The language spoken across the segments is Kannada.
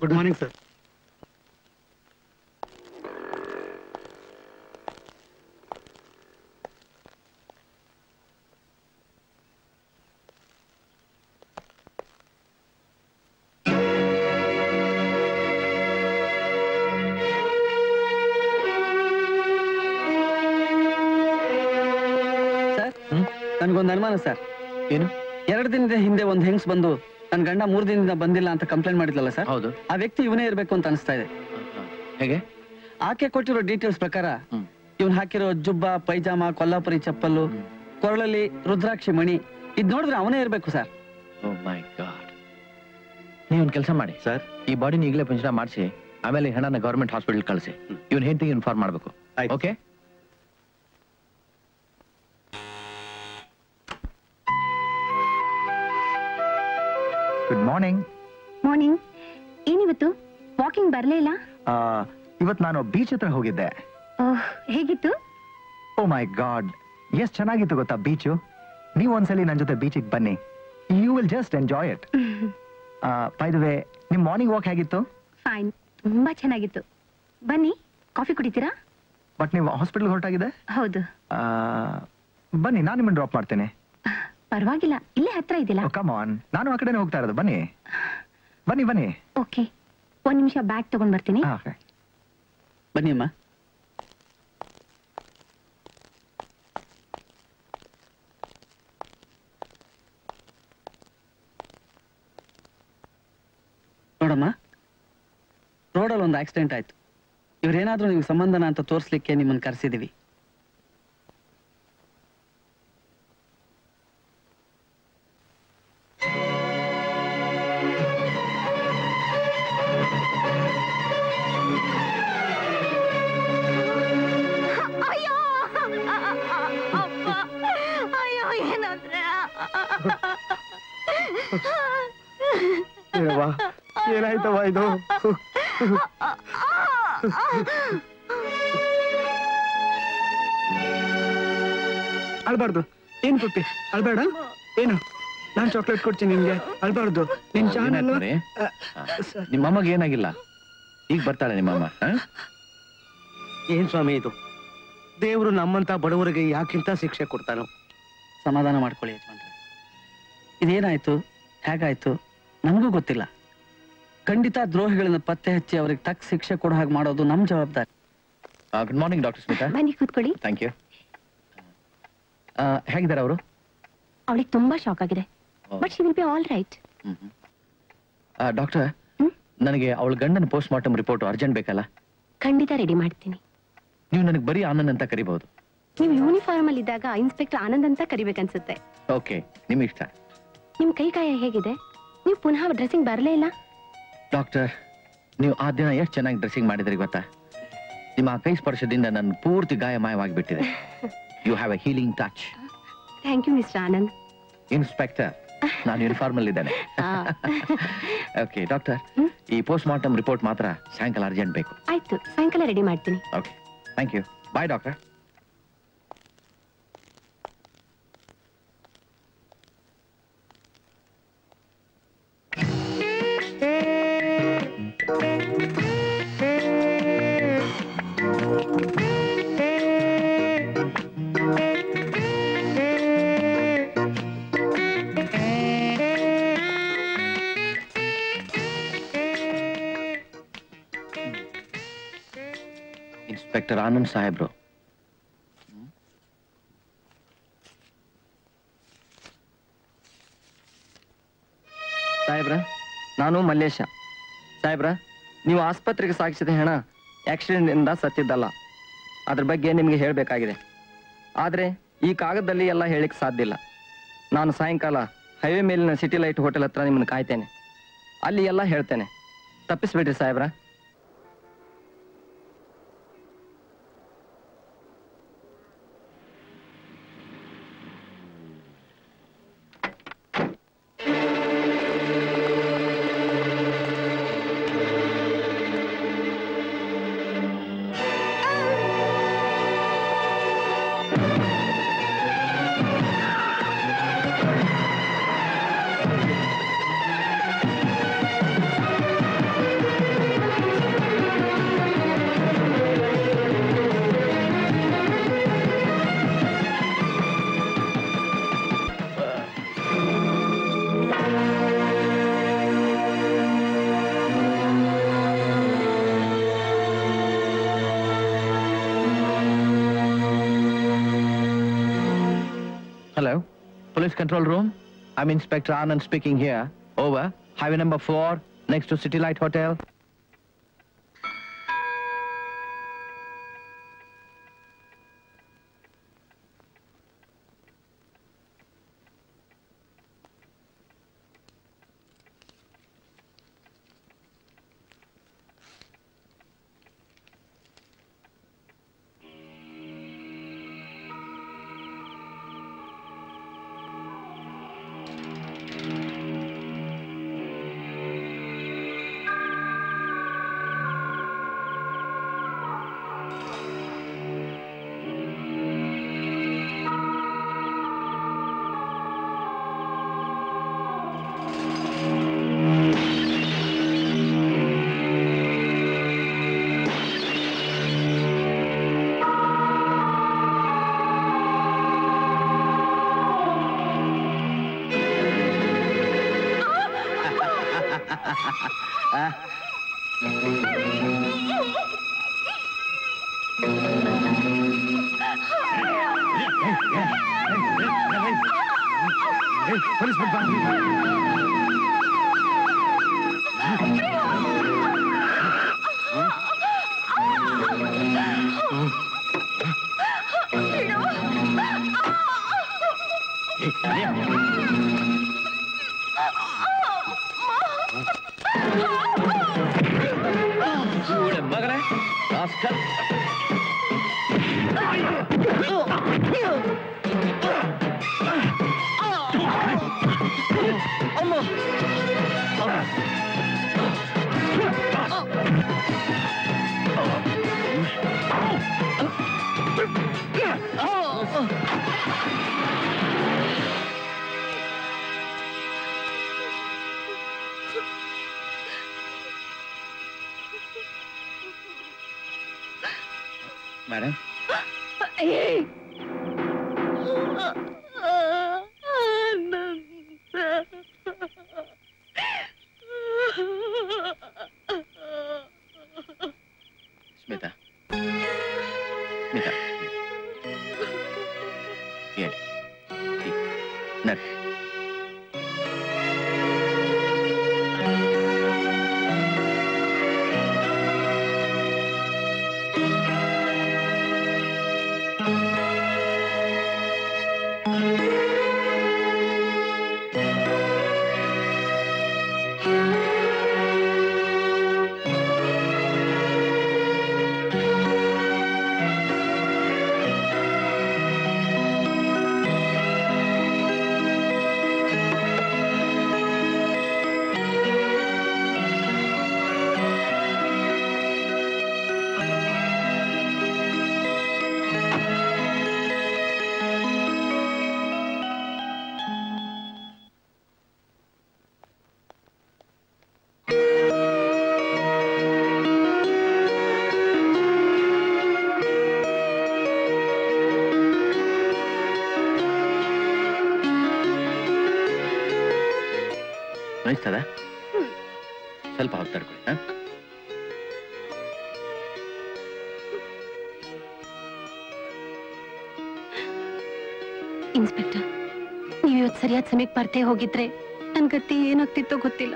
Good morning sir. ನನ್ಗೊಂದು ಅನುಮಾನ ಸರ್. ಏನು? 2 ದಿನದ ಹಿಂದೆ ಒಂದು ಹೆಂಗ್ಸ್ ಬಂದು ನನ್ನ ಗಂಡ 3 ದಿನದಿಂದ ಬಂದಿಲ್ಲ ಅಂತ ಕಂಪ್ಲೇಂಟ್ ಮಾಡಿದ್ಲಲ್ಲ ಸರ್? ಹೌದು. ಆ ವ್ಯಕ್ತಿ ಇವನೇ ಇರಬೇಕು ಅಂತ ಅನಿಸ್ತಾ ಇದೆ. ಹೇಗೆ? ಆಕೆ ಕೊಟ್ಟಿರೋ ಡೀಟೇಲ್ಸ್ ಪ್ರಕಾರ ಇವನ್ ಹಾಕಿರೋ ಜುಬ್ಬ, ಪೈಜಾಮ, ಕೊಲ್ಲಾಪುರಿ ಚಪ್ಪಲ್ಲು, ಕೊರಳಲ್ಲಿ ರುದ್ರಾಕ್ಷಿ ಮಣಿ, ಇದ್ ನೋಡಿದ್ರೆ ಅವನೇ ಇರಬೇಕು ಸರ್. ಓ ಮೈ ಗಾಡ್. ನೀವೊಂದು ಕೆಲಸ ಮಾಡಿ ಸರ್, ಈ ಬಾಡಿನ ಈಗಲೇ ಪಂಚನ ಮಾಡಿಸಿ ಆಮೇಲೆ ಹಣನ ಗವರ್ಮೆಂಟ್ ಹಾಸ್ಪಿಟಲ್ ಕಳಿಸಿ. ಇವನ್ ಹೆಂಡತಿಗೆ ಇನ್ಫಾರ್ಮ್ ಮಾಡಬೇಕು. ಓಕೆ? Good morning. ಮಾರ್ನಿಂಗ್. ಏನಿವತ್ತು ವಾಕಿಂಗ್ ಬರ್ಲೇ ಇಲ್ಲ? ಇವತ್ತು ನಾನು ಬೀಚ್ ಹತ್ರ ಹೋಗಿದ್ದೆ. ಹೇಗಿತ್ತು? ಓ ಮೈ ಗಾಡ್, ಎಷ್ಟು ಚೆನ್ನಾಗಿತ್ತು ಗೊತ್ತಾ ಬೀಚು. ನೀವು ಒಂದ್ಸಲಿ ನನ್ನ ಜೊತೆ ಬೀಚಿಗೆ ಬನ್ನಿ, you will just enjoy it. By the way, ನಿಮ್ ಮಾರ್ನಿಂಗ್ ವಾಕ್ ಹೇಗಿತ್ತು? ಫೈನ್, ತುಂಬಾ ಚೆನ್ನಾಗಿತ್ತು. ಬನ್ನಿ, ಕಾಫಿ ಕುಡಿತೀರಾ? ಬಟ್ ನೀವು ಹಾಸ್ಪಿಟಲ್ ಹೊರಟಾಗಿದೆ? ಹೌದು. ಬನ್ನಿ, ನಾನು ನಿಮ್ಮನ್ನು ಡ್ರಾಪ್ ಮಾಡ್ತೇನೆ. ಪರವಾಗಿಲ್ಲ, ಇಲ್ಲೇ ಹತ್ರ ಇದೆಯಲ್ಲ. ಕಮ್ ಆನ್, ನಾನು ಆ ಕಡೆನೇ ಹೋಗ್ತಾ ಇರೋದು. ಬನ್ನಿ ಬನ್ನಿ ಬನ್ನಿ. ಓಕೆ, 1 ನಿಮಿಷ ಬ್ಯಾಗ್ ತಗೊಂಡ್ ಬರ್ತೀನಿ. ಬನ್ನಿ ಅಮ್ಮ. ನೋಡಮ್ಮ, ರೋಡಲ್ಲಿ ಒಂದು ಆಕ್ಸಿಡೆಂಟ್ ಆಯ್ತು. ಇವ್ರೇನಾದ್ರೂ ನಿಮ್ಗೆ ಸಂಬಂಧನ ಅಂತ ತೋರಿಸ್ಲಿಕ್ಕೆ ನಿಮ್ಮನ್ನು ಕರೆಸಿದೀವಿ. ಏನಾಯ್ತವ ಇದು? ಅಳ್ಬಾರ್ದು. ಏನ್ ಪುಟ್ಟಿ, ಅಳ್ಬೇಡ. ಏನು, ನಾನ್ ಚಾಕ್ಲೇಟ್ ಕೊಡ್ತೀನಿ ನಿನ್ಗೆ. ಅಳ್ಬಾರ್ದು. ನಿನ್ ಚಾನಲ್ ನಿಮ್ಮಮ್ಮಗೆ ಏನಾಗಿಲ್ಲ, ಈಗ ಬರ್ತಾಳೆ ನಿಮ್ಮಮ್ಮ. ಏನ್ ಸ್ವಾಮಿ ಇದು? ದೇವರು ನಮ್ಮಂತ ಬಡವರಿಗೆ ಯಾಕಿಂತ ಶಿಕ್ಷೆ ಕೊಡ್ತಾನೋ? ಸಮಾಧಾನ ಮಾಡ್ಕೊಳ್ಳಿ ಯಜಮಾನ್ರೆ. ಇದೇನಾಯ್ತು, ಹೇಗಾಯ್ತು ನಮಗೂ ಗೊತ್ತಿಲ್ಲ. ಖಂಡಿತ ದ್ರೋಹಿಗಳನ್ನ ಪತ್ತೆ ಹಚ್ಚಿ ಅವ್ರಿಗೆ ತಕ್ಕ ಶಿಕ್ಷೆ ಕೊಡೋ ಹಾಗೆ ಮಾಡೋದು ನಮ್ ಜವಾಬ್ದಾರಿ. Good morning doctor Smita. ಬನ್ನಿ ಕೂತ್ಕೊಳ್ಳಿ. Thank you. ಹೇಗಿದ್ದಾರೆ ಅವರು? ಅವಳಿಗೆ ತುಂಬಾ ಶಾಕ್ ಆಗಿದೆ, but she will be all right. Doctor, ನನಗೆ ಅವಳ ಗಂಡನ ಪೋಸ್ಟ್ ಮಾರ್ಟಮ್ ರಿಪೋರ್ಟ್ ಅರ್ಜೆಂಟ್ ಬೇಕಲ್ಲ? ಖಂಡಿತ ರೆಡಿ ಮಾಡ್ತೀನಿ. ನೀವು ನನಗೆ ಬರೀ ಆನಂದ್ ಅಂತ ಕರಿಬಹುದು. ನೀವು ಯೂನಿಫಾರ್ಮ್ ಅಲ್ಲಿ ಇದ್ದಾಗ ಇನ್ಸ್ಪೆಕ್ಟರ್ ಆನಂದ್ ಅಂತ ಕರಿಬೇಕನ್ಸುತ್ತೆ. ಓಕೆ, ನಿಮ್ ಇಷ್ಟ. ನಿಮ್ ಕೈ ಕಾಯ ಹೇಗಿದೆ? ನೀವು ಪುನಃ ಡ್ರೆಸ್ಸಿಂಗ್ ಬರಲೇ ಇಲ್ಲ. ಡಾಕ್ಟರ್, ನೀವು ಆ ದಿನ ಎಷ್ಟು ಚೆನ್ನಾಗಿ ಡ್ರೆಸ್ಸಿಂಗ್ ಮಾಡಿದ್ರಿ ಗೊತ್ತಾ? ನಿಮ್ಮ ಕೈ ಸ್ಪರ್ಶದಿಂದ ನನ್ನ ಪೂರ್ತಿ ಗಾಯ ಮಾಯವಾಗಿಬಿಟ್ಟಿದೆ. You have a healing touch. Thank you mister Anand. Inspector, ನಾನು ಯೂನಿಫಾರ್ಮ್ ಅಲ್ಲಿ ಇದ್ದೇನೆ. ಓಕೆ ಡಾಕ್ಟರ್, ಈ ಪೋಸ್ಟ್ ಮಾರ್ಟಮ್ ರಿಪೋರ್ಟ್ ಮಾತ್ರ ಸಾಯಂಕಾಲ ಅರ್ಜೆಂಟ್ ಬೇಕು. ಆಯ್ತು, ಸಾಯಂಕಾಲ ರೆಡಿ ಮಾಡ್ತೀನಿ. Okay, thank you. Bye doctor. Inspector Anand ಸಾಹೇಬ್ರು. ಸಾಹೇಬ್ರ, ನಾನು ಮಲ್ಲೇಶ. ಸಾಹೇಬ್ರ, ನೀವು ಆಸ್ಪತ್ರೆಗೆ ಸಾಗಿಸಿದ ಹೆಣ ಆಕ್ಸಿಡೆಂಟ್ನಿಂದ ಸತ್ತಿದ್ದಲ್ಲ. ಅದ್ರ ಬಗ್ಗೆ ನಿಮಗೆ ಹೇಳಬೇಕಾಗಿದೆ. ಆದರೆ ಈ ಕಾಗದದಲ್ಲಿ ಎಲ್ಲ ಹೇಳಲಿಕ್ಕೆ ಸಾಧ್ಯ ಇಲ್ಲ. ನಾನು ಸಾಯಂಕಾಲ ಹೈವೇ ಮೇಲಿನ ಸಿಟಿ ಲೈಟ್ ಹೋಟೆಲ್ ಹತ್ರ ನಿಮ್ಮನ್ನು ಕಾಯ್ತೇನೆ. ಅಲ್ಲಿ ಎಲ್ಲ ಹೇಳ್ತೇನೆ. ತಪ್ಪಿಸ್ಬಿಡ್ರಿ ಸಾಹೇಬ್ರ. Hello, police control room. I'm Inspector Anand speaking here. Over. Highway number 4, next to City Light Hotel. Madam? Smita. Smita. Yes. Nut. ನೋಯಿಸ್ತದ ಸ್ವಲ್ಪ ಹೊತ್ತು ತಡ್ಕೊಳ್ಳಿ. ಇನ್ಸ್ಪೆಕ್ಟರ್, ನೀವು ಇವತ್ತು ಸರಿಯಾದ ಸಮಯಕ್ಕೆ ಬರ್ತೇ ಹೋಗಿದ್ರೆ ನನ್ ಗತಿ ಏನಾಗ್ತಿತ್ತೋ ಗೊತ್ತಿಲ್ಲ.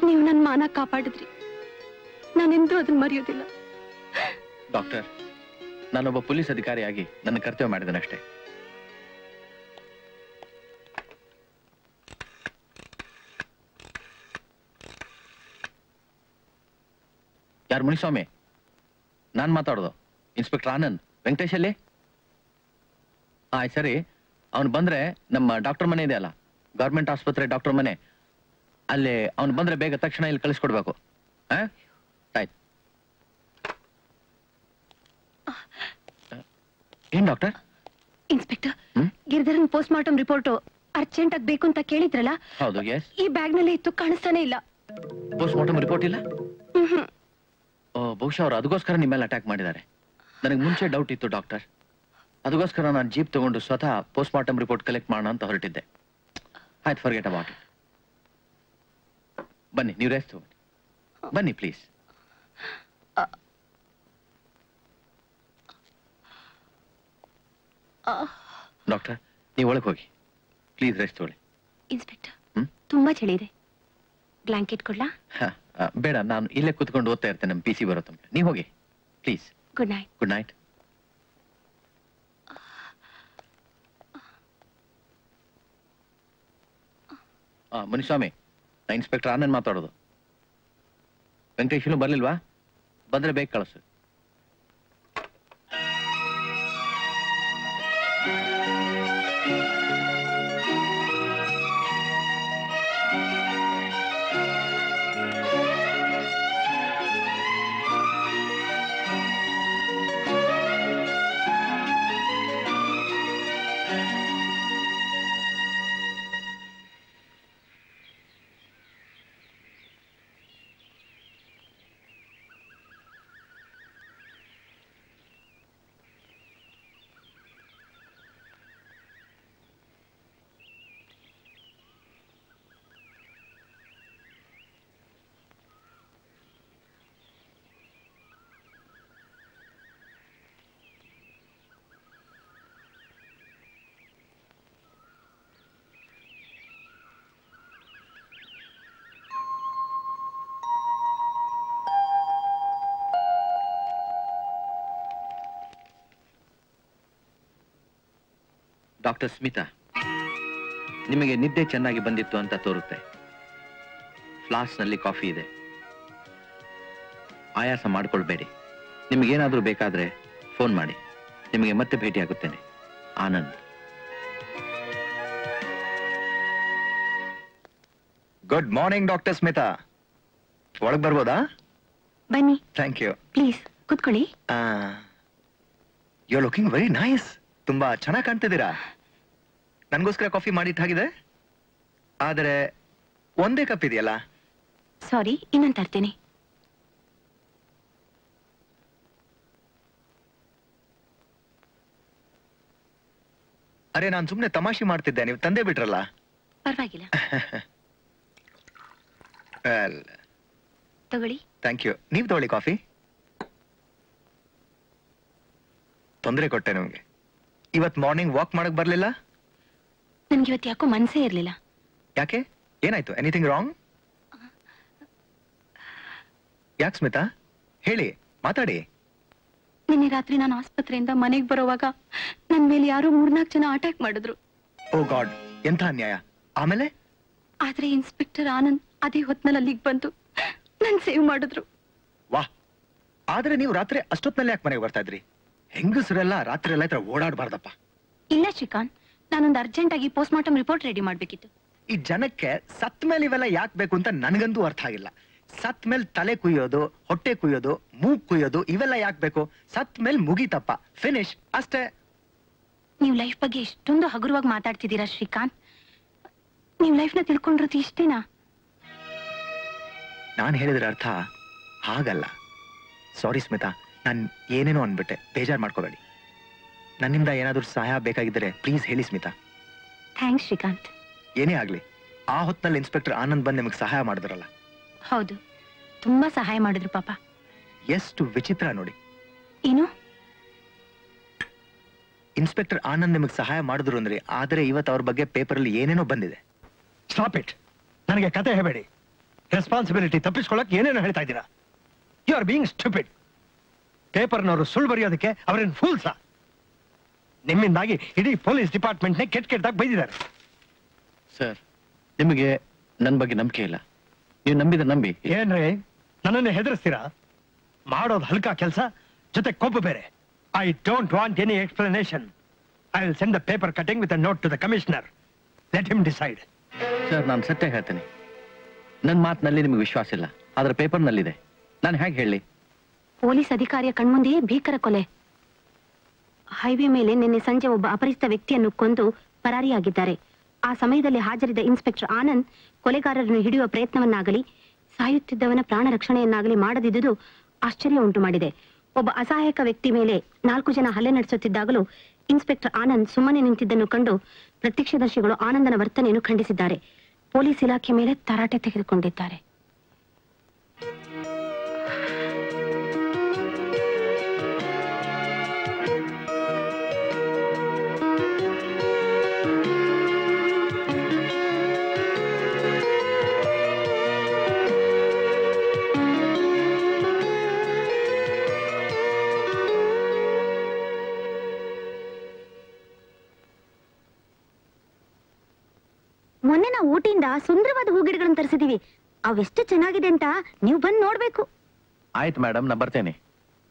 ನೀವು ನನ್ನ ಮಾನ ಕಾಪಾಡಿದ್ರಿ, ನಾನೆಂದೂ ಅದನ್ನ ಮರೆಯೋದಿಲ್ಲ. ಡಾಕ್ಟರ್, ನಾನೊಬ್ಬ ಪೊಲೀಸ್ ಅಧಿಕಾರಿಯಾಗಿ ನನ್ನ ಕರ್ತವ್ಯ ಮಾಡಿದನಷ್ಟೇ. ಯಾರು ಮುನಿಸ್ವಾಮಿ? ನಾನ್ ಮಾತಾಡೋದು. ಇನ್ಸ್ಪೆಕ್ಟರ್ ಆನಂದ್. ವೆಂಕಟೇಶ್ ಅಲ್ಲಿ? ಆಯ್ತು ಸರಿ, ಅವನು ಬಂದ್ರೆ ನಮ್ಮ ಡಾಕ್ಟರ್ ಮನೆ ಇದೆ ಅಲ್ಲ, ಗೌರ್ಮೆಂಟ್ ಆಸ್ಪತ್ರೆ ಡಾಕ್ಟರ್ ಮನೆ, ಅಲ್ಲಿ ಅವನು ಬಂದ್ರೆ ಬೇಗ ತಕ್ಷಣ ಇಲ್ಲಿ ಕಳಿಸ್ಕೊಡ್ಬೇಕು. ಆಯ್ತು. ಏನ್ doctor? Inspector, Giridharan post mortem report urgent ಆಗಿ ಬೇಕು ಅಂತ ಕೇಳಿದ್ರಲ್ಲ? ಹೌದು. ಎಸ್. ಈ ಬ್ಯಾಗ್ ನಲ್ಲಿ ಇತ್ತು, ಕಾಣಿಸ್ತಾನೆ ಇಲ್ಲ. ಪೋಸ್ಟ್ ಮಾರ್ಟಮ್ ರಿಪೋರ್ಟ್ ಇಲ್ಲ? ಬಹುಶಃ ಅವರು ಅದಕ್ಕೋಸ್ಕರ ನಿಮ್ಮೆಲ್ಲ ಅಟ್ಯಾಕ್ ಮಾಡಿದ್ದಾರೆ. ನನಗೆ ಮುಂಚೆ ಡೌಟ್ ಇತ್ತು ಡಾಕ್ಟರ್, ಅದಕ್ಕೋಸ್ಕರ ನಾನು ಜೀಪ್ ತಗೊಂಡು ಸ್ವತಃ ಪೋಸ್ಟ್ ಮಾರ್ಟಮ್ ರಿಪೋರ್ಟ್ ಕಲೆಕ್ಟ್ ಮಾಡೋಣ ಅಂತ ಹೊರಟಿದ್ದೆ. ಆಯ್ತು, ಫರ್ಗೆಟ್ ಅಬೌಟ್ ಇಟ್. ಬನ್ನಿ, ನೀವು ರೆಸ್ಟ್ ತಗೊಂಡು ಬನ್ನಿ ಪ್ಲೀಸ್. ಡಾಕ್ಟರ್, ನೀವು ಒಳಗೆ ಹೋಗಿ ಪ್ಲೀಸ್, ರೆಸ್ಟ್ ತಗೊಳ್ಳಿ. ಇನ್ಸ್ಪೆಕ್ಟರ್, ತುಂಬಾ ಚಳಿ ಇದೆ, ಬ್ಲಾಂಕೆಟ್ ಕೊಡ್ಲಾ? ಬೇಡ, ನಾನು ಇಲ್ಲೇ ಕೂತ್ಕೊಂಡು ಓದ್ತಾ ಇರ್ತೇನೆ, ನಮ್ಮ PC ಬರೋ ತನಕ. ನೀವು ಹೋಗಿ please. Good night. Good night. Muniswamy, ನಾ ಇನ್ಸ್ಪೆಕ್ಟರ್ ಆನಂದ್ ಮಾತಾಡೋದು. ವೆಂಕಟೇಶ್ ಇನ್ನೂ ಬರ್ಲಿಲ್ವಾ? ಬಂದ್ರೆ ಬೇಗ ಕಳಿಸು. ಡಾಕ್ಟರ್ ಸ್ಮಿತಾ, ನಿಮಗೆ ನಿದ್ದೆ ಚೆನ್ನಾಗಿ ಬಂದಿತ್ತು ಅಂತ ತೋರುತ್ತೆ. ಫ್ಲಾಸ್ಕ್ನಲ್ಲಿ ಕಾಫಿ ಇದೆ, ಆಯಾಸ ಮಾಡಿಕೊಳ್ಬೇಡಿ. ನಿಮಗೇನಾದರೂ ಬೇಕಾದ್ರೆ ಫೋನ್ ಮಾಡಿ, ನಿಮಗೆ ಮತ್ತೆ ಭೇಟಿಯಾಗುತ್ತೇನೆ. Anand. Good morning doctor Smita. ಒಳಗ್ ಬರ್ಬೋದಾ? ಬನ್ನಿ. Thank you. ಪ್ಲೀಸ್ ಕೂತ್ಕೊಳ್ಳಿ. You are looking very nice. ತುಂಬಾ ಚೆನ್ನಾಗಿ ಕಾಣ್ತಿದ್ದೀರಾ. ನನ್ಗೋಸ್ಕರ ಕಾಫಿ ಮಾಡಿಟ್ಟಾಗಿದೆ, ಆದರೆ ಒಂದೇ ಕಪ್ ಇದೆಯಲ್ಲ. ಸಾರಿ, ಇನ್ನೊಂದು ತರ್ತೀನಿ. ಅರೆ, ನಾನು ಸುಮ್ಮನೆ ತಮಾಷೆ ಮಾಡ್ತಿದ್ದೆ, ನೀವು ತಂದೆ ಬಿಟ್ರಲ್ಲ. ಪರವಾಗಿಲ್ಲ, ತಗೊಳ್ಳಿ. Thank you. ನೀವು ತಗೊಳ್ಳಿ ಕಾಫಿ. ತೊಂದರೆ ಕೊಟ್ಟೆ ನಿಮ್ಗೆ. ಇವತ್ ಮಾರ್ನಿಂಗ್ ವಾಕ್ ಮಾಡಕ್ ಬರ್ಲಿಲ್ಲ? ನನ್ಗೆ ಇವತ್ತು ಯಾಕೋ ಮನ್ಸೇ ಇರ್ಲಿಲ್ಲ. ಯಾಕೆ? ಏನಾಯ್ತು? Anything wrong? ಯಾಕೆ ಸ್ಮಿತಾ, ಹೇಳಿ, ಮಾತಾಡಿ. ನಿನ್ನೆ ರಾತ್ರಿ ನಾನು ಆಸ್ಪತ್ರೆಯಿಂದ ಮನೆಗೆ ಬರೋವಾಗ ನನ್ ಮೇಲೆ ಯಾರೋ 3-4 ಜನ ಅಟ್ಯಾಕ್ ಮಾಡಿದ್ರು. ಓ ಗಾಡ್, ಎಂಥ ಅನ್ಯಾಯ. ಆಮೇಲೆ? ಆದ್ರೆ ಇನ್ಸ್ಪೆಕ್ಟರ್ ಆನಂದ್ ಅದೇ ಹೊತ್ನಲ್ಲಿ ಅಲ್ಲಿಗೆ ಬಂದು ನನ್ ಸೇವ್ ಮಾಡಿದ್ರು. ವಾಹ್, ಆದ್ರೆ ನೀವು ರಾತ್ರಿ ಅಷ್ಟೊತ್ನಲ್ಲಿ ಯಾಕೆ ಮನೆಗೆ ಬರ್ತಾ ಇದ್ರಿ? ಹೆಂಗಸರೆಲ್ಲ ರಾತ್ರಿ ಎಲ್ಲ ಇತ್ರ ಓಡಾಡಬಾರ್ದಪ್ಪ. ಇಲ್ಲ ಶ್ರೀಕಾಂತ್, ನಾನೊಂದು ಅರ್ಜೆಂಟ್ ಆಗಿ ಪೋಸ್ಟ್ ಮಾರ್ಟಮ್ ರಿಪೋರ್ಟ್ ರೆಡಿ ಮಾಡ್ಬೇಕಿತ್ತು. ಈ ಜನಕ್ಕೆ ಸತ್ ಮೇಲೆ ಇವೆಲ್ಲ ಯಾಕೆ ಬೇಕು ಅಂತ ನನಗಂತೂ ಅರ್ಥ ಆಗಿಲ್ಲ. ಸತ್ ಮೇಲೆ ತಲೆ ಕುಯ್ಯೋದು, ಹೊಟ್ಟೆ ಕುಯ್ಯೋದು, ಮೂಗ್ ಕುಯ್ಯೋದು ಇವೆಲ್ಲ ಯಾಕೆ ಬೇಕು? ಸತ್ ಮೇಲೆ ಮುಗಿತಪ್ಪ, ಫಿನಿಶ್ ಅಷ್ಟೇ. ನೀವು ಲೈಫ್ ಬಗ್ಗೆ ಎಷ್ಟೊಂದು ಹಗುರವಾಗಿ ಮಾತಾಡ್ತಿದ್ದೀರಾ ಶ್ರೀಕಾಂತ್. ನೀವು ಲೈಫ್ನ ತಿಳ್ಕೊಂಡಿರೋದು ಇಷ್ಟೇನಾ? ನಾನು ಹೇಳಿದ್ರ ಅರ್ಥ ಹಾಗಲ್ಲ. ಸಾರಿ ಸ್ಮಿತಾ, ನಾನು ಏನೇನೋ ಅನ್ಬಿಟ್ಟೆ, ಬೇಜಾರು ಮಾಡ್ಕೋಬೇಡಿ. ನನ್ನಿಂದ ಏನಾದರೂ ಸಹಾಯ ಬೇಕಾಗಿದ್ದರೆ ಪ್ಲೀಸ್ ಹೇಳಿ ಸ್ಮಿತಾ. ಥ್ಯಾಂಕ್ಸ್ ಶ್ರೀಕಾಂತ್. ಏನೇ ಆಗ್ಲಿ, ಆ ಹೊತ್ನಲ್ಲಿ ಇನ್ಸ್ಪೆಕ್ಟರ್ ಆನಂದ್ ಬಂದು ನಿಮಗೆ ಸಹಾಯ ಮಾಡಿದ್ರಲ್ಲ. ಹೌದು, ತುಂಬಾ ಸಹಾಯ ಮಾಡಿದ್ರು ಪಾಪ. ಎಷ್ಟು ವಿಚಿತ್ರ ನೋಡಿ. ಏನು? ಇನ್ಸ್ಪೆಕ್ಟರ್ ಆನಂದ್ ನಿಮಗೆ ಸಹಾಯ ಮಾಡಿದ್ರು ಅಂದ್ರಿ, ಆದ್ರೆ ಇವತ್ತು ಅವ್ರ ಬಗ್ಗೆ ಪೇಪರ್ ಅಲ್ಲಿ ಏನೇನೋ ಬಂದಿದೆ. Stop it. ನನಗೆ ಕತೆ ಹೇಳಬೇಡಿ. ರೆಸ್ಪಾನ್ಸಿಬಿಲಿಟಿ ತಪ್ಪಿಸ್ಕೊಳ್ಳಕ್ ಏನೇನೋ ಹೇಳ್ತಾ ಇದ್ದೀರಾ. You are being stupid. ಪೇಪರ್ನವರು ಸುಳ್ಳು ಬರೆಯೋದಕ್ಕೆ ಅವರೇನು ಫೂಲ್ಸಾ? ನಿಮ್ಮಿಂದಾಗಿ ಇಡೀ ಪೊಲೀಸ್ ಡಿಪಾರ್ಟ್ಮೆಂಟ್ನೇ ಕೆಟ್ಟದಾಗಿ ಬೈದಿದ್ದಾರೆ. ಸರ್, ನಿಮಗೆ ನನ್ನ ಬಗ್ಗೆ ನಂಬಿಕೆ ಇಲ್ಲ. ನೀವು ನಂಬಿದ ನಂಬಿ. ಏನ್ರಿ ನನ್ನನ್ನು ಹೆದರಿಸ್ತೀರಾ? ಮಾಡೋದು ಹಲ್ಕ ಕೆಲಸ, ಜೊತೆ ಕೋಪ ಬೇರೆ. I don't want any explanation. I will send the paper cutting with a note to the commissioner. Let him decide. Sir, ನಾನು ಸತ್ಯ ಹೇಳ್ತೇನೆ. ನನ್ನ ಮಾತಿನಲ್ಲಿ ನಿಮಗೆ ವಿಶ್ವಾಸ ಇಲ್ಲ, ಆದ್ರೆ ಪೇಪರ್ನಲ್ಲಿದೆ. ನಾನು ಹೇಗೆ ಹೇಳಿ? ಪೊಲೀಸ್ ಅಧಿಕಾರಿಯ ಕಣ್ಮುಂದೆಯೇ ಭೀಕರ ಕೊಲೆ. ಹೈವೇ ಮೇಲೆ ನಿನ್ನೆ ಸಂಜೆ ಒಬ್ಬ ಅಪರಿಚಿತ ವ್ಯಕ್ತಿಯನ್ನು ಕೊಂದು ಪರಾರಿಯಾಗಿದ್ದಾರೆ. ಆ ಸಮಯದಲ್ಲಿ ಹಾಜರಿದ್ದ ಇನ್ಸ್ಪೆಕ್ಟರ್ ಆನಂದ್ ಕೊಲೆಗಾರರನ್ನು ಹಿಡಿಯುವ ಪ್ರಯತ್ನವನ್ನಾಗಲಿ ಸಾಯುತ್ತಿದ್ದವನ ಪ್ರಾಣ ರಕ್ಷಣೆಯನ್ನಾಗಲಿ ಮಾಡದಿದ್ದುದು ಆಶ್ಚರ್ಯ ಉಂಟು ಮಾಡಿದೆ. ಒಬ್ಬ ಅಸಹಾಯಕ ವ್ಯಕ್ತಿ ಮೇಲೆ 4 ಜನ ಹಲ್ಲೆ ನಡೆಸುತ್ತಿದ್ದಾಗಲೂ ಇನ್ಸ್ಪೆಕ್ಟರ್ ಆನಂದ್ ಸುಮ್ಮನೆ ನಿಂತಿದ್ದನ್ನು ಕಂಡು ಪ್ರತ್ಯಕ್ಷದರ್ಶಿಗಳು ಆನಂದನ ವರ್ತನೆಯನ್ನು ಖಂಡಿಸಿದ್ದಾರೆ. ಪೊಲೀಸ್ ಇಲಾಖೆ ಮೇಲೆ ತರಾಟೆ ತೆಗೆದುಕೊಂಡಿದ್ದಾರೆ. ಮೊನ್ನೆ ನಾವು ಊಟಿಯಿಂದ ಸುಂದರವಾದ ಹೂಗಿಡಗಳನ್ನು ತರಿಸಿದೀವಿ. ಅವೆಷ್ಟು ಚೆನ್ನಾಗಿದೆ ಅಂತ ನೀವು ಬಂದು ನೋಡ್ಬೇಕು. ಆಯ್ತು ಮೇಡಮ್, ನಾ ಬರ್ತೇನೆ.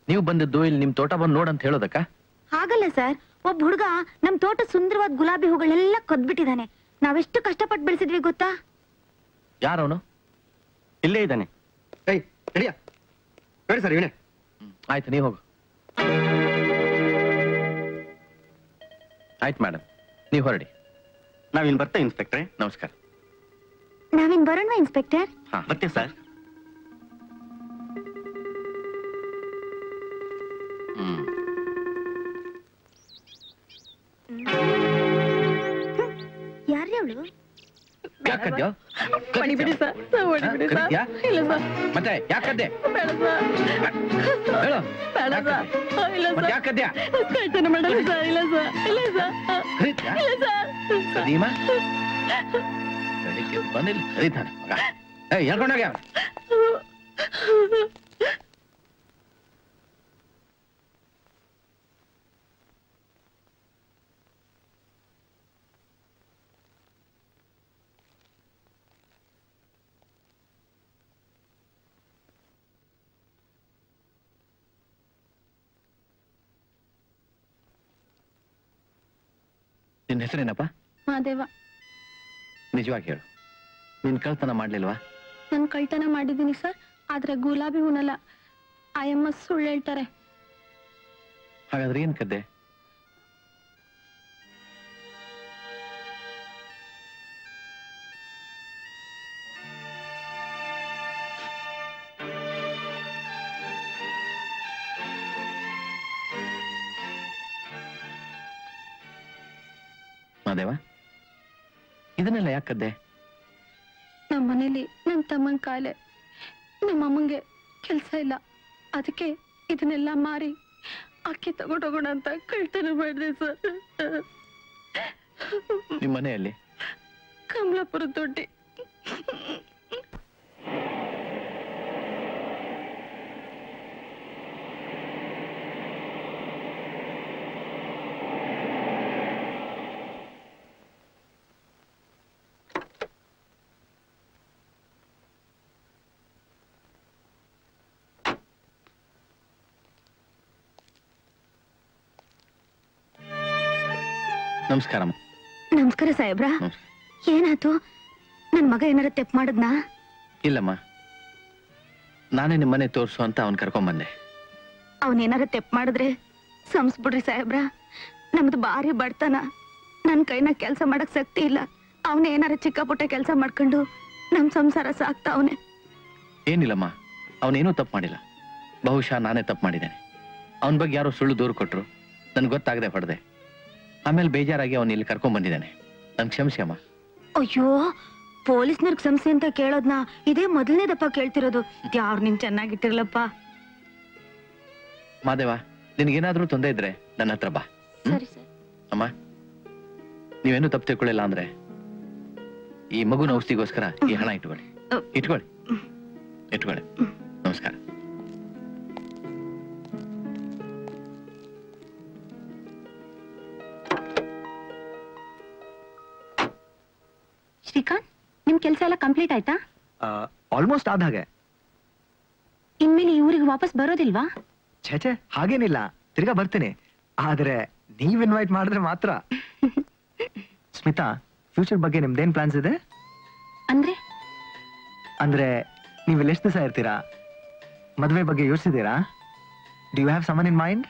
ನೀವು ಬಂದಿದ್ದು ಇಲ್ಲಿ ನಿಮ್ ತೋಟ ಬಂದು ನೋಡಂತ ಹೇಳೋದಕ್ಕ? ಹಾಗಲ್ಲ ಸರ್, ಒಬ್ಬ ಹುಡುಗ ನಮ್ ತೋಟ ಸುಂದರವಾದ ಗುಲಾಬಿ ಹೂಗಳೆಲ್ಲ ಕದ್ಬಿಟ್ಟಿದ್ದಾನೆ. ನಾವೆಷ್ಟು ಕಷ್ಟಪಟ್ಟು ಬೆಳೆಸಿದ್ವಿ ಗೊತ್ತಾ? ಯಾರವನು? ಇಲ್ಲೇ ಇದ್ದಾನೆ. ಏಯ್ ನಡಿಯ. ನೋಡಿ ಸರ್ ಇವನೇ. ಆಯ್ತು, ನೀವು ಹೋಗು. ಆಯ್ತು ಮೇಡಮ್, ನೀವು ಹೊರಡಿ. ನಾವಿನ್ ಬರ್ತೇವೆ ಇನ್ಸ್ಪೆಕ್ಟ್ರೆ. ನಮಸ್ಕಾರ. ನಾವಿನ್ ಬರೋಣ ಇನ್ಸ್ಪೆಕ್ಟರ್. ಬರ್ತೀವಿ ಸರ್. ಯಾರೇ ಅವಳು? ಯಾಕದ್ಯೋ? ಮತ್ತೆ ಯಾಕದ್ದೆ? ಹೇಳು. ಯಾಕದ್ಯಾ? ಸದೀಮಾ ಬೆಳಿಗ್ಗೆ ಬಂದಿಲ್ಲ ಕರೀತಾನೆ ಮಗ. ಹೇಳ್ಕೊಂಡೋಗ್ಯ. ನಿನ್ನ ಹೆಸರೇನಪ್ಪ? ಮಾದೇವ. ನಿಜವಾಗಿ ಹೇಳು, ನೀನ್ ಕಳ್ತನ ಮಾಡ್ಲಿಲ್ವಾ? ನಾನು ಕಳ್ತನ ಮಾಡಿದ್ದೀನಿ ಸರ್, ಆದ್ರೆ ಗುಲಾಬಿ ಹೂನಲ್ಲ. ಆಯಮ್ಮ ಸುಳ್ಳು ಹೇಳ್ತಾರೆ. ಹಾಗಾದ್ರೆ ಏನ್ ಕದ್ದೆ? ಮಾದೇವ, ಇದನ್ನೆಲ್ಲ ಯಾಕದ್ದೆ? ನಮ್ಮ ಮನೇಲಿ ನನ್ನ ತಮ್ಮನ ಕಾಯಿಲೆ, ನಮ್ಮ ಅಮ್ಮಂಗೆ ಕೆಲಸ ಇಲ್ಲ, ಅದಕ್ಕೆ ಇದನ್ನೆಲ್ಲ ಮಾರಿ ಅಕ್ಕಿ ತಗೊಂಡೋಗೋಣ ಅಂತ ಕಳ್ತನ ಮಾಡಿದೆ ಸರ್. ನಿಮ್ಮ ಮನೆಯಲ್ಲಿ? ಕಮಲಾಪುರ ದೊಡ್ಡಿ. ನಮಸ್ಕಾರ. ನಮಸ್ಕಾರ ಸಾಹೇಬ್ರ. ಏನಾಯ್ತು? ನನ್ ಮಗ ಏನಾರ ತೆಪ್ ಮಾಡದ್ನಾ? ಇಲ್ಲಮ್ಮ, ನಾನೇ ನಿಮ್ಮ ಮನೆ ತೋರ್ಸು ಅಂತ ಅವನ್ ಕರ್ಕೊಂಡ್ ಬಂದೆ. ಅವನೇನಾರ ತೆಪ್ ಮಾಡಿದ್ರೆ ಸಂಸ್ಬಿಡ್ರಿ ಸಾಹೇಬ್ರ. ನಮ್ದು ಭಾರಿ ಬಡ್ತನ, ನನ್ ಕೈನ ಕೆಲ್ಸ ಮಾಡಕ್ ಶಕ್ತಿ ಇಲ್ಲ. ಅವನೇನಾರ ಚಿಕ್ಕ ಪುಟ್ಟ ಕೆಲ್ಸ ಮಾಡ್ಕೊಂಡು ನಮ್ ಸಂಸಾರ ಸಾಕ್ತಾ ಅವನೇ. ಏನಿಲ್ಲಮ್ಮ, ಅವನೇನೂ ತಪ್ಪು ಮಾಡಿಲ್ಲ. ಬಹುಶಃ ನಾನೇ ತಪ್ಪು ಮಾಡಿದ್ದೇನೆ. ಅವನ ಬಗ್ಗೆ ಯಾರೋ ಸುಳ್ಳು ದೂರು ಕೊಟ್ರು, ನನ್ಗೆ ಗೊತ್ತಾಗದೆ ಹೊಡೆದೆ. ಆಮೇಲೆ ಬೇಜಾರಾಗಿ ಅವನು ಇಲ್ಲಿ ಕರ್ಕೊಂಡ್ ಬಂದಿದ್ದಾನೆ. ನನ್ ಕ್ಷಮಿಸಿ ಅಮ್ಮ. ಅಯ್ಯೋ, ಪೊಲೀಸ್ನವ್ರ ಕ್ಷಮಿಸಿ ಅಂತ ಕೇಳೋದ್ನ ಇದೇ ಮೊದಲನೇದಪ್ಪ ಕೇಳ್ತಿರೋದು. ಯಾರು ನಿನ್ ಚೆನ್ನಾಗಿಟ್ಟಿರ್ಲಪ್ಪ. ಮಾದೇವ, ನಿನ್ಗೇನಾದ್ರೂ ತೊಂದರೆ ಇದ್ರೆ ನನ್ನ ಹತ್ರ ಬಾ. ಸರಿ ಸರ್. ಅಮ್ಮ, ನೀವೇನು ತಪ್ಪು ತಿಳ್ಕೊಳ್ಳಿಲ್ಲ ಅಂದ್ರೆ ಈ ಮಗುನ ಔಷಧಿಗೋಸ್ಕರ ಈ ಹಣ ಇಟ್ಕೊಳ್ಳಿ. ಇಟ್ಕೊಳ್ಳಿ ಇಟ್ಕೊಳ್ಳಿ. ನಮಸ್ಕಾರ. ಶ್ರೀಕಾಂತ್, ನಿಮ್ ಕೆಲಸ ಎಲ್ಲ ಕಂಪ್ಲೀಟ್ ಆಯ್ತಾ? ಆಲ್ಮೋಸ್ಟ್ ಆದ ಹಾಗೆ. ಇನ್ಮೇಲೆ ಈ ಊರಿಗೆ ವಾಪಸ್ ಬರೋದಿಲ್ವಾ? ಛೇ, ಹಾಗೇನಿಲ್ಲ, ತಿರ್ಗಾ ಬರ್ತೀನಿ. ಆದ್ರೆ ನೀವ್ ಇನ್ವೈಟ್ ಮಾಡಿದ್ರೆ ಮಾತ್ರ. ಸ್ಮಿತಾ, ಫ್ಯೂಚರ್ ಬಗ್ಗೆ ನಿಮ್ದೇನ್ ಪ್ಲಾನ್ಸ್ ಇದೆ? ಅಂದ್ರೆ ನೀವ್ ಎಷ್ಟು ದಿವಸ ಇರ್ತೀರಾ? ಮದ್ವೆ ಬಗ್ಗೆ ಯೋಚಿಸಿದೀರಾ? Do you have someone in mind?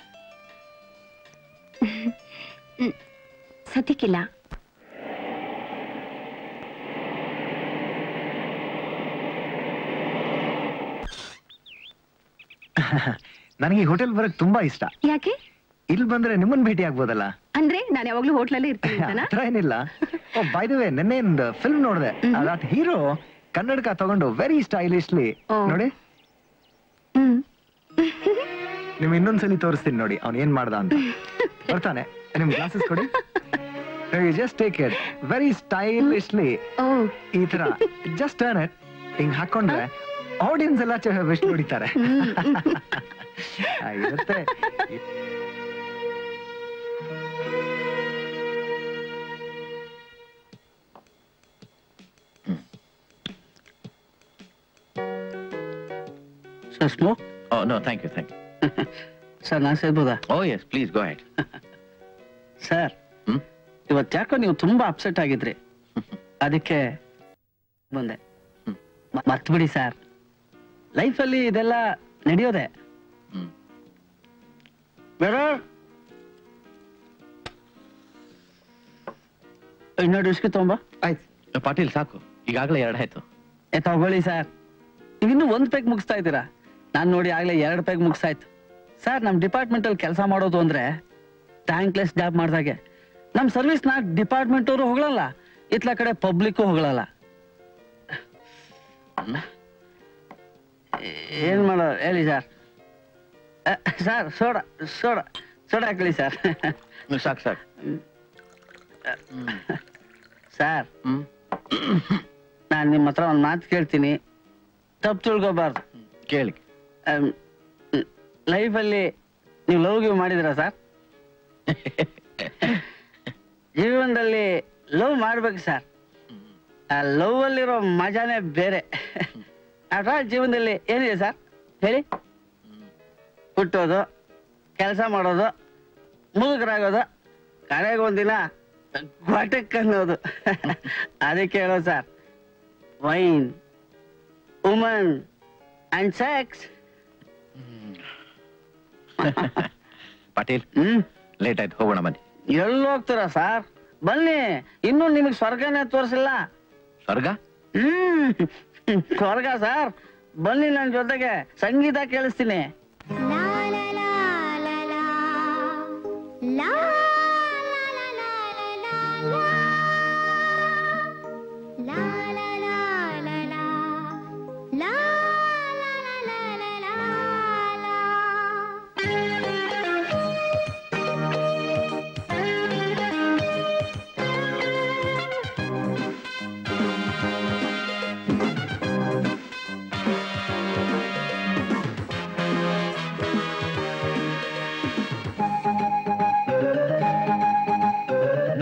ಸದ್ಯಕ್ಕಿಲ್ಲ. ನನಗೆ ಈ ಹೋಟೆಲ್ ಬರಕ್ ತುಂಬಾ ಇಷ್ಟ. ಯಾಕೆ? ಇಲ್ಲಿ ಬಂದ್ರೆ ನಿಮ್ಮನ್ನ ಭೇಟಿ ಆಗ್ಬೋದಲ್ಲ. ಅಂದ್ರೆ ನಾನು ಯಾವಾಗ್ಲೂ ಹೋಟ್ಲಲ್ಲೇ ಇರ್ತೀನಿ ಅಂತನಾ? ಹತ್ರ ಏನಿಲ್ಲ. ಓ, ಬೈ ದ ವೇ, ನೆನ್ನೆ ಒಂದು ಫಿಲ್ಮ್ ನೋಡಿದೆ. ಅದಾಟ್ ಹೀರೋ ಕನ್ನಡಕ ತಗೊಂಡು ವೆರಿ ಸ್ಟೈಲಿಶ್ಲಿ ನೋಡಿ. ನಿಮ್ ಇನ್ನೊಂದ್ಸಲಿ ತೋರಿಸ್ತೀನಿ ನೋಡಿ ಅವ್ನು ಏನ್ ಮಾಡ್ದ ಅಂತ. ಬರ್ತಾನೆ, ನಿಮ್ ಗ್ಲಾಸಸ್ ಕೊಡಿ. Just take it very stylishly. ಈ ತರ ಜಸ್ಟ್ ಟರ್ನ್ ಇಟ್, ಹಿಂಗ್ ಹಾಕೊಂಡ್ರೆ ಆಡಿಯನ್ಸ್ ಎಲ್ಲ ಬೆಸ್ಟ್ ನೋಡಿತಾರೆ. ಇರುತ್ತೆ. Sir, smoke? No, thank you. Sir, ನಾನು ಸೇರ್ಬೋದಾ? Oh yes, please go ahead. Sir, ಇವತ್ತು ಯಾಕೋ ನೀವು ತುಂಬಾ ಅಪ್ಸೆಟ್ ಆಗಿದ್ರಿ, ಅದಕ್ಕೆ ಬಂದೆ. ಮರ್ತ್ಬಿಡಿ ಸರ್, ಲೈಫಲ್ಲಿ ಇದೆಲ್ಲ ನಡೆಯೋದೆ. ಬೇಡ, ಇನ್ನೊಂದು ಡಿಸ್ಕಿ ತಗೊಂಬ. ಆಯ್ತು ಪಾಟೀಲ್, ಸಾಕು, ಈಗಾಗಲೇ 2 ಆಯ್ತು. ತಗೊಳ್ಳಿ ಸರ್. ನೀವಿನ್ನೂ 1 ಪೆಗ್ ಮುಗಿಸ್ತಾ ಇದ್ದೀರಾ, ನಾನು ನೋಡಿ ಆಗ್ಲೇ 2 ಪೆಗ್ ಮುಗಿಸಾಯ್ತು. ಸರ್, ನಮ್ಮ ಡಿಪಾರ್ಟ್ಮೆಂಟ್ ಅಲ್ಲಿ ಕೆಲಸ ಮಾಡೋದು ಅಂದ್ರೆ ಥ್ಯಾಂಕ್ಲೆಸ್ ಜಾಬ್ ಮಾಡ್ದಾಗೆ. ನಮ್ಮ ಸರ್ವಿಸ್ ನ ಡಿಪಾರ್ಟ್ಮೆಂಟ್ ಅವರು ಹೊಗಳಲ್ಲ, ಇತ್ಲ ಕಡೆ ಪಬ್ಲಿಕ್ ಹೊಗಳಲ್ಲ. ಏನ್ ಮಾಡೋದು ಹೇಳಿ sir? Sir, soda soda soda ಹಾಕಲಿ ಸರ್. ಸಾಕು ಸಾಕು ಸರ್. ನಾನು ನಿಮ್ಮ ಹತ್ರ ಒಂದು ಮಾತು ಕೇಳ್ತೀನಿ, ತಪ್ಪು ತಿಳ್ಕೋಬಾರ್ದು. ಕೇಳಿ. ಲೈಫಲ್ಲಿ ನೀವು ಲವ್ ಗಿವ್ ಮಾಡಿದಿರಾ ಸರ್? ಜೀವನದಲ್ಲಿ ಲವ್ ಮಾಡ್ಬೇಕು ಸರ್. ಆ ಲವ್ ಅಲ್ಲಿರೋ ಮಜಾನೇ ಬೇರೆ. ಆದ್ರೆ ಜೀವನದಲ್ಲಿ ಏನಿದೆ ಸರ್ ಹೇಳಿ? ಹುಟ್ಟೋದು, ಕೆಲಸ ಮಾಡೋದು, ಮುದುಕರಾಗೋದು, ಕಡೆಗೆ ಒಂದಿನ ಘಟಕ್ ಅನ್ನೋದು. ಅದಕ್ಕೆ ಹೇಳೋದು sir, wine, woman and sex. Patil, late ಆಯ್ತು, ಹೋಗೋಣ ಬನ್ನಿ. ಎಲ್ಲಿ ಹೋಗ್ತೀರಾ ಸರ್? ಬನ್ನಿ, ಇನ್ನೂ ನಿಮಗೆ ಸ್ವರ್ಗನೇ ತೋರಿಸಿಲ್ಲ. ಸ್ವರ್ಗ? ಸ್ವರ್ಗ ಸರ್. ಬನ್ನಿ ನನ್ನ ಜೊತೆಗೆ, ಸಂಗೀತ ಕೇಳಿಸ್ತೀನಿ.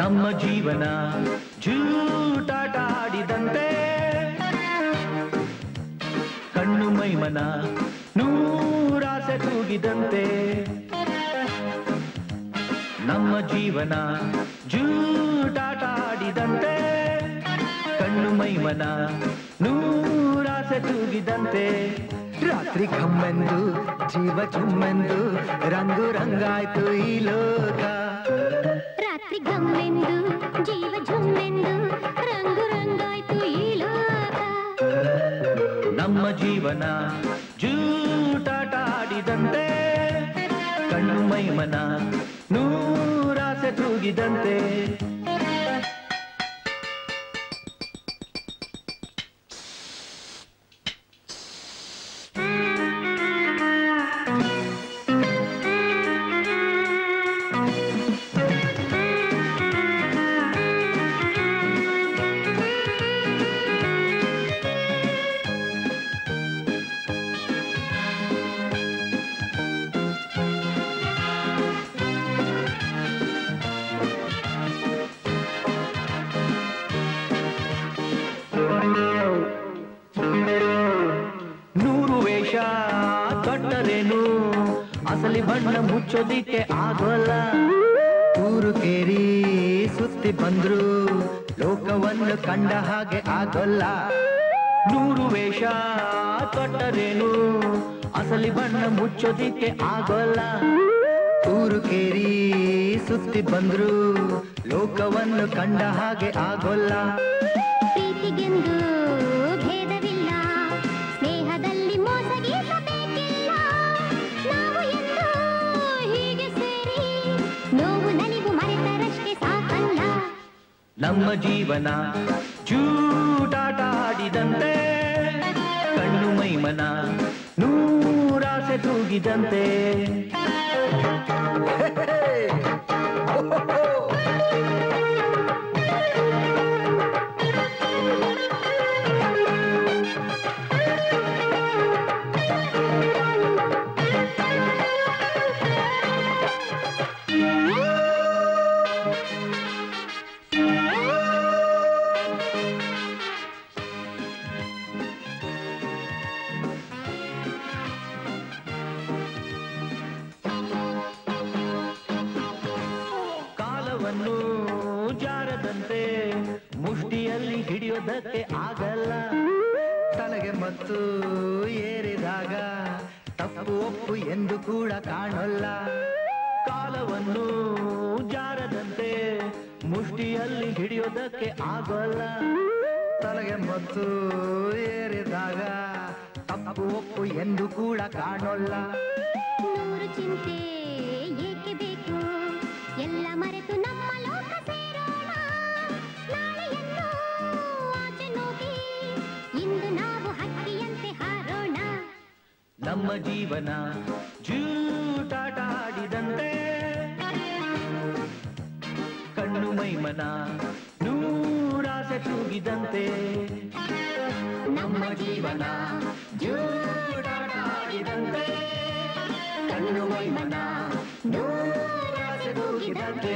ನಮ್ಮ ಜೀವನ ಜೂಟಾಟ ಆಡಿದಂತೆ, ಕಣ್ಣು ಮೈಮನ ನೂರಾಸೆ ತೂಗಿದಂತೆ. ನಮ್ಮ ಜೀವನ ಜೂಟಾಟ ಆಡಿದಂತೆ, ಕಣ್ಣು ಮೈಮನ ನೂರಾಸೆ ತೂಗಿದಂತೆ. ರಾತ್ರಿ ಕಮ್ಮೆಂದು ಜೀವ ಚುಮ್ಮೆಂದು ರಂಗು ರಂಗಾಯ್ತು ಈ ಲೋಕ. ರಾತ್ರಿ ಗಮ್ಮೆಂದು ಜೀವ ಝುಮ್ಮೆಂದು ರಂಗು ರಂಗಾಯ್ತು ಈ ಲೋಕ. ನಮ್ಮ ಜೀವನ ಜೂಟಾಟ ಆಡಿದಂತೆ, ಕಣ್ಣು ಮೈಮನ ನೂರಾಸೆ ತೂಗಿದಂತೆ. ಅಸಲಿ ಬಣ್ಣ ಮುಚ್ಚೋದಿಕ್ಕೆ ಆಗೋಲ್ಲ. ಊರು ಕೇರಿ ಸುತ್ತಿ ಬಂದ್ರು ಲೋಕವನ್ನು ಕಂಡ ಹಾಗೆ ಆಗೋಲ್ಲ. 100 ವೇಷ ತೊಟ್ಟರೇನು ಅಸಲಿ ಬಣ್ಣ ಮುಚ್ಚೋದಿಕ್ಕೆ ಆಗೋಲ್ಲ. ಊರು ಕೇರಿ ಸುತ್ತಿ ಬಂದ್ರು ಲೋಕವನ್ನು ಕಂಡ ಹಾಗೆ ಆಗೋಲ್ಲ. ಪ್ರೀತಿಗೆಂದು ಭೇದವಿಲ್ಲ, ಸ್ನೇಹದಲ್ಲಿ ಮೋಸಗೀಸಬೇಕಿಲ್ಲ. ನಾವು ಎಂದು ಹೀಗೆ ಸೇರಿ ನೋವು ನಲಿವು ಮರೆತರಷ್ಟೇ ಸಾಕಲ್ಲ. ನಮ್ಮ ಜೀವನ ಜೂಟಾಟ ಆಡಿದಂತೆ, ಕಣ್ಣು ಮೈಮನ ನೂರಾಸೆ ತೂಗಿದಂತೆ. ಕಾಲವನ್ನು ಜಾರದಂತೆ ಮುಷ್ಟಿಯಲ್ಲಿ ಹಿಡಿಯೋದಕ್ಕೆ ಆಗಲ್ಲ. ತಲೆಗೆ ಮತ್ತು ಏರಿದಾಗ ತಪ್ಪು ಒಪ್ಪು ಎಂದು ಕೂಡ ಕಾಣೋಲ್ಲ. ಕಾಲವನ್ನು ಜಾರದಂತೆ ಮುಷ್ಟಿಯಲ್ಲಿ ಹಿಡಿಯೋದಕ್ಕೆ ಆಗೋಲ್ಲ. ತಲೆಗೆ ಮತ್ತು ಏರಿದಾಗ ತಪ್ಪು ಒಪ್ಪು ಎಂದು ಕೂಡ ಕಾಣೋಲ್ಲ. 100 ಚಿಂತೆ ಏಕೆ ಬೇಕು, ಎಲ್ಲ ಮರೆತು ನಮ್ಮ ಲೋಕ ಸೇರೋಣ. ನಾಳೆಯನ್ನು ಆಚೆ ನೋಗಿ ಇಂದು ನಾವು ಹಕ್ಕಿಯಂತೆ ಹಾರೋಣ. ನಮ್ಮ ಜೀವನ ಜೂಟಾಟ ಆಡಿದಂತೆ, ಕಣ್ಣು ಮೈಮನ ನೂರಾಸೆ ತೂಗಿದಂತೆ. ನಮ್ಮ ಜೀವನ ಜೂಟಾಟ ಆಡಿದಂತೆ, ಕಣ್ಣು ಮೈಮನ ನೂರಾಸೆ ತೂಗಿದಂತೆ.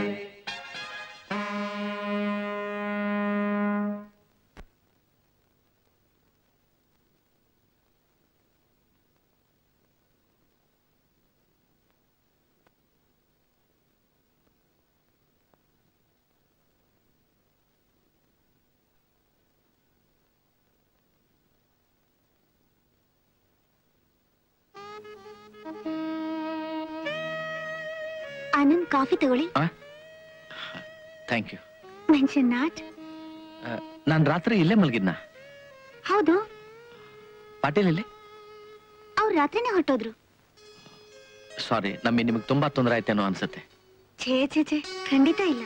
ಆನಂದ್, ಕಾಫಿ ತಗೊಳ್ಳಿ. Thank you. Mention not. ನಾನು ರಾತ್ರಿ ಇಲ್ಲೇ ಮಲಗಿದ್ನ. ಹೌದು, ಪಾಟೀಲ್ ಇಲ್ಲಿ? ಅವ್ರು ರಾತ್ರಿನೇ ಹೊರಟೋದ್ರು. ಸಾರಿ, ನಿಮಗೆ ತುಂಬಾ ತೊಂದರೆ ಆಯ್ತೇನೋ ಅನ್ಸುತ್ತೆ. ಛೇ ಛೇ ಛೇ, ಖಂಡಿತ ಇಲ್ಲ.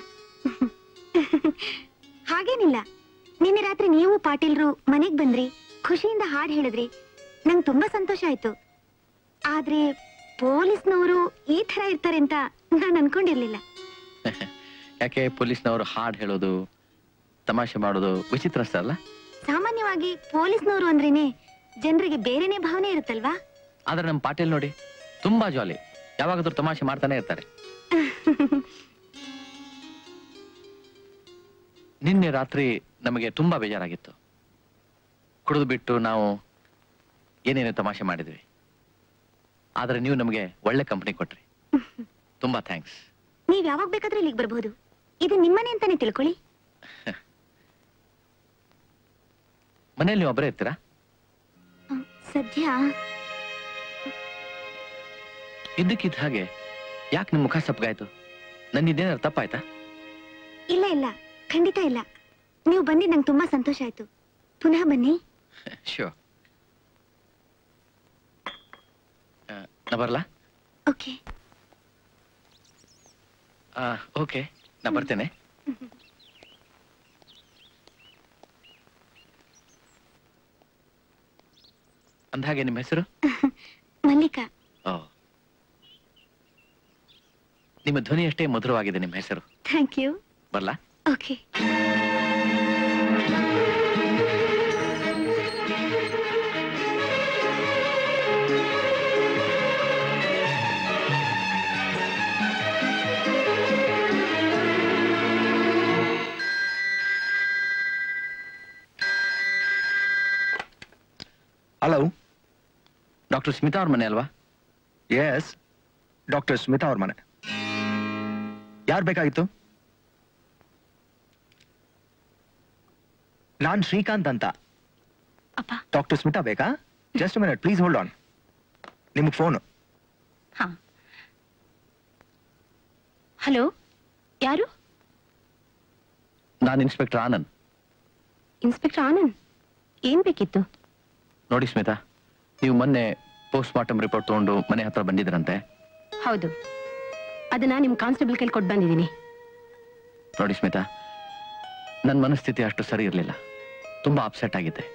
ಹಾಗೇನಿಲ್ಲ. ನಿನ್ನೆ ರಾತ್ರಿ ನೀವು ಪಾಟೀಲ್ರು ಮನೆಗ್ ಬಂದ್ರಿ, ಖುಷಿಯಿಂದ ಹಾಡ್ ಹೇಳಿದ್ರಿ, ನಂಗೆ ತುಂಬಾ ಸಂತೋಷ ಆಯ್ತು. ಆದ್ರೆ ಪೊಲೀಸ್ನವರು ಈ ತರ ಇರ್ತಾರೆ ಅಂತ ನಾನು ಅನ್ಕೊಂಡಿರ್ಲಿಲ್ಲ. ಯಾಕೆ ಪೊಲೀಸ್ನವರು ಹಾಡ್ ಹೇಳೋದು, ತಮಾಷೆ ಮಾಡೋದು ವಿಚಿತ್ರ ಅಲ್ಲ? ಸಾಮಾನ್ಯವಾಗಿ ಪೊಲೀಸ್ನವರು ಅಂದ್ರೇನೆ ಜನರಿಗೆ ಬೇರೆನೆ ಭಾವನೆ ಇರುತ್ತಲ್ವಾ? ಆದ್ರೆ ನಮ್ಮ ಪಾಟೀಲ್ ನೋಡಿ ತುಂಬಾ ಜಾಲಿ, ಯಾವಾಗಾದ್ರೂ ತಮಾಷೆ ಮಾಡ್ತಾನೆ ಇರ್ತಾರೆ. ನಿನ್ನೆ ರಾತ್ರಿ ನಮಗೆ ತುಂಬಾ ಬೇಜಾರಾಗಿತ್ತು. ಕುಡಿದು ಬಿಟ್ಟು ನಾವು ಏನೇನು ತಮಾಷೆ ಮಾಡಿದ್ವಿ. ಆದ್ರೆ ನೀವು ನಮಗೆ ಒಳ್ಳೆ ಕಂಪನಿ ಕೊಟ್ರಿ. ತುಂಬಾ ಥ್ಯಾಂಕ್ಸ್. ನೀವ್ ಯಾವಾಗ ಬೇಕಾದ್ರೂ ಇಲ್ಲಿಗೆ ಬರ್ಬೋದು. ಇದು ನಿಮ್ಮನೆ ಅಂತಾನೆ ತಿಳ್ಕೊಳ್ಳಿ. ಮನೇಲಿ ನೀವು ಒಬ್ಬರೇ ಇರ್ತೀರಾ? ಸದ್ಯ ಇದ್ದಕ್ಕಿದ್ದ ಹಾಗೆ ಯಾಕೆ ನಿಮ್ ಮುಖ ಸಪ್ಪಗಾಯ್ತು? ನನ್ನಿದ್ದೇನಾದ್ರು ತಪ್ಪಾಯ್ತಾ? ಇಲ್ಲ ಇಲ್ಲ, ಖಂಡಿತ ಇಲ್ಲ. ನೀವು ಬಂದಿ ನಂಗೆ ತುಂಬಾ ಸಂತೋಷ ಆಯ್ತು. ಪುನಃ ಬನ್ನಿ. ಶ್ಯೂರ್. ನಾ ಬರ್ಲಾ? ಓಕೆ ಓಕೆ, ನಾ ಬರ್ತೇನೆ. ಅಂದಹಾಗೆ ನಿಮ್ಮ ಹೆಸರು? ಮಲ್ಲಿಕಾ. ಓ, ನಿಮ್ಮ ಧ್ವನಿ ಅಷ್ಟೇ ಮಧುರವಾಗಿದೆ ನಿಮ್ಮ ಹೆಸರು. Thank you. ಬರ್ಲಾ? ಓಕೆ. ಹಲೋ, ಡಾಕ್ಟರ್ ಸ್ಮಿತಾ ಅವ್ರ ಮನೆ ಅಲ್ವಾ? ಎಸ್. ಡಾಕ್ಟರ್ ಸ್ಮಿತಾ ಅವ್ರ ಮನೆ. ಯಾರು ಬೇಕಾಗಿತ್ತು? ನಾನ್ ಶ್ರೀಕಾಂತ್ ಅಂತ. ಡಾಕ್ಟರ್ ಸ್ಮಿತಾ ಬೇಕಾ? Just minute please hold on. ನಿಮ್ಗೆ ಫೋನು. ಹಲೋ, ಯಾರು? ನಾನು ಇನ್ಸ್ಪೆಕ್ಟರ್ ಆನಂದ್. ಇನ್ಸ್ಪೆಕ್ಟರ್ ಆನಂದ್, ಏನ್ ಬೇಕಿತ್ತು? ನೋಡಿ ಸ್ಮಿತಾ, ನೀವು ಮೊನ್ನೆ ಪೋಸ್ಟ್ ಮಾರ್ಟಮ್ ರಿಪೋರ್ಟ್ ತಗೊಂಡು ಮನೆ ಹತ್ರ ಬಂದಿದ್ರಂತೆ. ಹೌದು, ಅದನ್ನ ನಿಮ್ ಕಾನ್ಸ್ಟೇಬಲ್ ಕೈಲಿ ಕೊಟ್ಟು ಬಂದಿದ್ದೀನಿ. ನೋಡಿ ಸ್ಮಿತಾ, ನನ್ನ ಮನಸ್ಥಿತಿ ಅಷ್ಟು ಸರಿ ಇರಲಿಲ್ಲ. ತುಂಬಾ ಅಪ್ಸೆಟ್ ಆಗಿದ್ದೆ.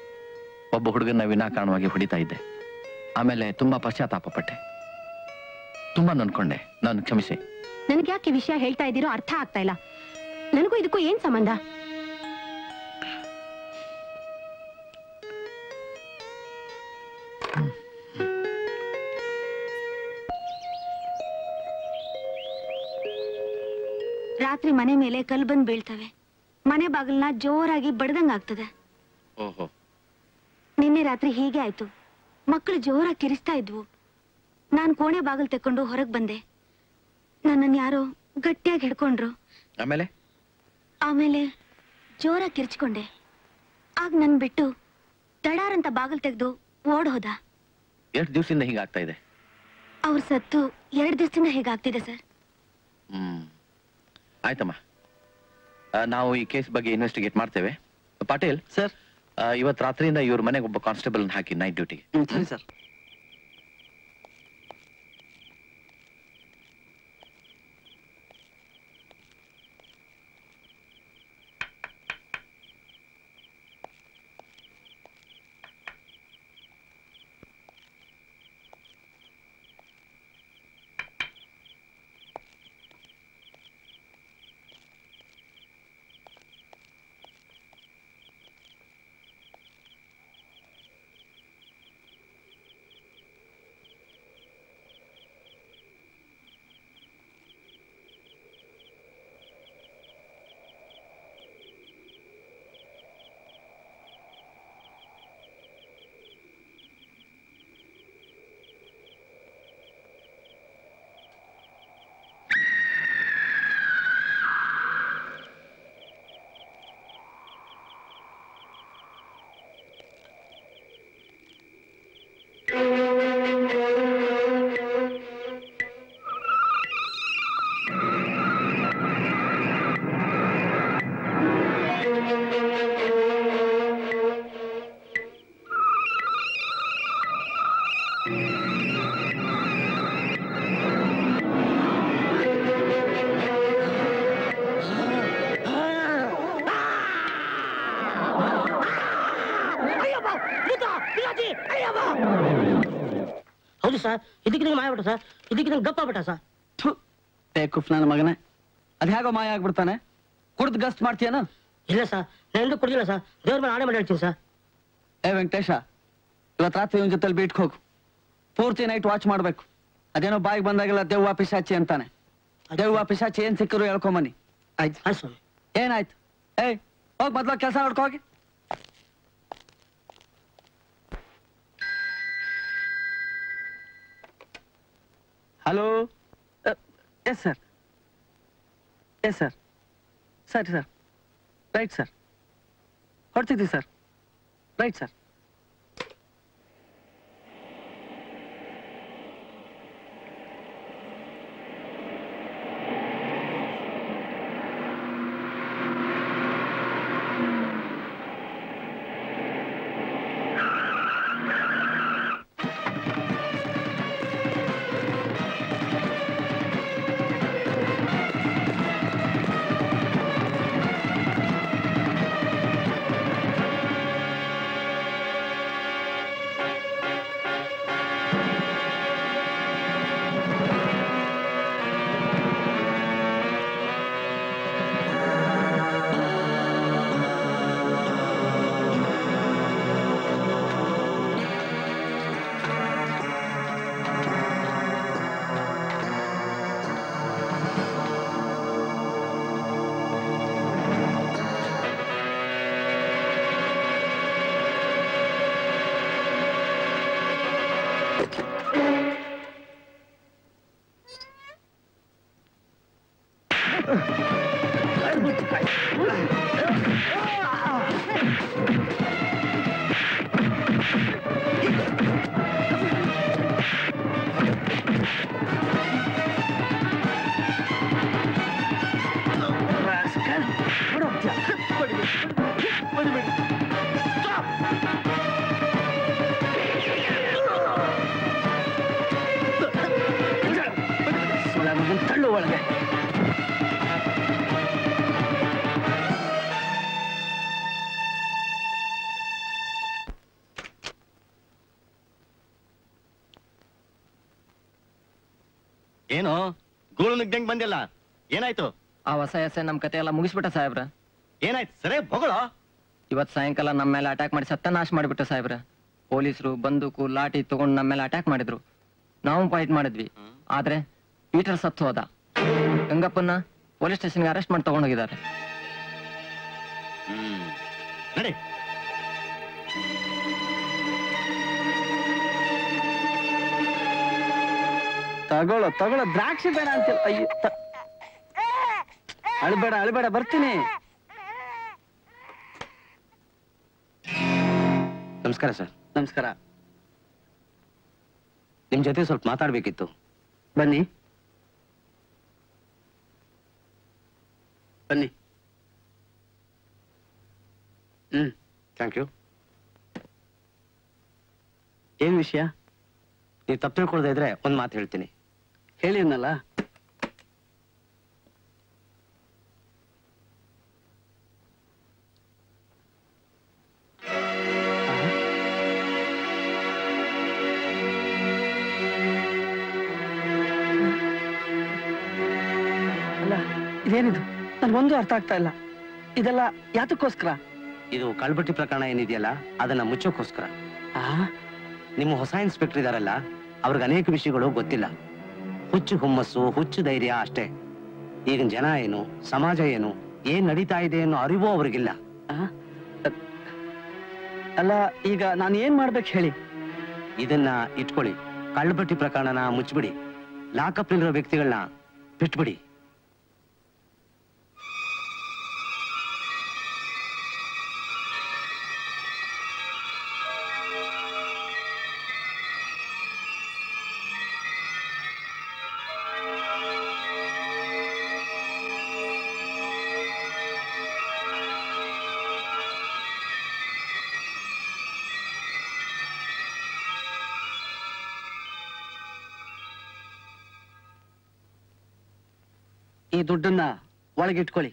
ಒಬ್ಬ ಹುಡುಗನ ವಿನಾಕಾರಣವಾಗಿ ಹೊಡಿತಾ ಇದ್ದೆ. ಆಮೇಲೆ ತುಂಬಾ ಪಶ್ಚಾತ್ತಾಪ ಪಟ್ಟೆ. ತುಂಬಾ ನನ್ಕೊಂಡೆ. ನಾನು ಕ್ಷಮಿಸಿ. ನನಗೆ ಯಾಕೆ ವಿಷಯ ಹೇಳ್ತಾ ಇದ್ದೀರೋ ಅರ್ಥ ಆಗ್ತಾ ಇಲ್ಲ. ನನಗೂ ಇದಕ್ಕೂ ಏನ್ ಸಂಬಂಧ? ರಾತ್ರಿ ಮನೆ ಮೇಲೆ ಕಲ್ಲು ಬಂದು ಬೀಳ್ತವೆ. ಮನೆ ಬಾಗಿಲನ್ನ ಜೋರಾಗಿ ಬಡ್ದಂಗಾಗ್ತದೆ. ಓಹೋ, ನಿನ್ನೆ ರಾತ್ರಿ ಹೀಗೆ ಆಯ್ತು. ಮಕ್ಕಳು ಜೋರಾಗಿ ಕಿರಿಸ್ತಾ ಇದ್ವು. ನಾನ್ ಕೋಣೆ ಬಾಗಿಲು ತೆಕ್ಕೊಂಡು ಹೊರಗೆ ಬಂದೆ. ನನ್ನನ್ನು ಯಾರೋ ಗಟ್ಟಿಯಾಗಿ ಹಿಡ್ಕೊಂಡ್ರು. ಆಮೇಲೆ ಜೋರಾಗಿ ಕಿರ್ಚ್ಕೊಂಡೆ. ಆಗ ನನ್ ಬಿಟ್ಟು ದಡಾರಂತ ಬಾಗಿಲು ತೆಗೆದು ಓಡ್ ಹೋದ. ಎಷ್ಟು ದಿವಸದಿಂದ ಹೀಗಾಗ್ತಾ ಇದೆ? ಅವ್ರ ಸತ್ತು 2 ದಿವಸದಿಂದ ಹೀಗಾಗ್ತಿದೆ ಸರ್. ಆಯ್ತಮ್ಮ, ನಾವು ಈ ಕೇಸ್ ಬಗ್ಗೆ ಇನ್ವೆಸ್ಟಿಗೇಟ್ ಮಾಡ್ತೇವೆ. ಪಾಟೀಲ್ ಸರ್, ಇವತ್ತು ರಾತ್ರಿಯಿಂದ ಇವ್ರ ಮನೆಗೆ ಒಬ್ಬ ಕಾನ್ಸ್ಟೇಬಲ್ ಹಾಕಿ ನೈಟ್ ಡ್ಯೂಟಿಗೆ. ಸರಿ ಸರ್. ಹೌದು ಸರ್, ಇದಕ್ಕೆ ಮಾಯ ಬಿಟ್ಟ ಸರ್, ಇದಕ್ಕೆ ಗಪ್ಪ ಬಿಟ್ಟ ಸರ್. ಕುಫ್ ನನ್ನ ಮಗನೇ, ಅದ್ ಹೇಗೋ ಮಾಯ ಆಗ್ಬಿಡ್ತಾನೆ? ಕುಡ್ದು ಗಸ್ಟ್ ಮಾಡ್ತೀಯನ? ಇಲ್ಲ ಸರ್, ನಾನು ಕುಡಿದಿಲ್ಲ ಸರ್. ದೇವ್ರ ಮೇಲೆ ಆಣೆ ಮಾಡಿ ಹೇಳ್ತೀನಿ ಸರ್. ವೆಂಕಟೇಶ, ಇವತ್ತು ರಾತ್ರಿ ಇವನ್ ಜೊತೆಲಿ ಬೀಟ್ಕ್ ಹೋಗು. ಪೂರ್ತಿ ನೈಟ್ ವಾಚ್ ಮಾಡ್ಬೇಕು. ಅದೇನೋ ಬಾಯಿಗೆ ಬಂದಾಗೆಲ್ಲ ದೆವ್ವ ಪಿಶಾಚಿ ಅಂತಾನೆ. ದೆವ್ವ ಪಿಶಾಚಿ ಏನ್ ಸಿಕ್ಕರು ಹೇಳ್ಕೊಂಬನ್ನಿ. ಆಯ್ತು ಸ್ವಾಮಿ. ಏನಾಯ್ತು? ಹೋಗ್ ಮೊದ್ಲು ಕೆಲಸ ನೋಡ್ಕೊ ಹೋಗಿ. Hello, yes sir, yes sir, ಸರಿ ಸರ್, ರೈಟ್ ಸರ್, ಹೊಡ್ತಿದ್ದೀವಿ ಸರ್, ರೈಟ್ ಸರ್. ತಳ್ಳು ಒಳಗೆ. ಏನು ಗೂಳು ನುಗ್ದಂಗ್ ಬಂದಿಲ್ಲ, ಏನಾಯ್ತು? ಆ ಹೊಸ ಎಸೆ ನಮ್ ಕತೆ ಎಲ್ಲ ಮುಗಿಸ್ಬಿಟ್ಟ ಸಾಹೇಬ್ರ. ಏನಾಯ್ತು ಸರಿ ಬೊಗಳು? ಇವತ್ ಸಾಯಂಕಾಲ ನಮ್ಮ ಮೇಲೆ ಅಟ್ಯಾಕ್ ಮಾಡಿ ಸತ್ಯನಾಶ ಮಾಡಿಬಿಟ್ಟ ಸಾಹೇಬ್ರ. ಪೊಲೀಸರು ಬಂದೂಕು ಲಾಠಿ ತಗೊಂಡು ನಮ್ಮ ಮೇಲೆ ಅಟ್ಯಾಕ್ ಮಾಡಿದ್ರು. ನಾವು ಫೈಟ್ ಮಾಡಿದ್ವಿ, ಆದ್ರೆ ಪೀಟರ್ ಸತ್ತು ಹೋದ. ಗಂಗಪ್ಪನ್ನ ಪೊಲೀಸ್ ಸ್ಟೇಷನ್ಗೆ ಅರೆಸ್ಟ್ ಮಾಡಿ ತಗೊಂಡೋಗಿದ್ದಾರೆ. ನಡಿ. ತಗೊಳ್ಳೋ ತಗೊಳ್ಳೋ, ದ್ರಾಕ್ಷಿ ಬೇಡ ಅಂತಿಲ್ಲ. ಅಯ್ಯೋ ಅಳ್ಬೇಡ ಅಳ್ಬೇಡ, ಬರ್ತೀನಿ. ನಮಸ್ಕಾರ ಸರ್. ನಮಸ್ಕಾರ. ನಿಮ್ ಜೊತೆ ಸ್ವಲ್ಪ ಮಾತಾಡ್ಬೇಕಿತ್ತು. ಬನ್ನಿ ಬನ್ನಿ. Thank you. ಏನ್ ವಿಷಯ? ನೀವು ತಪ್ಪು ತಿಳ್ಕೊಳ್ತಾ ಇದ್ರೆ ಒಂದ್ ಮಾತು ಹೇಳ್ತೀನಿ. ಹೇಳಿ ಅನ್ನಲ್ಲ. ಅಲ್ಲ ಇದೇನಿದು? ನನ್ಗೊಂದು ಅರ್ಥ ಆಗ್ತಾ ಇಲ್ಲ. ಇದೆಲ್ಲ ಯಾತಕ್ಕೋಸ್ಕರ? ಇದು ಕಳ್ಬಟ್ಟಿ ಪ್ರಕರಣ ಏನಿದೆಯಲ್ಲ ಅದನ್ನ ಮುಚ್ಚೋಕ್ಕೋಸ್ಕರ. ನಿಮ್ಮ ಹೊಸ ಇನ್ಸ್ಪೆಕ್ಟರ್ ಇದಾರಲ್ಲ, ಅವ್ರಿಗೆ ಅನೇಕ ವಿಷಯಗಳು ಗೊತ್ತಿಲ್ಲ. ಹುಚ್ಚು ಹುಮ್ಮಸ್ಸು, ಹುಚ್ಚು ಧೈರ್ಯ ಅಷ್ಟೇ. ಈಗಿನ ಜನ ಏನು, ಸಮಾಜ ಏನು, ಏನ್ ನಡೀತಾ ಇದೆ ಅನ್ನೋ ಅರಿವು ಅವ್ರಿಗಿಲ್ಲ. ಅಲ್ಲ ಈಗ ನಾನು ಏನ್ ಮಾಡ್ಬೇಕು ಹೇಳಿ? ಇದನ್ನ ಇಟ್ಕೊಳ್ಳಿ. ಕಳ್ಬಟ್ಟಿ ಪ್ರಕರಣನ ಮುಚ್ಚಿಬಿಡಿ. ಲಾಕಪ್ನಲ್ಲಿರೋ ವ್ಯಕ್ತಿಗಳನ್ನ ಬಿಟ್ಬಿಡಿ. ಈ ದುಡ್ಡನ್ನ ಒಳಗಿಟ್ಕೊಳ್ಳಿ.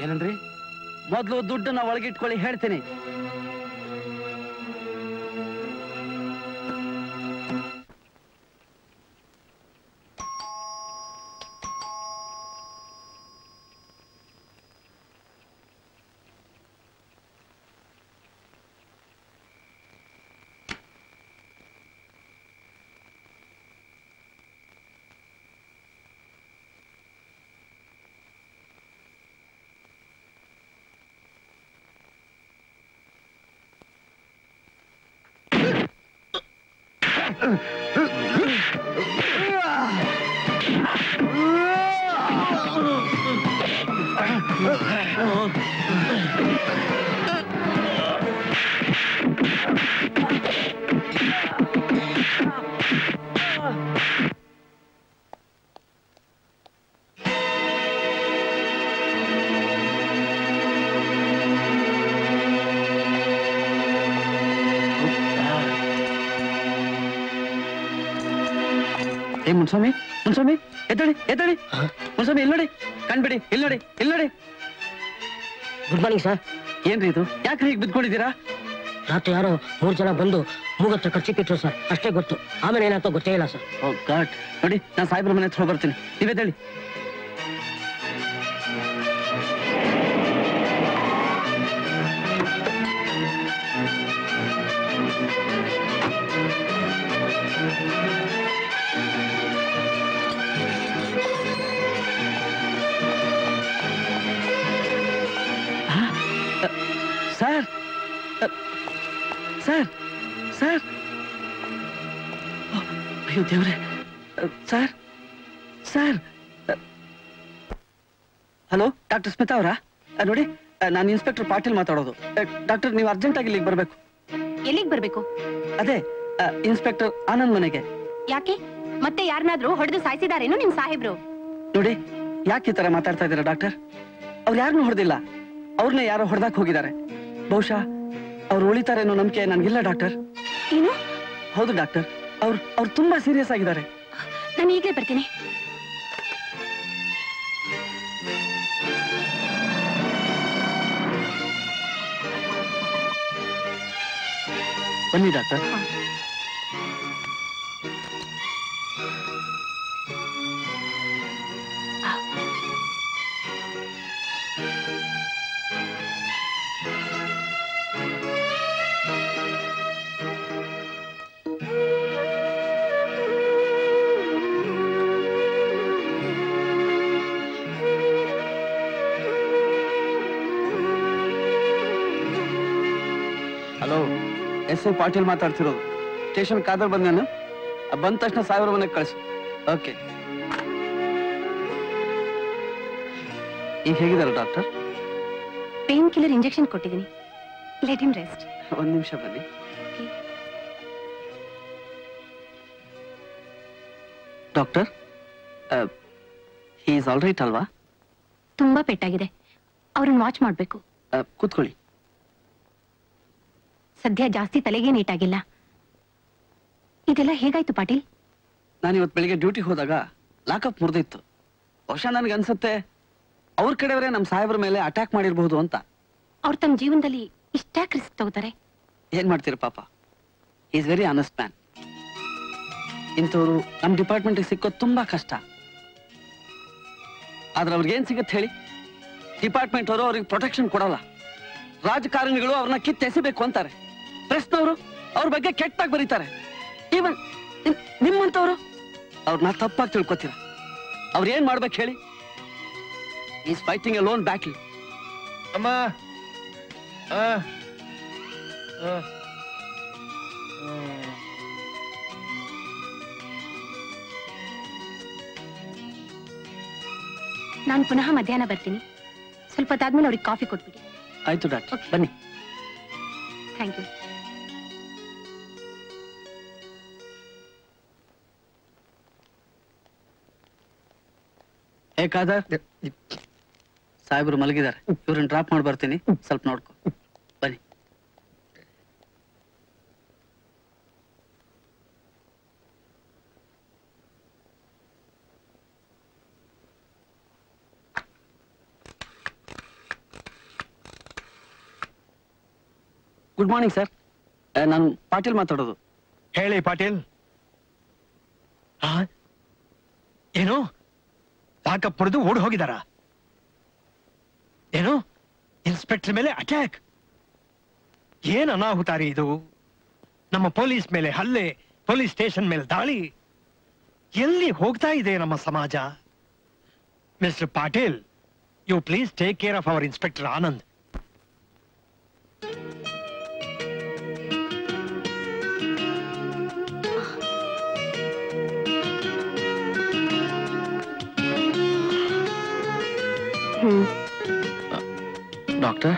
ಏನಂದ್ರಿ? ಮೊದ್ಲು ದುಡ್ಡನ್ನ ಒಳಗಿಟ್ಕೊಳ್ಳಿ ಹೇಳ್ತೀನಿ. ಮುನ್ಸ್ವಾಮಿ, ಮುನ್ಸ್ವಾಮಿ ಎದ್ದಳಿ ಎದ್ದಳಿ. ಮುನ್ಸ್ವಾಮಿ ಇಲ್ಲಿ ನೋಡಿ, ಕಣ್ಬಿಡಿ, ಇಲ್ಲಿ ನೋಡಿ, ಇಲ್ಲಿ ನೋಡಿ. Good morning sir. ಏನ್ರಿ ಇದು? ಯಾಕ್ರಿ ಹೀಗೆ ಬಿದ್ಕೊಂಡಿದ್ದೀರಾ? ರಾತ್ರಿ ಯಾರೋ 3 ಜನ ಬಂದು ಮೂಗತ್ರ ಖರ್ಚಿಕ್ಕಿಟ್ರು ಸರ್, ಅಷ್ಟೇ ಗೊತ್ತು. ಆಮೇಲೆ ಏನಾಯ್ತೋ ಗೊತ್ತೇ ಇಲ್ಲ ಸರ್. ಓ ಗಾಡ್. ನೋಡಿ ನಾನು ಸಾಹೇಬ್ರ ಮನೆ ಹತ್ರ ಬರ್ತೀನಿ, ನೀವೆದ್ದಳಿ. ಸರ್ ಸರ್ ಸರ್, ಅಯ್ಯೋ ದೇವ್ರೆ. Sir sir hello doctor Smita ಅವರಾ? ನೋಡಿ, ನಾನು ಇನ್ಸ್ಪೆಕ್ಟರ್ ಪಾಟೀಲ್ ಮಾತಾಡೋದು. ಡಾಕ್ಟರ್, ನೀವು ಅರ್ಜೆಂಟ್ ಆಗಿ ಇಲ್ಲಿಗೆ ಬರ್ಬೇಕು. ಎಲ್ಲಿಗೆ ಬರ್ಬೇಕು? ಅದೇ ಇನ್ಸ್ಪೆಕ್ಟರ್ ಆನಂದ್ ಮನೆಗೆ. ಯಾಕೆ? ಮತ್ತೆ ಯಾರನ್ನಾದ್ರೂ ಹೊಡೆದು ಸಾಯಿಸಿದಾರೇನು ನಿಮ್ ಸಾಹೇಬ್ರು? ನೋಡಿ, ಯಾಕೆ ಈ ತರ ಮಾತಾಡ್ತಾ ಇದ್ದೀರಾ ಡಾಕ್ಟರ್? ಅವ್ರು ಯಾರನ್ನೂ ಹೊಡೆದಿಲ್ಲ, ಅವ್ರನ್ನೇ ಯಾರೋ ಹೊಡೆದಾಕ್ ಹೋಗಿದ್ದಾರೆ. ಬಹುಶಃ ಅವ್ರು ಉಳಿತಾರೆ ಅನ್ನೋ ನಂಬಿಕೆ ನನ್ಗಿಲ್ಲ ಡಾಕ್ಟರ್. ಏನು? ಹೌದು ಡಾಕ್ಟರ್, ಅವ್ರು ತುಂಬಾ ಸೀರಿಯಸ್ ಆಗಿದ್ದಾರೆ. ನಾನು ಈಗಲೇ ಬರ್ತೀನಿ. ಬನ್ನಿ doctor. Hello, S I Patil ಮಾತಾಡ್ತಿರೋದು. ಸ್ಟೇಷನ್ ಕಾದರ್ ಬಂದ ತಕ್ಷಣ ಸಾಹೇಬ್ರ ಮನೆಗೆ ಕಳಿಸು. ಓಕೆ. ಈಗ ಹೇಗಿದ್ದಾರೆ ಡಾಕ್ಟರ್? ಪೇನ್ ಕಿಲ್ಲರ್ ಇಂಜೆಕ್ಷನ್ ಕೊಟ್ಟಿದ್ದೀನಿ. Let him rest. ಒಂದ್ ನಿಮಿಷ ಬನ್ನಿ. Doctor, he is all right ಅಲ್ವಾ? ತುಂಬಾ ಪೆಟ್ಟಾಗಿದೆ, ಅವ್ರನ್ನ ವಾಚ್ ಮಾಡ್ಬೇಕು. ಕೂತ್ಕೊಳ್ಳಿ. ಸದ್ಯ ಜಾಸ್ತಿ ತಲೆಗೆ ನೀಟಾಗಿಲ್ಲ. ಇದೆಲ್ಲ ಹೇಗಾಯ್ತು ಪಾಟೀಲ್? ನಾನು ಇವತ್ತು ಬೆಳಿಗ್ಗೆ ಡ್ಯೂಟಿಗೆ ಹೋದಾಗ ಲಾಕಪ್ ಮುರಿದಿತ್ತು. ಬಹುಶಃ ನನಗೆ ಅನ್ಸುತ್ತೆ ಅವ್ರ ಕಡೆಯವರೇ ನಮ್ಮ ಸಾಹೇಬ್ರ ಮೇಲೆ ಅಟ್ಯಾಕ್ ಮಾಡಿರಬಹುದು ಅಂತ. ಅವ್ರು ತಮ್ಮ ಜೀವನದಲ್ಲಿ ಇಷ್ಟ್ಯಾಕ್ ರಿಸ್ಕ್ ತಗೋತಾರೆ? ಏನ್ ಮಾಡ್ತೀರ ಪಾಪ, ಈಸ್ ವೆರಿ ಆನೆಸ್ಟ್ ಮ್ಯಾನ್. ಇಂಥವ್ರು ನಮ್ಮ ಡಿಪಾರ್ಟ್ಮೆಂಟ್ಗೆ ಸಿಕ್ಕೋದು ತುಂಬಾ ಕಷ್ಟ. ಆದ್ರೆ ಅವ್ರಿಗೇನ್ ಸಿಗತ್ತೆ ಹೇಳಿ? ಡಿಪಾರ್ಟ್ಮೆಂಟ್ ಅವರು ಅವ್ರಿಗೆ ಪ್ರೊಟೆಕ್ಷನ್ ಕೊಡಲ್ಲ. ರಾಜಕಾರಣಿಗಳು ಅವ್ರನ್ನ ಕಿತ್ತೆಸಬೇಕು ಅಂತಾರೆ. ಪ್ರೆಸ್ನವರು ಅವ್ರ ಬಗ್ಗೆ ಕೆಟ್ಟಾಗಿ ಬರೀತಾರೆ. ಈವನ್ ನಿಮ್ಮಂತವ್ರು ಅವ್ರನ್ನ ತಪ್ಪಾಗಿ ತಿಳ್ಕೊತೀರ. ಅವ್ರು ಏನ್ ಮಾಡ್ಬೇಕು ಹೇಳಿ? Is fighting A loan battle. ಅಮ್ಮ, ನಾನು ಪುನಃ ಮಧ್ಯಾಹ್ನ ಬರ್ತೀನಿ. ಸ್ವಲ್ಪ ಹೊತ್ತಾದ್ಮೇಲೆ ಅವ್ರಿಗೆ ಕಾಫಿ ಕೊಟ್ಬಿಡಿ. ಆಯ್ತು ಡಾಕ್ಟರ್, ಬನ್ನಿ. Thank you. ಹೇ ಕಾದರ್, ಸಾಹೇಬ್ರು ಮಲಗಿದ್ದಾರೆ. ಇವ್ರನ್ನ ಡ್ರಾಪ್ ಮಾಡಿ ಬರ್ತೀನಿ, ಸ್ವಲ್ಪ ನೋಡ್ಕೊ. ಬನ್ನಿ. ಗುಡ್ ಮಾರ್ನಿಂಗ್ ಸರ್, ನಾನು ಪಾಟೀಲ್ ಮಾತಾಡೋದು. ಹೇಳಿ ಪಾಟೀಲ್. ಏನು ಲಾಕಪ್ ಹೊಡೆದು ಓಡಿ ಹೋಗಿದಾರ? ಏನು ಇನ್ಸ್ಪೆಕ್ಟರ್ ಮೇಲೆ ಅಟ್ಯಾಕ್? ಏನ್ ಅನಾಹುತಾರಿ ಇದು? ನಮ್ಮ ಪೊಲೀಸ್ ಮೇಲೆ ಹಲ್ಲೆ, ಪೊಲೀಸ್ ಸ್ಟೇಷನ್ ಮೇಲೆ ದಾಳಿ. ಎಲ್ಲಿ ಹೋಗ್ತಾ ಇದೆ ನಮ್ಮ ಸಮಾಜ? Mister Patil, you please take care of our inspector Anand. Doctor,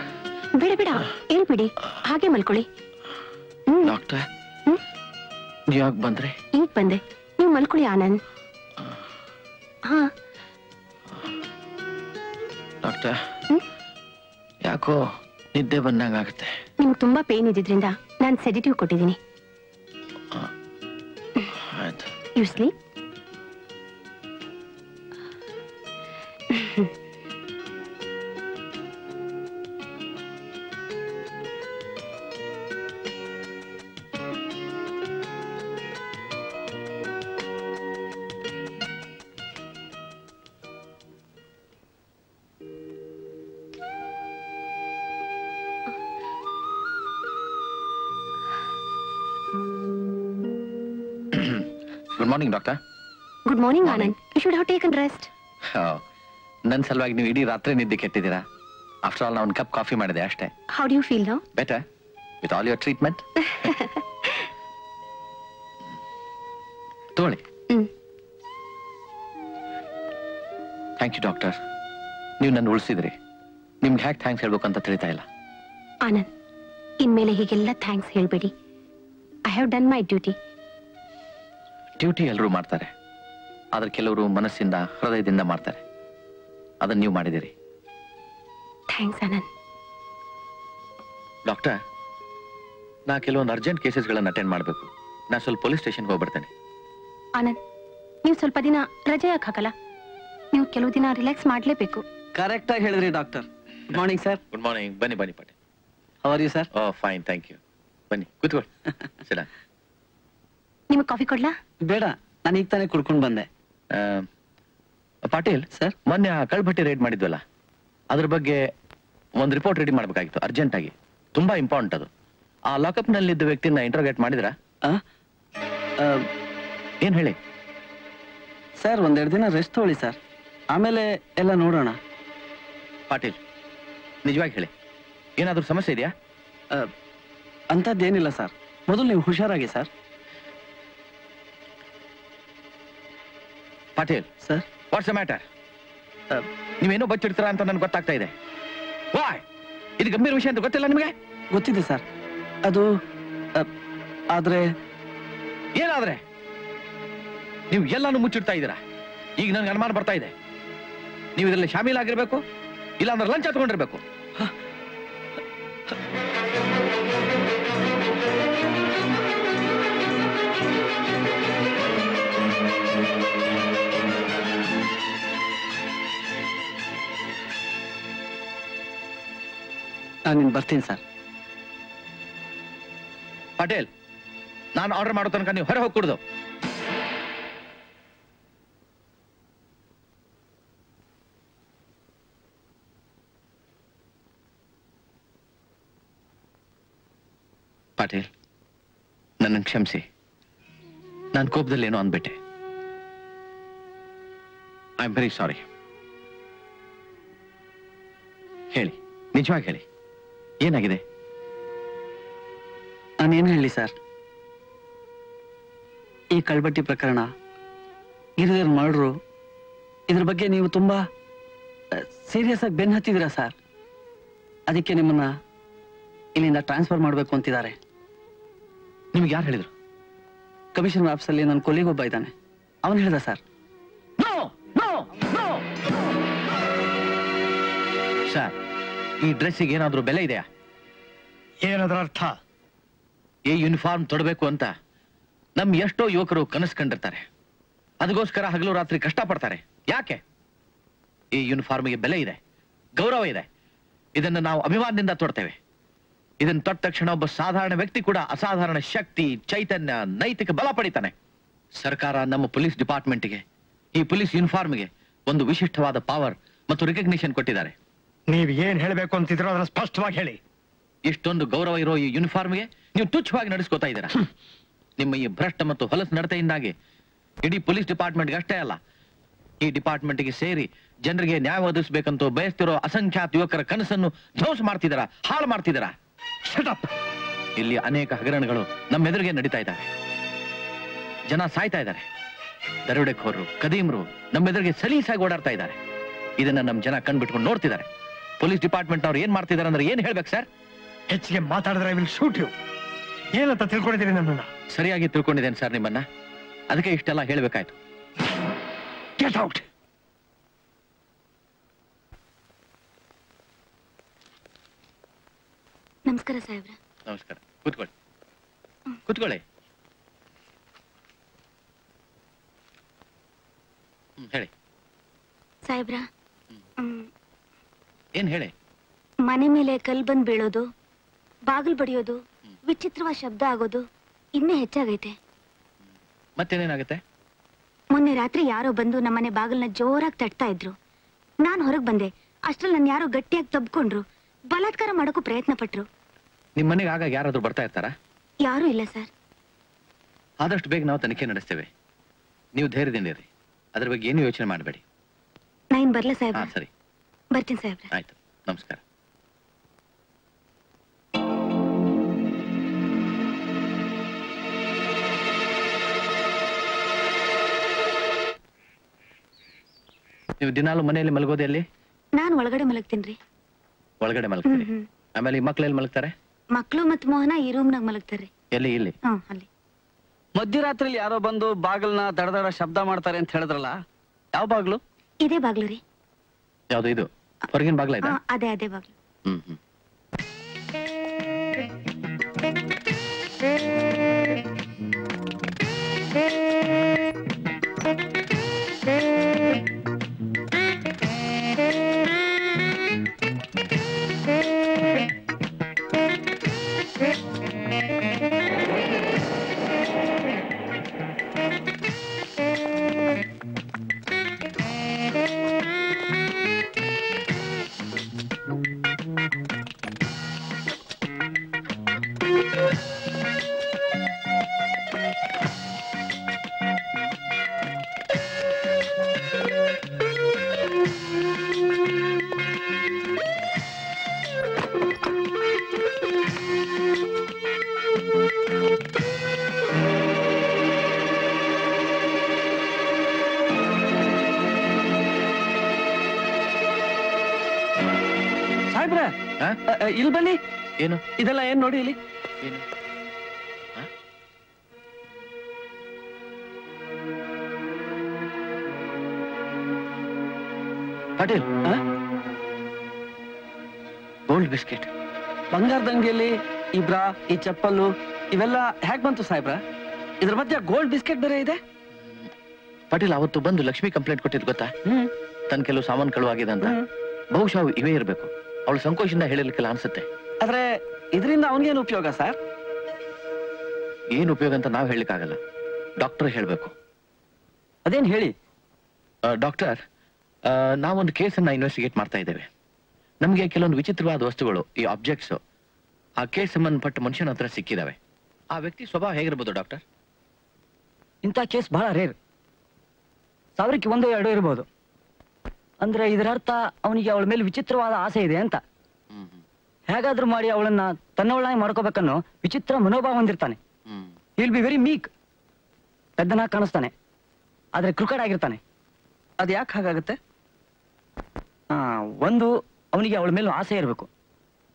ಬೇಡ ಬೇಡ, ಹೇಳ್ಬಿಡಿ, ಹಾಗೆ ಮಲ್ಕೊಳ್ಳಿ. ಡಾಕ್ಟರ್, ನೀವು ಯಾಕೆ ಬಂದ್ರಿ? ಈಗ ಬಂದೆ, ನೀವು ಮಲ್ಕೊಳ್ಳಿ ಆನಂದ್. ಹಾ ಡಾಕ್ಟರ್, ಯಾಕೋ ನಿದ್ದೆ ಬಂದಂಗಾಗುತ್ತೆ. ನಿಮ್ಗೆ ತುಂಬಾ ಪೇನ್ ಇದ್ದಿದ್ರಿಂದ ನಾನು ಸೆಡಿಟಿವ್ ಕೊಟ್ಟಿದ್ದೀನಿ. ಆಯ್ತು. You sleep. Good morning doctor. Good morning Anand. You should have taken rest. ನನ್ನ ಸಲುವಾಗಿ ನೀವು ಇಡೀ ರಾತ್ರಿ ನಿದ್ದೆ ಕೆಟ್ಟಿದ್ದೀರಾ. ಆಫ್ಟರ್ ಆಲ್ ನಾನು ಒಂದು ಕಪ್ ಕಾಫಿ ಮಾಡಿದೆ ಅಷ್ಟೇ. How do you feel now? Better with all your treatment. ತಗೊಳ್ಳಿ. Thank you doctor. ನೀವು ನನ್ನ ಉಳಿಸಿದ್ರಿ. ನಿಮ್ಗೆ ಹ್ಯಾಕ್ ಥ್ಯಾಂಕ್ಸ್ ಹೇಳ್ಬೇಕು ಅಂತ ತಿಳಿತಾ ಇಲ್ಲ. ಆನಂದ್, ಇನ್ಮೇಲೆ ಹೀಗೆಲ್ಲ ಥ್ಯಾಂಕ್ಸ್ ಹೇಳ್ಬೇಡಿ. I have done my duty. Duty ಎಲ್ಲರೂ ಮಾಡ್ತಾರೆ, ಆದ್ರೆ ಕೆಲವರು ಮನಸ್ಸಿಂದ ಹೃದಯದಿಂದ ಮಾಡ್ತಾರೆ. ಅದನ್ನ ನೀವು ಮಾಡಿದಿರಿ. ಥ್ಯಾಂಕ್ಸ್ ಆನಂದ್. ಡಾಕ್ಟರ್, ನಾ ಕೆಲವೊಂದು ಅರ್ಜೆಂಟ್ ಕೇಸಸ್ಗಳನ್ನು ಅಟೆಂಡ್ ಮಾಡಬೇಕು. ನಾ ಸ್ವಲ್ಪ ಪೊಲೀಸ್ ಸ್ಟೇಷನ್ಗೆ ಹೋಗ್ಬರ್ತೇನೆ. ಆನಂದ್, ನೀವು ಸ್ವಲ್ಪ ದಿನ ರಜೆ ಯಾಕೆ ಹಾಕಲ್ಲ? ನೀವು ಕೆಲವು ದಿನ ರಿಲ್ಯಾಕ್ಸ್ ಮಾಡಲೇಬೇಕು. ಕರೆಕ್ಟ್ ಆಗಿ ಹೇಳಿದ್ರಿ doctor. Good morning sir. Good morning. ಬನ್ನಿ ಬನ್ನಿ Patil. How are you sir? Oh fine, thank you. ಬನ್ನಿ ಕೂತ್ಕೊಳ್ಳಿ. ಸರಿ. ನಿಮಗೆ ಕಾಫಿ ಕೊಡ್ಲಾ? ಬೇಡ, ನಾನು ಈಗ ತಾನೇ ಕುಡ್ಕೊಂಡು ಬಂದೆ. ಪಾಟೀಲ್ ಸರ್, ಮೊನ್ನೆ ಕಳ್ಭಟ್ಟಿ ರೈಡ್ ಮಾಡಿದ್ವಲ್ಲ, ಅದ್ರ ಬಗ್ಗೆ ಒಂದು ರಿಪೋರ್ಟ್ ರೆಡಿ ಮಾಡ್ಬೇಕಾಗಿತ್ತು ಅರ್ಜೆಂಟ್ ಆಗಿ. ತುಂಬಾ ಇಂಪಾರ್ಟೆಂಟ್ ಅದು. ಆ ಲಾಕಪ್ ನಲ್ಲಿದ್ದ ವ್ಯಕ್ತಿನ ಇಂಟ್ರೋಗೇಟ್ ಮಾಡಿದ್ರಾ? ಏನ್ ಹೇಳಿ ಸರ್. ಒಂದೆರಡು ದಿನ ರೆಸ್ಟ್ ತಗೊಳ್ಳಿ ಸರ್, ಆಮೇಲೆ ಎಲ್ಲ ನೋಡೋಣ. ಪಾಟೀಲ್, ನಿಜವಾಗಿ ಹೇಳಿ, ಏನಾದ್ರೂ ಸಮಸ್ಯೆ ಇದೆಯಾ? ಅಂಥದ್ದೇನಿಲ್ಲ ಸರ್. ಮೊದಲು ನೀವು ಹುಷಾರಾಗಿ sir. Patil sir, what's the matter? ನೀವೇನೋ ಬಚ್ಚಿಡ್ತೀರಾ ಅಂತ ನನ್ಗೆ ಗೊತ್ತಾಗ್ತಾ ಇದೆ. ವಾಯ್? ಇದು ಗಂಭೀರ ವಿಷಯ ಅಂತ ಗೊತ್ತಿಲ್ಲ ನಿಮಗೆ? ಗೊತ್ತಿದೆ ಸರ್. ಅದು ಆದ್ರೆ ಏನಾದ್ರೆ? ನೀವು ಎಲ್ಲಾನು ಮುಚ್ಚಿಡ್ತಾ ಇದ್ದೀರಾ. ಈಗ ನನ್ಗೆ ಅನುಮಾನ ಬರ್ತಾ ಇದೆ, ನೀವು ಇದರಲ್ಲಿ ಶಾಮೀಲಾಗಿರ್ಬೇಕು, ಇಲ್ಲ ಅಂದ್ರೆ ಲಂಚ ತಗೊಂಡಿರ್ಬೇಕು. ನಾನು ಬರ್ತೀನಿ ಸರ್. ಪಾಟೀಲ್, ನಾನು ಆರ್ಡರ್ ಮಾಡೋ ತನಕ ನೀವು ಹೊರ ಹೋಗ್ಕೂಡ್ದು. ಪಾಟೀಲ್, ನನ್ನನ್ನು ಕ್ಷಮಿಸಿ. ನಾನು ಕೋಪದಲ್ಲಿ ಏನೋ ಅಂದ್ಬಿಟ್ಟೆ. I am very sorry. ಹೇಳಿ, ನಿಜವಾಗಿ ಹೇಳಿ, ಏನಾಗಿದೆ? ನಾನೇನು ಹೇಳಿ ಸರ್, ಈ ಕಳ್ಬಟ್ಟಿ ಪ್ರಕರಣ, ಗಿರಿಧರ್ ಮರ್ಡ್ರು, ಇದ್ರ ಬಗ್ಗೆ ನೀವು ತುಂಬಾ ಸೀರಿಯಸ್ ಆಗಿ ಬೆನ್ನು ಹತ್ತಿದ್ದೀರಾ ಸರ್. ಅದಕ್ಕೆ ನಿಮ್ಮನ್ನ ಇಲ್ಲಿಂದ ಟ್ರಾನ್ಸ್ಫರ್ ಮಾಡಬೇಕು ಅಂತಿದ್ದಾರೆ. ನಿಮ್ಗೆ ಯಾರು ಹೇಳಿದ್ರು? ಕಮಿಷನರ್ ಆಫೀಸಲ್ಲಿ ನನ್ನ ಕೊಲ್ಲಿಗೆ ಒಬ್ಬ ಇದ್ದಾನೆ, ಅವನು ಹೇಳ್ದ ಸರ್. ಸರ್, ಈ ಡ್ರೆಸ್ಸಿಗೆ ಏನಾದ್ರೂ ಬೆಲೆ ಇದೆಯಾ? ಏನದರ ಅರ್ಥ? ಈ ಯೂನಿಫಾರ್ಮ್ ತೊಡಬೇಕು ಅಂತ ನಮ್ ಎಷ್ಟೋ ಯುವಕರು ಕನಸು ಕಂಡಿರ್ತಾರೆ. ಅದಕ್ಕೋಸ್ಕರ ಹಗಲು ರಾತ್ರಿ ಕಷ್ಟಪಡ್ತಾರೆ. ಯಾಕೆ? ಈ ಯೂನಿಫಾರ್ಮ್ಗೆ ಬೆಲೆ ಇದೆ, ಗೌರವ ಇದೆ. ಇದನ್ನು ನಾವು ಅಭಿಮಾನದಿಂದ ತೊಡ್ತೇವೆ. ಇದನ್ನು ತೊಟ್ಟ ತಕ್ಷಣ ಒಬ್ಬ ಸಾಧಾರಣ ವ್ಯಕ್ತಿ ಕೂಡ ಅಸಾಧಾರಣ ಶಕ್ತಿ, ಚೈತನ್ಯ, ನೈತಿಕ ಬಲ ಪಡಿತಾನೆ. ಸರ್ಕಾರ ನಮ್ಮ ಪೊಲೀಸ್ ಡಿಪಾರ್ಟ್ಮೆಂಟ್ಗೆ, ಈ ಪೊಲೀಸ್ ಯೂನಿಫಾರ್ಮ್ಗೆ ಒಂದು ವಿಶಿಷ್ಟವಾದ ಪವರ್ ಮತ್ತು ರಿಕಗ್ನಿಷನ್ ಕೊಟ್ಟಿದ್ದಾರೆ. ನೀವು ಏನ್ ಹೇಳಬೇಕು ಅಂತಿದ್ರೋ ಅದನ್ನ ಸ್ಪಷ್ಟವಾಗಿ ಹೇಳಿ. ಇಷ್ಟೊಂದು ಗೌರವ ಇರೋ ಈ ಯೂನಿಫಾರ್ಮ್ಗೆ ನೀವು ತುಚ್ಛವಾಗಿ ನಡೆಸ್ಕೋತಾ ಇದ್ದೀರಾ. ನಿಮ್ಮ ಈ ಭ್ರಷ್ಟ ಮತ್ತು ಹೊಲಸು ನಡತೆಯಿಂದಾಗಿ ಇಡೀ ಪೊಲೀಸ್ ಡಿಪಾರ್ಟ್ಮೆಂಟ್ಗೆ ಅಷ್ಟೇ ಅಲ್ಲ, ಈ ಡಿಪಾರ್ಟ್ಮೆಂಟ್ಗೆ ಸೇರಿ ಜನರಿಗೆ ನ್ಯಾಯ ಒದಗಿಸಬೇಕಂತ ಬಯಸ್ತಿರೋ ಅಸಂಖ್ಯಾತ ಯುವಕರ ಕನಸನ್ನು ಧ್ವಂಸ ಮಾಡ್ತಿದ್ದೀರಾ, ಹಾಳು ಮಾಡ್ತಿದ್ದೀರಾ. ಇಲ್ಲಿ ಅನೇಕ ಹಗರಣಗಳು ನಮ್ಮ ಎದುರಿಗೆ ನಡೀತಾ ಇದ್ದಾವೆ. ಜನ ಸಾಯ್ತಾ ಇದ್ದಾರೆ. ದರೋಡೆಖೋರರು, ಕದೀಮ್ರು ನಮ್ಮ ಎದುರಿಗೆ ಸಲೀಸಾಗಿ ಓಡಾಡ್ತಾ ಇದ್ದಾರೆ. ಇದನ್ನ ನಮ್ಮ ಜನ ಕಣ್ಬಿಟ್ಕೊಂಡು ನೋಡ್ತಿದ್ದಾರೆ. ಪೊಲೀಸ್ ಡಿಪಾರ್ಟ್ಮೆಂಟ್ ಅವ್ರು ಏನ್ ಮಾಡ್ತಿದ್ದಾರೆ ಅಂದ್ರೆ ಏನ್ ಹೇಳ್ಬೇಕು ಸರ್? ಹೆಚ್ಚಿಗೆ ಮಾತಾಡಿದ್ರೆ ಐ ವಿಲ್ ಶೂಟ್ ಯು. ಏನಂತ ತಿಳ್ಕೊಂಡಿದ್ದೀರಿ ನನ್ನನ್ನ? ಸರಿಯಾಗಿ ತಿಳ್ಕೊಂಡಿದ್ದೇನೆ ಸರ್ ನಿಮ್ಮನ್ನ, ಅದಕ್ಕೆ ಇಷ್ಟೆಲ್ಲ ಹೇಳ್ಬೇಕಾಯ್ತು. Get out. ನಮಸ್ಕಾರ ಸಾಹೇಬ್ರ. ನಮಸ್ಕಾರ. ಕೂತ್ಕೊಳ್ಳಿ, ಕೂತ್ಕೊಳ್ಳಿ. ಹೇಳಿ ಸಾಹೇಬ್ರ, ಏನ್ ಹೇಳಿ? ಮನೆ ಮೇಲೆ ಕಲ್ ಬಂದ್ ಬೀಳೋದು, ಬಾಗಿಲು ಬಡಿಯೋದು, ವಿಚಿತ್ರವಾದ ಶಬ್ದ ಆಗೋದು ಇನ್ನೇ ಹೆಚ್ಚಾಗೈತೆ. ಮತ್ತೇನೇನಾಗುತ್ತೆ? ಮೊನ್ನೆ ರಾತ್ರಿ ಯಾರೋ ಬಂದು ನಮ್ಮನೆ ಬಾಗಿಲನ್ನ ಜೋರಾಗಿ ತಟ್ತಾ ಇದ್ರು. ನಾನ್ ಹೊರಗ್ ಬಂದೆ. ಅಷ್ಟ್ರಲ್ಲಿ ನನ್ನ ಯಾರೋ ಗಟ್ಟಿಯಾಗಿ ತಬ್ಕೊಂಡ್ರು. ಬಲಾತ್ಕಾರ ಮಾಡೋಕ್ಕೂ ಪ್ರಯತ್ನ ಪಟ್ರು. ನಿಮ್ ಮನೆಗೆ ಆಗಾಗ ಯಾರಾದ್ರೂ ಬರ್ತಾ ಇರ್ತಾರಾ? ಯಾರೂ ಇಲ್ಲ ಸರ್. ಆದಷ್ಟು ಬೇಗ ನಾವು ತನಿಖೆ ನಡೆಸ್ತೇವೆ. ನೀವು ಧೈರ್ಯದಿಂದ ಇರಿ, ಅದ್ರ ಬಗ್ಗೆ ಏನು ಯೋಚನೆ ಮಾಡಬೇಡಿ. ನಾ ಇನ್ ಬರ್ಲಾ ಸಾಹೇಬ್ರ? ಸರಿ, ಬರ್ತೀನಿ ಸಾಹೇಬ್ರ. ಆಯ್ತು, ನಮಸ್ಕಾರ. ನೀವು ದಿನಾಲು ಮನೆಯಲ್ಲಿ ಮಲಗೋದೆ ಅಲ್ಲಿ? ನಾನ್ ಒಳಗಡೆ ಮಲಗ್ತೀನಿ. ಒಳಗಡೆ ಮಲಗ್ತೀರಿ? ಆಮೇಲೆ ಈ ಮಕ್ಳು ಎಲ್ಲಿ ಮಲಗ್ತಾರೆ? ಮಕ್ಳು ಮತ್ ಮೋಹನ ಈ ರೂಮ್ನಾಗ ಮಲಗ್ತಾರ್ರಿ. ಎಲ್ಲಿ? ಇಲ್ಲಿ? ಅಲ್ಲಿ. ಮಧ್ಯರಾತ್ರಿಲಿ ಯಾರೋ ಬಂದು ಬಾಗಿಲ್ನ ದಡದಡ ಶಬ್ದ ಮಾಡ್ತಾರೆ ಅಂತ ಹೇಳಿದ್ರಲ್ಲ, ಯಾವ ಬಾಗ್ಲು? ಇದೇ ಬಾಗ್ಲು ರೀ. ಯಾವ್ದು ಇದು? ಹೊರಗಿನ ಬಾಗ್ಲ ಇದೆ? ಅದೇ ಬಾಗ್ಲು. ಇಲ್ಲಿ ಬನ್ನಿ. ಏನು ಇದೆಲ್ಲ ಏನ್ ನೋಡಿ ಇಲ್ಲಿ? ಏನು? Patil, gold biscuit. ಬಂಗಾರದ ಅಂಗಡಿಯಲ್ಲಿ ಈ ಬ್ರಾ, ಈ ಚಪ್ಪಲ್ಲು ಇವೆಲ್ಲ ಹೇಗ್ ಬಂತು ಸಾಹೇಬ್ರ? ಇದ್ರ ಮಧ್ಯ ಗೋಲ್ಡ್ ಬಿಸ್ಕೆಟ್ ಬೇರೆ ಇದೆ? ಪಾಟೀಲ್, ಅವತ್ತು ಬಂದು ಲಕ್ಷ್ಮಿ ಕಂಪ್ಲೇಂಟ್ ಕೊಟ್ಟಿದ್ ಗೊತ್ತಾ? ತನ್ನ ಕೆಲವು ಸಾಮಾನು ಕಳುವಾಗಿದೆ ಅಂತ. ಬಹುಶಃ ಇವೇ ಇರಬೇಕು. ಅವಳು ಸಂಕೋಚದಿಂದ ಹೇಳಿರ್ಲಿಕ್ಕೆಲ್ಲ ಅನ್ಸುತ್ತೆ. ಆದ್ರೆ ಇದರಿಂದ ಅವನಿಗೇನು ಉಪಯೋಗ ಸರ್? ಏನ್ ಉಪಯೋಗ ಅಂತ ನಾವ್ ಹೇಳಲಿಕ್ಕಾಗಲ್ಲ, ಡಾಕ್ಟರ್ ಹೇಳ್ಬೇಕು. ಅದೇನ್ ಹೇಳಿ? ಡಾಕ್ಟರ್, ನಾವೊಂದು ಕೇಸನ್ನ ಇನ್ವೆಸ್ಟಿಗೇಟ್ ಮಾಡ್ತಾ ಇದ್ದೇವೆ. ನಮ್ಗೆ ಕೆಲವೊಂದು ವಿಚಿತ್ರವಾದ ವಸ್ತುಗಳು, ಈ ಆಬ್ಜೆಕ್ಟ್ಸ್, ಆ ಕೇಸ್ ಸಂಬಂಧಪಟ್ಟ ಮನುಷ್ಯನ ಹತ್ರ ಸಿಕ್ಕಿದಾವೆ. ಆ ವ್ಯಕ್ತಿ ಸ್ವಭಾವ ಹೇಗಿರ್ಬೋದು ಡಾಕ್ಟರ್? ಇಂಥ ಕೇಸ್ ಬಹಳ ರೇರ್. 1000ಕ್ಕೆ 1-2 ಇರ್ಬೋದು. ಅಂದ್ರೆ ಇದರ ಅರ್ಥ ಅವನಿಗೆ ಅವಳ ಮೇಲೆ ವಿಚಿತ್ರವಾದ ಆಸೆ ಇದೆ ಅಂತ. ಹೇಗಾದ್ರೂ ಮಾಡಿ ಅವಳನ್ನ ತನ್ನವಳಾಗಿ ಮಾಡ್ಕೋಬೇಕನ್ನೋ ವಿಚಿತ್ರ ಮನೋಭಾವ ಹೊಂದಿರ್ತಾನೆ. Will be very ಮೀಕ್. ಪೆದ್ದನಾಗಿ ಕಾಣಿಸ್ತಾನೆ, ಆದ್ರೆ ಕ್ರಿಕೆಟ್ ಆಗಿರ್ತಾನೆ. ಅದ್ ಯಾಕೆ ಹಾಗಾಗುತ್ತೆ? ಒಂದು, ಅವನಿಗೆ ಅವಳ ಮೇಲೆ ಆಸೆ ಇರಬೇಕು.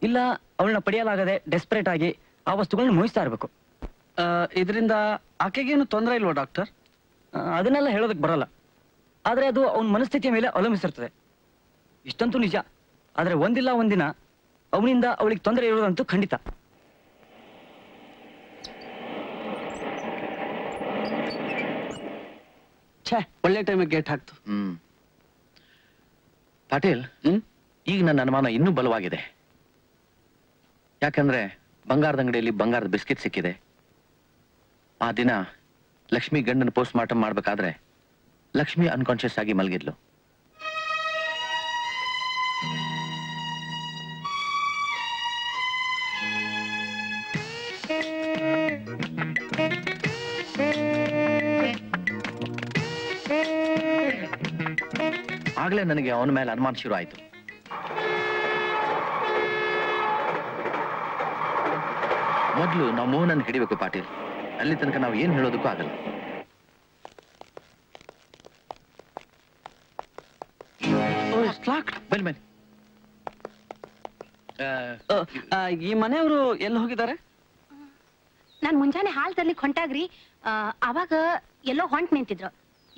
ಇಲ್ಲ ಅವಳನ್ನ ಪಡೆಯಲಾಗದೆ ಡೆಸ್ಪರೇಟ್ ಆಗಿ ಆ ವಸ್ತುಗಳನ್ನ ಮೋಹಿಸ್ತಾ ಇರಬೇಕು. ಇದರಿಂದ ಆಕೆಗೇನು ತೊಂದರೆ ಇಲ್ವಾ ಡಾಕ್ಟರ್? ಅದನ್ನೆಲ್ಲ ಹೇಳೋದಕ್ಕೆ ಬರಲ್ಲ. ಆದ್ರೆ ಅದು ಅವನ ಮನಸ್ಥಿತಿಯ ಮೇಲೆ ಅವಲಂಬಿಸಿರ್ತದೆ. ಇಷ್ಟಂತೂ ನಿಜ. ಆದ್ರೆ ಒಂದಿಲ್ಲ ಒಂದಿನ ಅವನಿಂದ ಅವಳಿಗೆ ತೊಂದರೆ ಇರೋದಂತೂ ಖಂಡಿತ. ಒಳ್ಳೆ ಟೈಮಿಗೆ ಗೇಟ್ ಹಾಕ್ತು. ಪಾಟೀಲ್, ಈಗ ನನ್ನ ಅನುಮಾನ ಇನ್ನೂ ಬಲವಾಗಿದೆ. ಯಾಕಂದ್ರೆ ಬಂಗಾರದ ಅಂಗಡಿಯಲ್ಲಿ ಬಂಗಾರದ ಬಿಸ್ಕೆಟ್ ಸಿಕ್ಕಿದೆ. ಆ ದಿನ ಲಕ್ಷ್ಮಿ ಗಂಡನ ಪೋಸ್ಟ್ ಮಾರ್ಟಮ್ ಮಾಡ್ಬೇಕಾದ್ರೆ ಲಕ್ಷ್ಮಿ ಅನ್ಕಾನ್ಶಿಯಸ್ ಆಗಿ ಮಲಗಿದ್ಲು. ಆಗ್ಲೇ ನನಗೆ ಅವನ ಮೇಲೆ ಅನುಮಾನ ಶುರು ಆಯ್ತು. ಮೊದಲು ನಾವು ಮೋಹನನ್ನು ಹಿಡಿಬೇಕು ಪಾಟೀಲ್. ಅಲ್ಲಿ ತನಕ ನಾವು ಏನ್ ಹೇಳೋದಕ್ಕೂ ಆಗಲ್ಲ. ಬನ್ನಿ. ಈ ಮನೆಯವರು ಎಲ್ಲಿ ಹೋಗಿದ್ದಾರೆ? ನಾನ್ ಮುಂಜಾನೆ ಹಾಲ್ ತರ್ಲಿಕ್ ಹೊಂಟಾಗ್ರಿ. ಅವಾಗ ಎಲ್ಲೋ ಹೊಂಟ್ ನಿಂತಿದ್ರು.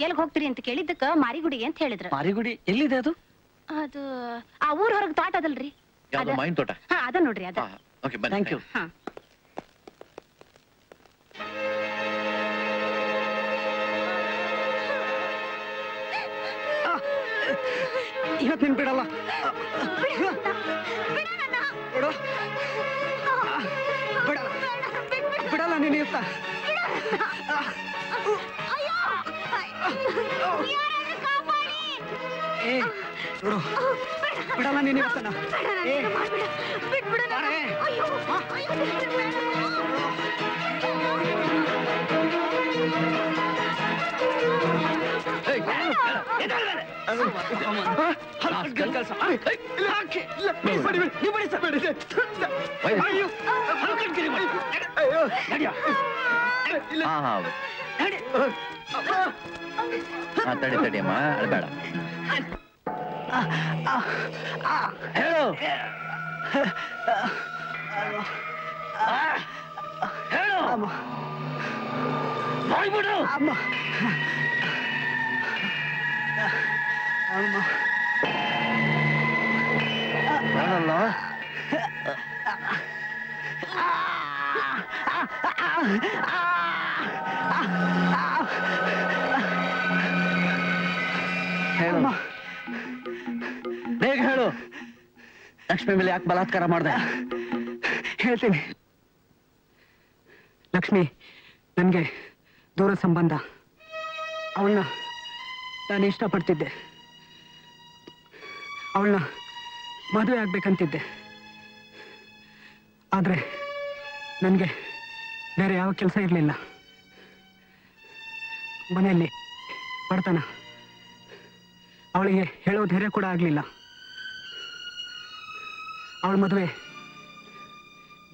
ಎಲ್ಗ್ ಹೋಗ್ತೀರಿ ಅಂತ ಕೇಳಿದ್ದಕ್ಕ ಮಾರಿಗುಡಿಗೆ ಅಂತ ಹೇಳಿದ್ರು. ಮಾರಿಗುಡಿ ಎಲ್ಲಿದೆ ಅದು? ಅದು ಆ ಊರ್ ಹೊರಗ್ ತೋಟ ಅದಲ್ರಿ. ಮೈನ್ ತೋಟ? ಅದ ನೋಡ್ರಿ ಅದ. Thank you. ಇವತ್ತು ನಿನ್ ಬಿಡಲ್ಲ. ಬಿಡಲ್ಲ ನೀನು ಇವತ್ತ. ಬಿಡಲ್ಲ ನೀನು ಇವತ್ತನ. ತಡಿ ತಡಿಯಮ್ಮ, ಅಳ್ಬೇಡ. ಹೇಳು ಹೇಳು ಬಾಯ್ಬಿಡು ಬೇಡಲ್ಲ ಹೇಳು ಬೇಗ ಹೇಳು ಲಕ್ಷ್ಮಿ ಮೇಲೆ ಯಾಕೆ ಬಲಾತ್ಕಾರ ಮಾಡ್ದೆ? ಹೇಳ್ತೀನಿ. ಲಕ್ಷ್ಮಿ ನನಗೆ ದೂರ ಸಂಬಂಧ. ಅವಳನ್ನ ನಾನು ಇಷ್ಟಪಡ್ತಿದ್ದೆ. ಅವಳನ್ನ ಮದುವೆ ಆಗ್ಬೇಕಂತಿದ್ದೆ. ಆದರೆ ನನಗೆ ಬೇರೆ ಯಾವ ಕೆಲಸ ಇರಲಿಲ್ಲ. ಮನೆಯಲ್ಲಿ ಬಡತನ. ಅವಳಿಗೆ ಹೇಳೋ ಧೈರ್ಯ ಕೂಡ ಆಗಲಿಲ್ಲ. ಅವಳ ಮದುವೆ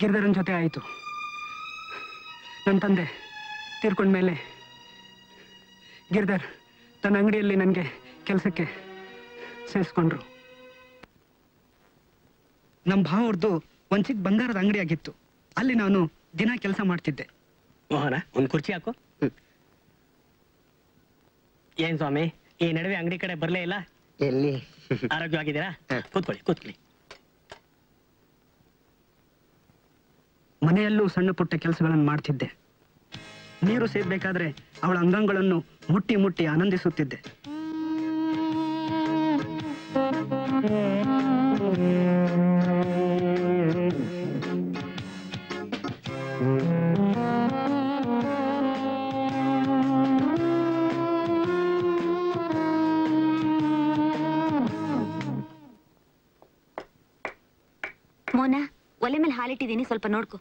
ಗಿರಿಧರನ್ ಜೊತೆ ಆಯಿತು. ನನ್ನ ತಂದೆ ತೀರ್ಕೊಂಡ್ಮೇಲೆ ಗಿರಿಧರ್ ತನ್ನ ಅಂಗಡಿಯಲ್ಲಿ ನನಗೆ ಕೆಲಸಕ್ಕೆ ಸೇರಿಸ್ಕೊಂಡ್ರು. ನಮ್ಮ ಭಾವರ್ದು ಒಂದು ಚಿಕ್ಕ ಬಂಗಾರದ ಅಂಗಡಿ ಆಗಿತ್ತು. ಅಲ್ಲಿ ನಾನು ದಿನ ಕೆಲಸ ಮಾಡ್ತಿದ್ದೆ. ಮೋಹನ, ಒಂದು ಕುರ್ಚಿ ಹಾಕು. ಏನ್ ಸ್ವಾಮಿ, ಈ ನಡುವೆ ಅಂಗಡಿ ಕಡೆ ಬರ್ಲೇ ಇಲ್ಲ? ಎಲ್ಲಿ? ಆರೋಗ್ಯವಾಗಿದ್ದೀರಾ? ಕೂತ್ಕೊಳ್ಳಿ ಕೂತ್ಕೊಳ್ಳಿ. ಮನೆಯಲ್ಲೂ ಸಣ್ಣ ಪುಟ್ಟ ಕೆಲಸಗಳನ್ನು ಮಾಡ್ತಿದ್ದೆ. ನೀರು ಸೇರ್ಬೇಕಾದ್ರೆ ಅವಳ ಅಂಗಾಂಗಗಳನ್ನು ಮುಟ್ಟಿ ಮುಟ್ಟಿ ಆನಂದಿಸುತ್ತಿದ್ದೆ. ಮೋನಾ, ಒಲೆ ಮೇಲೆ ಹಾಲಿಟ್ಟಿದ್ದೀನಿ, ಸ್ವಲ್ಪ ನೋಡ್ಕೊ.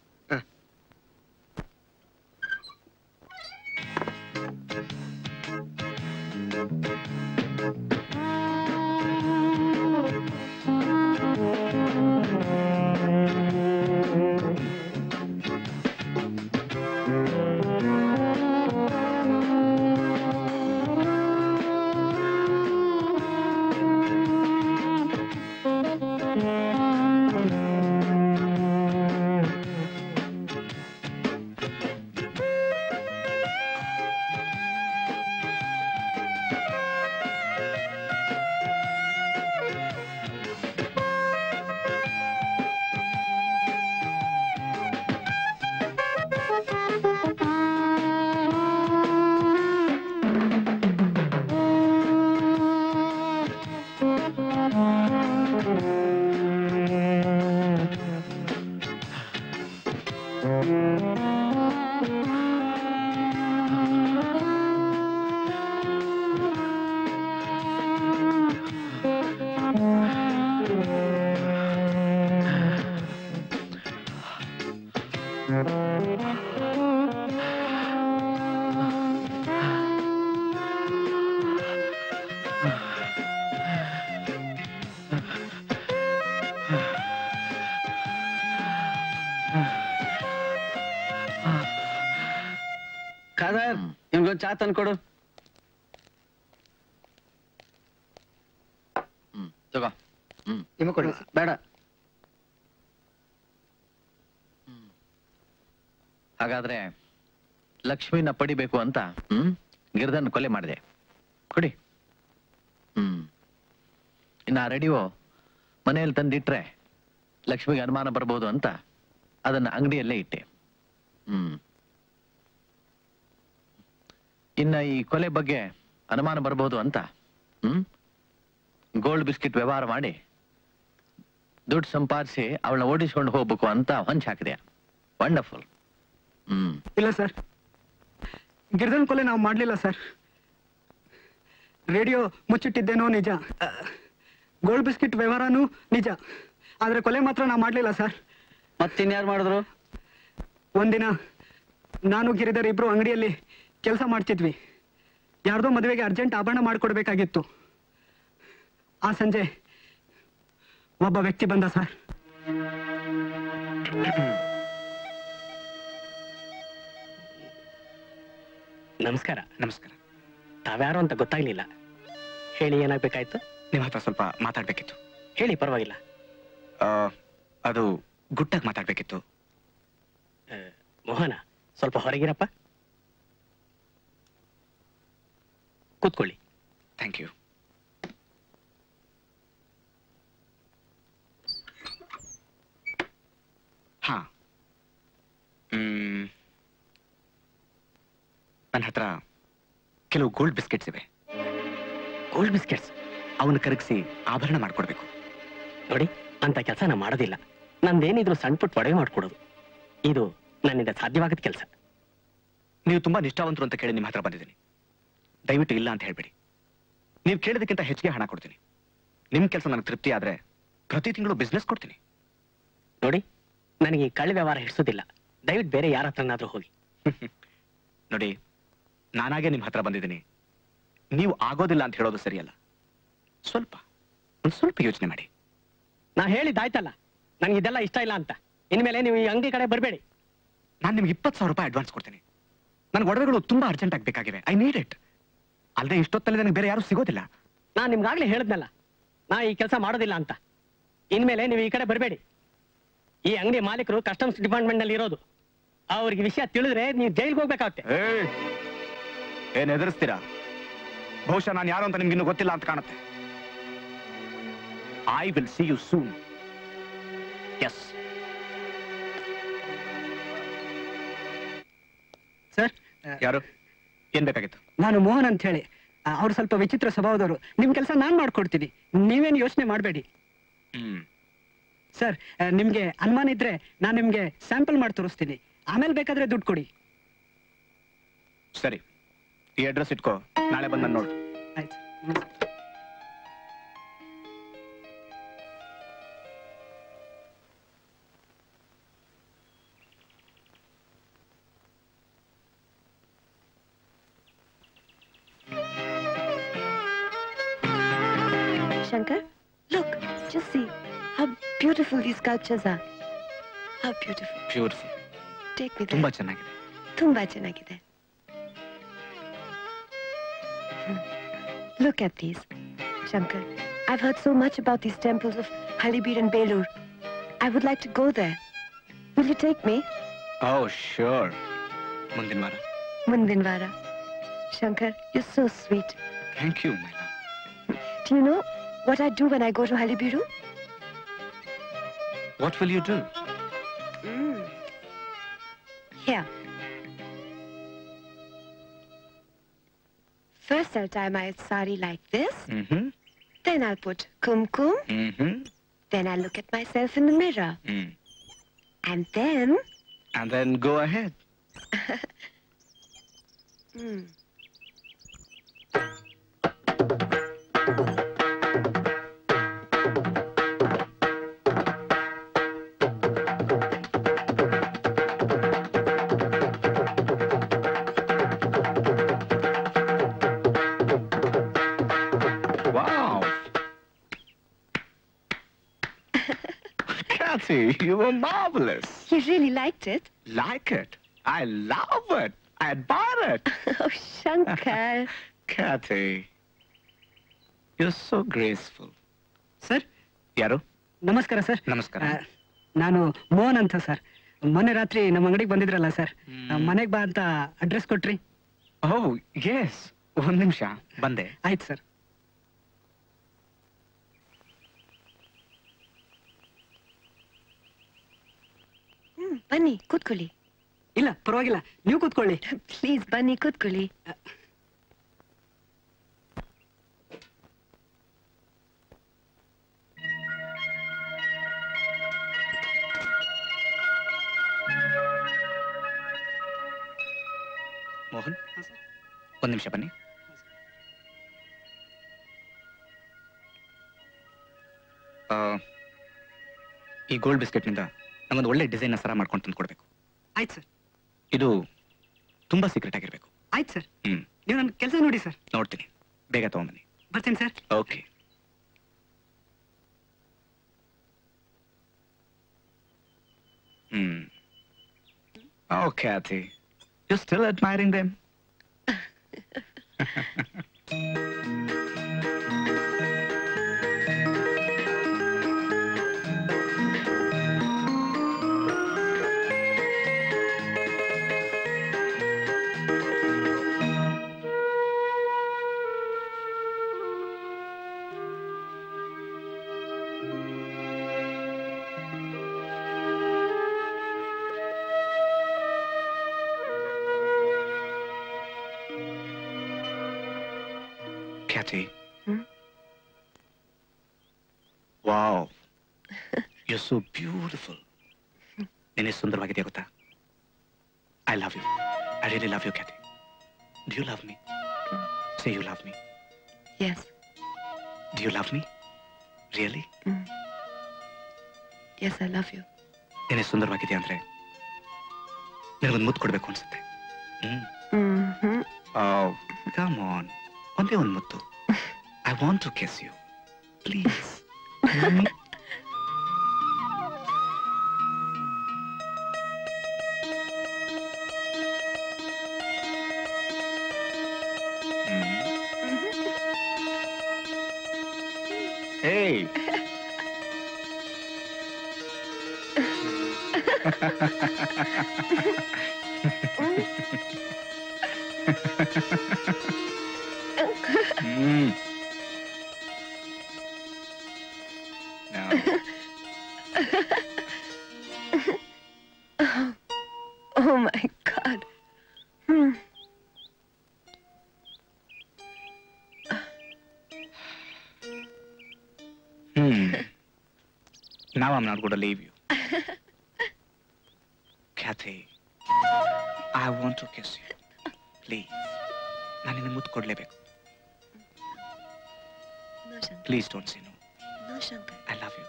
ಖಾದರ್, ನಿಮ್ಗೊಂದು ಚಾ ತಂದ್ಕೊಡು. ತಗೋ. ನಿಮಗೆ ಕೊಡಿ. ಬೇಡ. ಹಾಗಾದ್ರೆ ಲಕ್ಷ್ಮಿನ ಪಡಿಬೇಕು ಅಂತ ಗಿರಿಧನ್ ಕೊಲೆ ಮಾಡಿದೆ. ಕೊಡಿ. ಇನ್ನು ಆ ರೇಡಿಯೋ ಮನೆಯಲ್ಲಿ ತಂದಿಟ್ರೆ ಲಕ್ಷ್ಮಿಗೆ ಅನುಮಾನ ಬರ್ಬೋದು ಅಂತ ಅದನ್ನ ಅಂಗಡಿಯಲ್ಲೇ ಇಟ್ಟೆ. ಇನ್ನ ಈ ಕೊಲೆ ಬಗ್ಗೆ ಅನುಮಾನ ಬರ್ಬೋದು ಅಂತ ಗೋಲ್ಡ್ ಬಿಸ್ಕಿಟ್ ವ್ಯವಹಾರ ಮಾಡಿ ದುಡ್ಡು ಸಂಪಾದಿಸಿ ಅವಳನ್ನ ಓಡಿಸ್ಕೊಂಡು ಹೋಗ್ಬೇಕು ಅಂತ ಹೊಂಚ್ ಹಾಕಿದೆ. ವಂಡರ್ಫುಲ್. ಇಲ್ಲ ಸರ್, ಗಿರಿಧನ್ ಕೊಲೆ ನಾವು ಮಾಡ್ಲಿಲ್ಲ ಸರ್. ರೇಡಿಯೋ ಮುಚ್ಚಿಟ್ಟಿದ್ದೇನೋ ನಿಜ, ಗೋಲ್ಡ್ ಬಿಸ್ಕಿಟ್ ವ್ಯವಹಾರನೂ ನಿಜ, ಆದ್ರೆ ಕೊಲೆ ಮಾತ್ರ ನಾವು ಮಾಡ್ಲಿಲ್ಲ ಸರ್. ಮತ್ತಿನ್ಯಾರು ಮಾಡಿದ್ರು? ಒಂದಿನ ನಾನು ಗಿರಿಧರ್ ಇಬ್ರು ಅಂಗಡಿಯಲ್ಲಿ ಕೆಲಸ ಮಾಡ್ತಿದ್ವಿ. ಯಾರ್ದೋ ಮದುವೆಗೆ ಅರ್ಜೆಂಟ್ ಆಭರಣ ಮಾಡಿಕೊಡ್ಬೇಕಾಗಿತ್ತು. ಆ ಸಂಜೆ ಒಬ್ಬ ವ್ಯಕ್ತಿ ಬಂದ ಸರ್. ನಮಸ್ಕಾರ. ನಮಸ್ಕಾರ. ತಾವ್ಯಾರು ಅಂತ ಗೊತ್ತಾಗ್ಲಿಲ್ಲ. ಹೇಳಿ ಏನಾಗ್ಬೇಕಾಯ್ತು? ನಿಮ್ಮ ಹತ್ರ ಸ್ವಲ್ಪ ಮಾತಾಡ್ಬೇಕಿತ್ತು. ಹೇಳಿ, ಪರವಾಗಿಲ್ಲ. ಅದು ಗುಟ್ಟಾಗಿ ಮಾತಾಡ್ಬೇಕಿತ್ತು. ಮೋಹನ, ಸ್ವಲ್ಪ ಹೊರಗಿರಪ್ಪ. ಕೂತ್ಕೊಳ್ಳಿ. Thank you. ಹಾ, ನನ್ನ ಹತ್ರ ಕೆಲವು ಗೋಲ್ಡ್ ಬಿಸ್ಕೆಟ್ಸ್ ಇವೆ. Gold biscuits? ಅವನ್ನ ಕರಗಿಸಿ ಆಭರಣ ಮಾಡ್ಕೊಡ್ಬೇಕು. ನೋಡಿ, ಅಂತ ಕೆಲಸ ನಾ ಮಾಡೋದಿಲ್ಲ. ನಂದೇನಿದ್ರು ಸಣ್ಣ ಪುಟ್ಟ ಒಡವೆ ಮಾಡ್ಕೊಡೋದು. ಇದು ನನ್ನಿಂದ ಸಾಧ್ಯವಾಗದ ಕೆಲಸ. ನೀವು ತುಂಬಾ ನಿಷ್ಠಾವಂತರು ಅಂತ ಕೇಳಿ ನಿಮ್ಮ ಹತ್ರ ಬಂದಿದ್ದೀನಿ. ದಯವಿಟ್ಟು ಇಲ್ಲ ಅಂತ ಹೇಳ್ಬೇಡಿ. ನೀವು ಕೇಳಿದಕ್ಕಿಂತ ಹೆಚ್ಚಿಗೆ ಹಣ ಕೊಡ್ತೀನಿ. ನಿಮ್ ಕೆಲಸ ನನಗೆ ತೃಪ್ತಿ ಆದ್ರೆ ಪ್ರತಿ ತಿಂಗಳು ಬಿಸ್ನೆಸ್ ಕೊಡ್ತೀನಿ. ನೋಡಿ, ನನಗೆ ಈ ಕಳ್ಳ ವ್ಯವಹಾರ ಹಿಡಿಸೋದಿಲ್ಲ. ದಯವಿಟ್ಟು ಬೇರೆ ಯಾರ ಹತ್ರನಾದ್ರೂ ಹೋಗಿ. ನೋಡಿ, ನಾನಾಗೆ ನಿಮ್ ಹತ್ರ ಬಂದಿದ್ದೀನಿ. ನೀವು ಆಗೋದಿಲ್ಲ ಅಂತ ಹೇಳೋದು ಸರಿಯಲ್ಲ. ಸ್ವಲ್ಪ ಯೋಚನೆ ಮಾಡಿ. ನಾ ಹೇಳಿದ್ದಾಯ್ತಲ್ಲ, ನನಗೆ ಇದೆಲ್ಲ ಇಷ್ಟ ಇಲ್ಲ ಅಂತ. ಇನ್ಮೇಲೆ ನೀವು ಈ ಅಂಗಡಿ ಕಡೆ ಬರಬೇಡಿ. ನಾನು ನಿಮ್ಗೆ 20,000 ರೂಪಾಯಿ ಅಡ್ವಾನ್ಸ್ ಕೊಡ್ತೀನಿ. ನನ್ಗೆ ಒಡವೆಗಳು ತುಂಬಾ ಅರ್ಜೆಂಟ್ ಆಗಬೇಕಾಗಿವೆ. I need it. ಅಲ್ಲದೆ ಇಷ್ಟೊತ್ತಲ್ಲಿ ನನಗೆ ಬೇರೆ ಯಾರು ಸಿಗೋದಿಲ್ಲ. ನಾನು ನಿಮ್ಗಾಗ್ಲೇ ಹೇಳಿದ್ನಲ್ಲ, ನಾ ಈ ಕೆಲಸ ಮಾಡೋದಿಲ್ಲ ಅಂತ. ಇನ್ಮೇಲೆ ನೀವು ಈ ಕಡೆ ಬರಬೇಡಿ. ಈ ಅಂಗಡಿ ಮಾಲೀಕರು ಕಸ್ಟಮ್ಸ್ ಡಿಪಾರ್ಟ್ಮೆಂಟ್ ನಲ್ಲಿ ಇರೋದು. ಅವ್ರಿಗೆ ವಿಷಯ ತಿಳಿದ್ರೆ ನೀವು ಜೈಲ್ಗೆ ಹೋಗ್ಬೇಕಾಗುತ್ತೆ. ಏನ್ ಎದುರಿಸ್ತೀರಾ? ಬಹುಶಃ ನಾನು ಯಾರು ಅಂತ ನಿಮ್ಗೆ ಇನ್ನೂ ಗೊತ್ತಿಲ್ಲ ಅಂತ ಕಾಣುತ್ತೆ. I will see you soon. Yes sir. ಯಾರು? ಏನ್ ಬೇಕಾಗಿತ್ತು? ನಾನು ಮೋಹನ್ ಅಂತ ಹೇಳಿ. ಅವ್ರು ಸ್ವಲ್ಪ ವಿಚಿತ್ರ ಸ್ವಭಾವದವರು. ನಿಮ್ ಕೆಲಸ ನಾನ್ ಮಾಡ್ಕೊಡ್ತೀನಿ, ನೀವೇನು ಯೋಚನೆ ಮಾಡಬೇಡಿ. ಸರ್, ನಿಮ್ಗೆ ಅನುಮಾನ ಇದ್ರೆ ನಾನು ನಿಮ್ಗೆ ಸ್ಯಾಂಪಲ್ ಮಾಡಿ ತೋರಿಸ್ತೀನಿ. ಆಮೇಲೆ ಬೇಕಾದ್ರೆ ದುಡ್ಡು ಕೊಡಿ. ಸರಿ, ಈ ಅಡ್ರೆಸ್ ಇಟ್ಕೋ. ನಾಳೆ ಬಂದು ನೋಡು. ಆಯ್ತು. Shankar, look, just see how beautiful these sculptures are. How beautiful. Beautiful. Take me there. ತುಂಬಾ ಚೆನ್ನಾಗಿದೆ. ತುಂಬಾ ಚೆನ್ನಾಗಿದೆ. Look at these. Shankar, I've heard so much about these temples of Halibeer and Belur. I would like to go there. Will you take me? Oh, sure. ಮುಂದಿನ ವಾರ. ಮುಂದಿನ ವಾರ. Shankar, you're so sweet. Thank you, my love. Do you know what I do when I go to Halibiru? What will you do? Here. First I'll tie my sari like this. Then I'll put kumkum. Then I'll look at myself in the mirror. And then go ahead. Wow. Kathy, you were marvelous. You really liked it? Like it? I love it. I admire it. Oh, Shankar. Kathy, you're so graceful. Sir. ಯಾರು? ನಮಸ್ಕಾರ ಸರ್. ನಮಸ್ಕಾರ. ನಾನು ಮೋಹನ್ ಅಂತ ಸರ್. ಮೊನ್ನೆ ರಾತ್ರಿ ನಮ್ಮ ಅಂಗಡಿಗೆ ಬಂದಿದ್ರಲ್ಲ ಸರ್, ಮನೆಗೆ ಬಾ ಅಂತ ಅಡ್ರೆಸ್ ಕೊಟ್ರಿ. ಓಹ್ ಎಸ್, ಒಂದ್ ನಿಮಿಷ ಬಂದೆ. ಆಯ್ತು ಸರ್. ಬನ್ನಿ ಕೂತ್ಕೊಳ್ಳಿ. ಇಲ್ಲ ಪರವಾಗಿಲ್ಲ, ನೀವು ಕೂತ್ಕೊಳ್ಳಿ. ಪ್ಲೀಸ್ ಬನ್ನಿ ಕೂತ್ಕೊಳ್ಳಿ. ಮೋಹನ್, ಒಂದ್ ನಿಮಿಷ ಬನ್ನಿ. ಈ ಗೋಲ್ಡ್ ಬಿಸ್ಕೆಟ್ ನಿಂದ ನಂಗೊಂದು ಒಳ್ಳೆ ಡಿಸೈನ್ ಸರ ಮಾಡ್ಕೊಂಡು ತಂದು ಕೊಡ್ಬೇಕು. ಆಯ್ತು ಸರ್. ಇದು ತುಂಬಾ ಸೀಕ್ರೆಟ್ ಆಗಿರ್ಬೇಕು. ಆಯ್ತು ಸರ್. ನೀವು ನನ್ನ ಕೆಲಸ ನೋಡಿ ಸರ್. ನೋಡ್ತೀನಿ, ಬೇಗ ತಗೊಂಬನ್ನಿ. ಬರ್ತೀನಿ sir. Okay. Oh, Kathy, you're still admiring them? Kathy. Wow. You're so beautiful. ನೀನೆ ಸುಂದರವಾಗಿದೆಯಾ ಗೊತ್ತಾ? I love you. I really love you, Kathy. Do you love me? Say you love me. Yes. Do you love me? Really? Yes, I love you. ನೀನೆ ಸುಂದರವಾಗಿದೆಯಾ ಅಂದ್ರೆ ನಿನಗೊಂದು ಮುತ್ತು ಕೊಡ್ಬೇಕು ಅನ್ಸುತ್ತೆ. Oh, come on. ಒಂದೇ ಒಂದು ಮುತ್ತು. I want to kiss you. Please. Hey. Now. Oh my God. Now I'm not going to leave you. Kathy, I want to kiss you. Please. ನಾನು ನಿನ್ನ ಮುತ್ತು ಕೊಡ್ಲೇಬೇಕು. No, Shankar. Please don't say no. No, Shankar. I love you.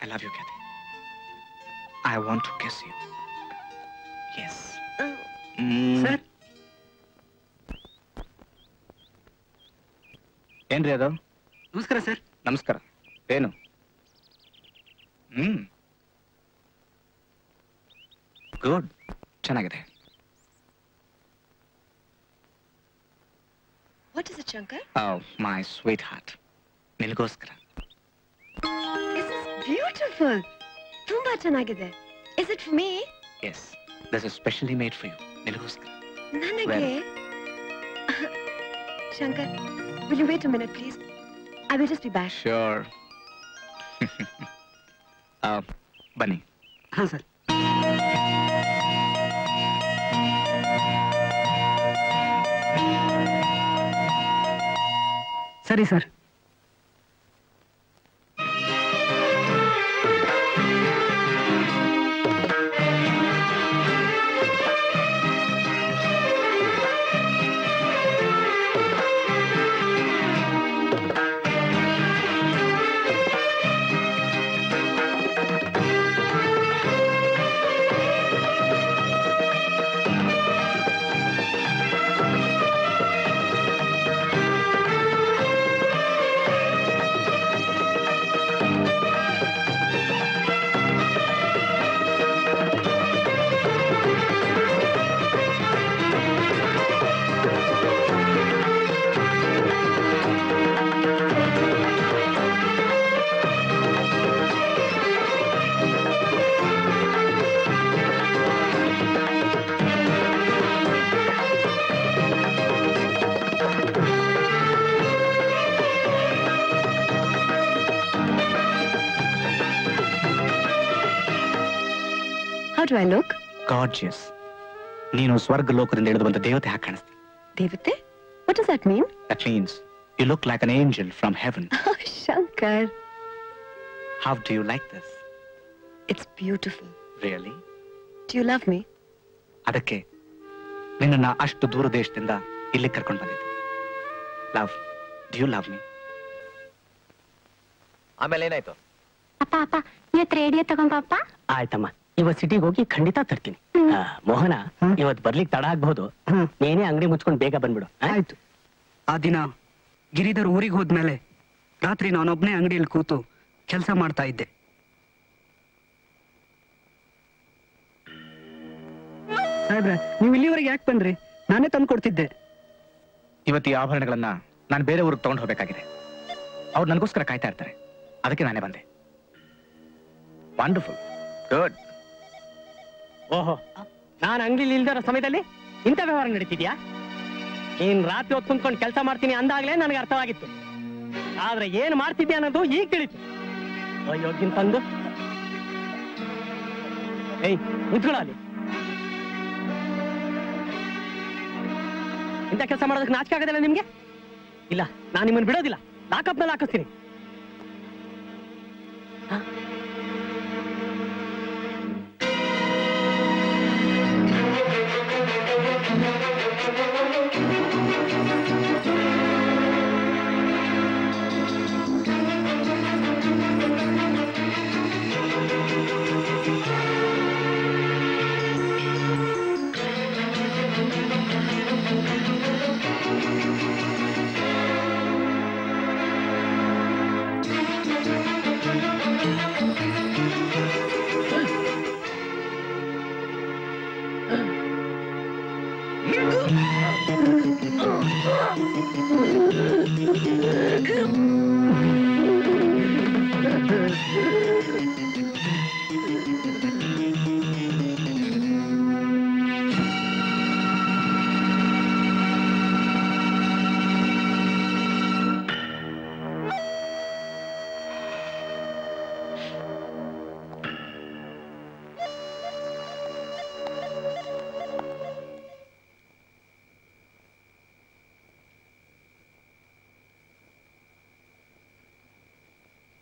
I love you, Kathy. I want to kiss you. Yes. Sir? ಏನ್ರಿ ಅದು? ನಮಸ್ಕಾರ ಸರ್. ನಮಸ್ಕಾರ. ಏನು? ಗುಡ್. ಚೆನ್ನಾಗಿದೆ. What is it, Shankar? Oh, my sweetheart. ನಿನಗೋಸ್ಕರ. This is beautiful. ತುಂಬಾ ಚೆನ್ನಾಗಿದೆ. Is it for me? Yes. This is specially made for you. ನಿನಗೋಸ್ಕರ. ನನಗೆ? Shankar, will you wait a minute, please? I will just be back. Sure. ಬನ್ನಿ. ಹಾಂ ಸರ್. ಸರಿ sir. How do I look? Gorgeous. ನೀನು ಸ್ವರ್ಗ ಲೋಕದಿಂದ ಇಳಿದು ಬಂದ ದೇವತೆ ಹಾಗೆ ಕಾಣಿಸ್ತೀನಿ. ದೇವತೆ? What does that mean? That means you look like an angel from heaven. Oh, Shankar. How do you like this? It's beautiful. Really? Do you love me? ಅದಕ್ಕೆ ನಿನ್ನನ್ನ ಅಷ್ಟು ದೂರ ದೇಶದಿಂದ ಇಲ್ಲಿ ಕರ್ಕೊಂಡು ಬಂದಿದ್ದೆ. Love, do you love me? ಆಮೇಲೆ ಏನಾಯ್ತು? ಅಪ್ಪ ಅಪ್ಪ ಇವತ್ತು ರೇಡಿಯೋ ತಗೊಂಬಪ್ಪ. ಆಯ್ತಮ್ಮ, ಇವತ್ತು ಸಿಟಿಗೆ ಹೋಗಿ ಖಂಡಿತ ತರ್ತೀನಿ. ಮೋಹನ, ಇವತ್ತು ಬರ್ಲಿಕ್ಕೆ ತಡ ಆಗ್ಬಹುದು. ನೀನೇ ಅಂಗಡಿ ಮುಚ್ಕೊಂಡು ಬೇಗ ಬಂದ್ಬಿಡು. ಆಯ್ತು. ಆ ದಿನ ಗಿರಿಧರ್ ಊರಿಗೆ ಹೋದ್ಮೇಲೆ ರಾತ್ರಿ ನಾನೊಬ್ನೇ ಅಂಗಡಿಯಲ್ಲಿ ಕೂತು ಕೆಲಸ ಮಾಡ್ತಾ ಇದ್ದೆ. ಸಾಹೇಬ್ರೆ, ನೀವು ಇಲ್ಲಿವರೆಗೆ ಯಾಕೆ ಬಂದ್ರಿ? ನಾನೇ ತಂದು ಕೊಡ್ತಿದ್ದೆ. ಇವತ್ತು ಈ ಆಭರಣಗಳನ್ನ ನಾನು ಬೇರೆ ಊರಿಗೆ ತಗೊಂಡು ಹೋಗ್ಬೇಕಾಗಿದೆ. ಅವ್ರು ನನಗೋಸ್ಕರ ಕಾಯ್ತಾ ಇರ್ತಾರೆ. ಅದಕ್ಕೆ ನಾನೇ ಬಂದೆ. ವಂಡರ್ಫುಲ್. ಗುಡ್. ಓಹೋ, ನಾನು ಅಂಗಡಿಲಿ ಇಲ್ದಿರೋ ಸಮಯದಲ್ಲಿ ಇಂಥ ವ್ಯವಹಾರ ನಡೀತಿದ್ಯಾ? ನೀನ್ ರಾತ್ರಿ ಹೊತ್ತು ಕುಂತ್ಕೊಂಡು ಕೆಲಸ ಮಾಡ್ತೀನಿ ಅಂದಾಗ್ಲೇ ನನಗೆ ಅರ್ಥವಾಗಿತ್ತು. ಆದ್ರೆ ಏನ್ ಮಾಡ್ತಿದ್ಯಾ ಅನ್ನೋದು ಈಗ ತಿಳಿತು. ಅಯ್ಯೋಗಿನ್ ತಂದು ಏಯ್ ನಿಂತ್ಕೊಳ್ಳ ಅಲ್ಲಿ. ಇಂಥ ಕೆಲಸ ಮಾಡೋದಕ್ಕೆ ನಾಚಿಕೆ ಆಗೋದಿಲ್ಲ ನಿಮ್ಗೆ? ಇಲ್ಲ, ನಾನು ನಿಮ್ಮನ್ನು ಬಿಡೋದಿಲ್ಲ. ಲಾಕಪ್ನಲ್ಲಿ ಹಾಕಿಸ್ತೀನಿ.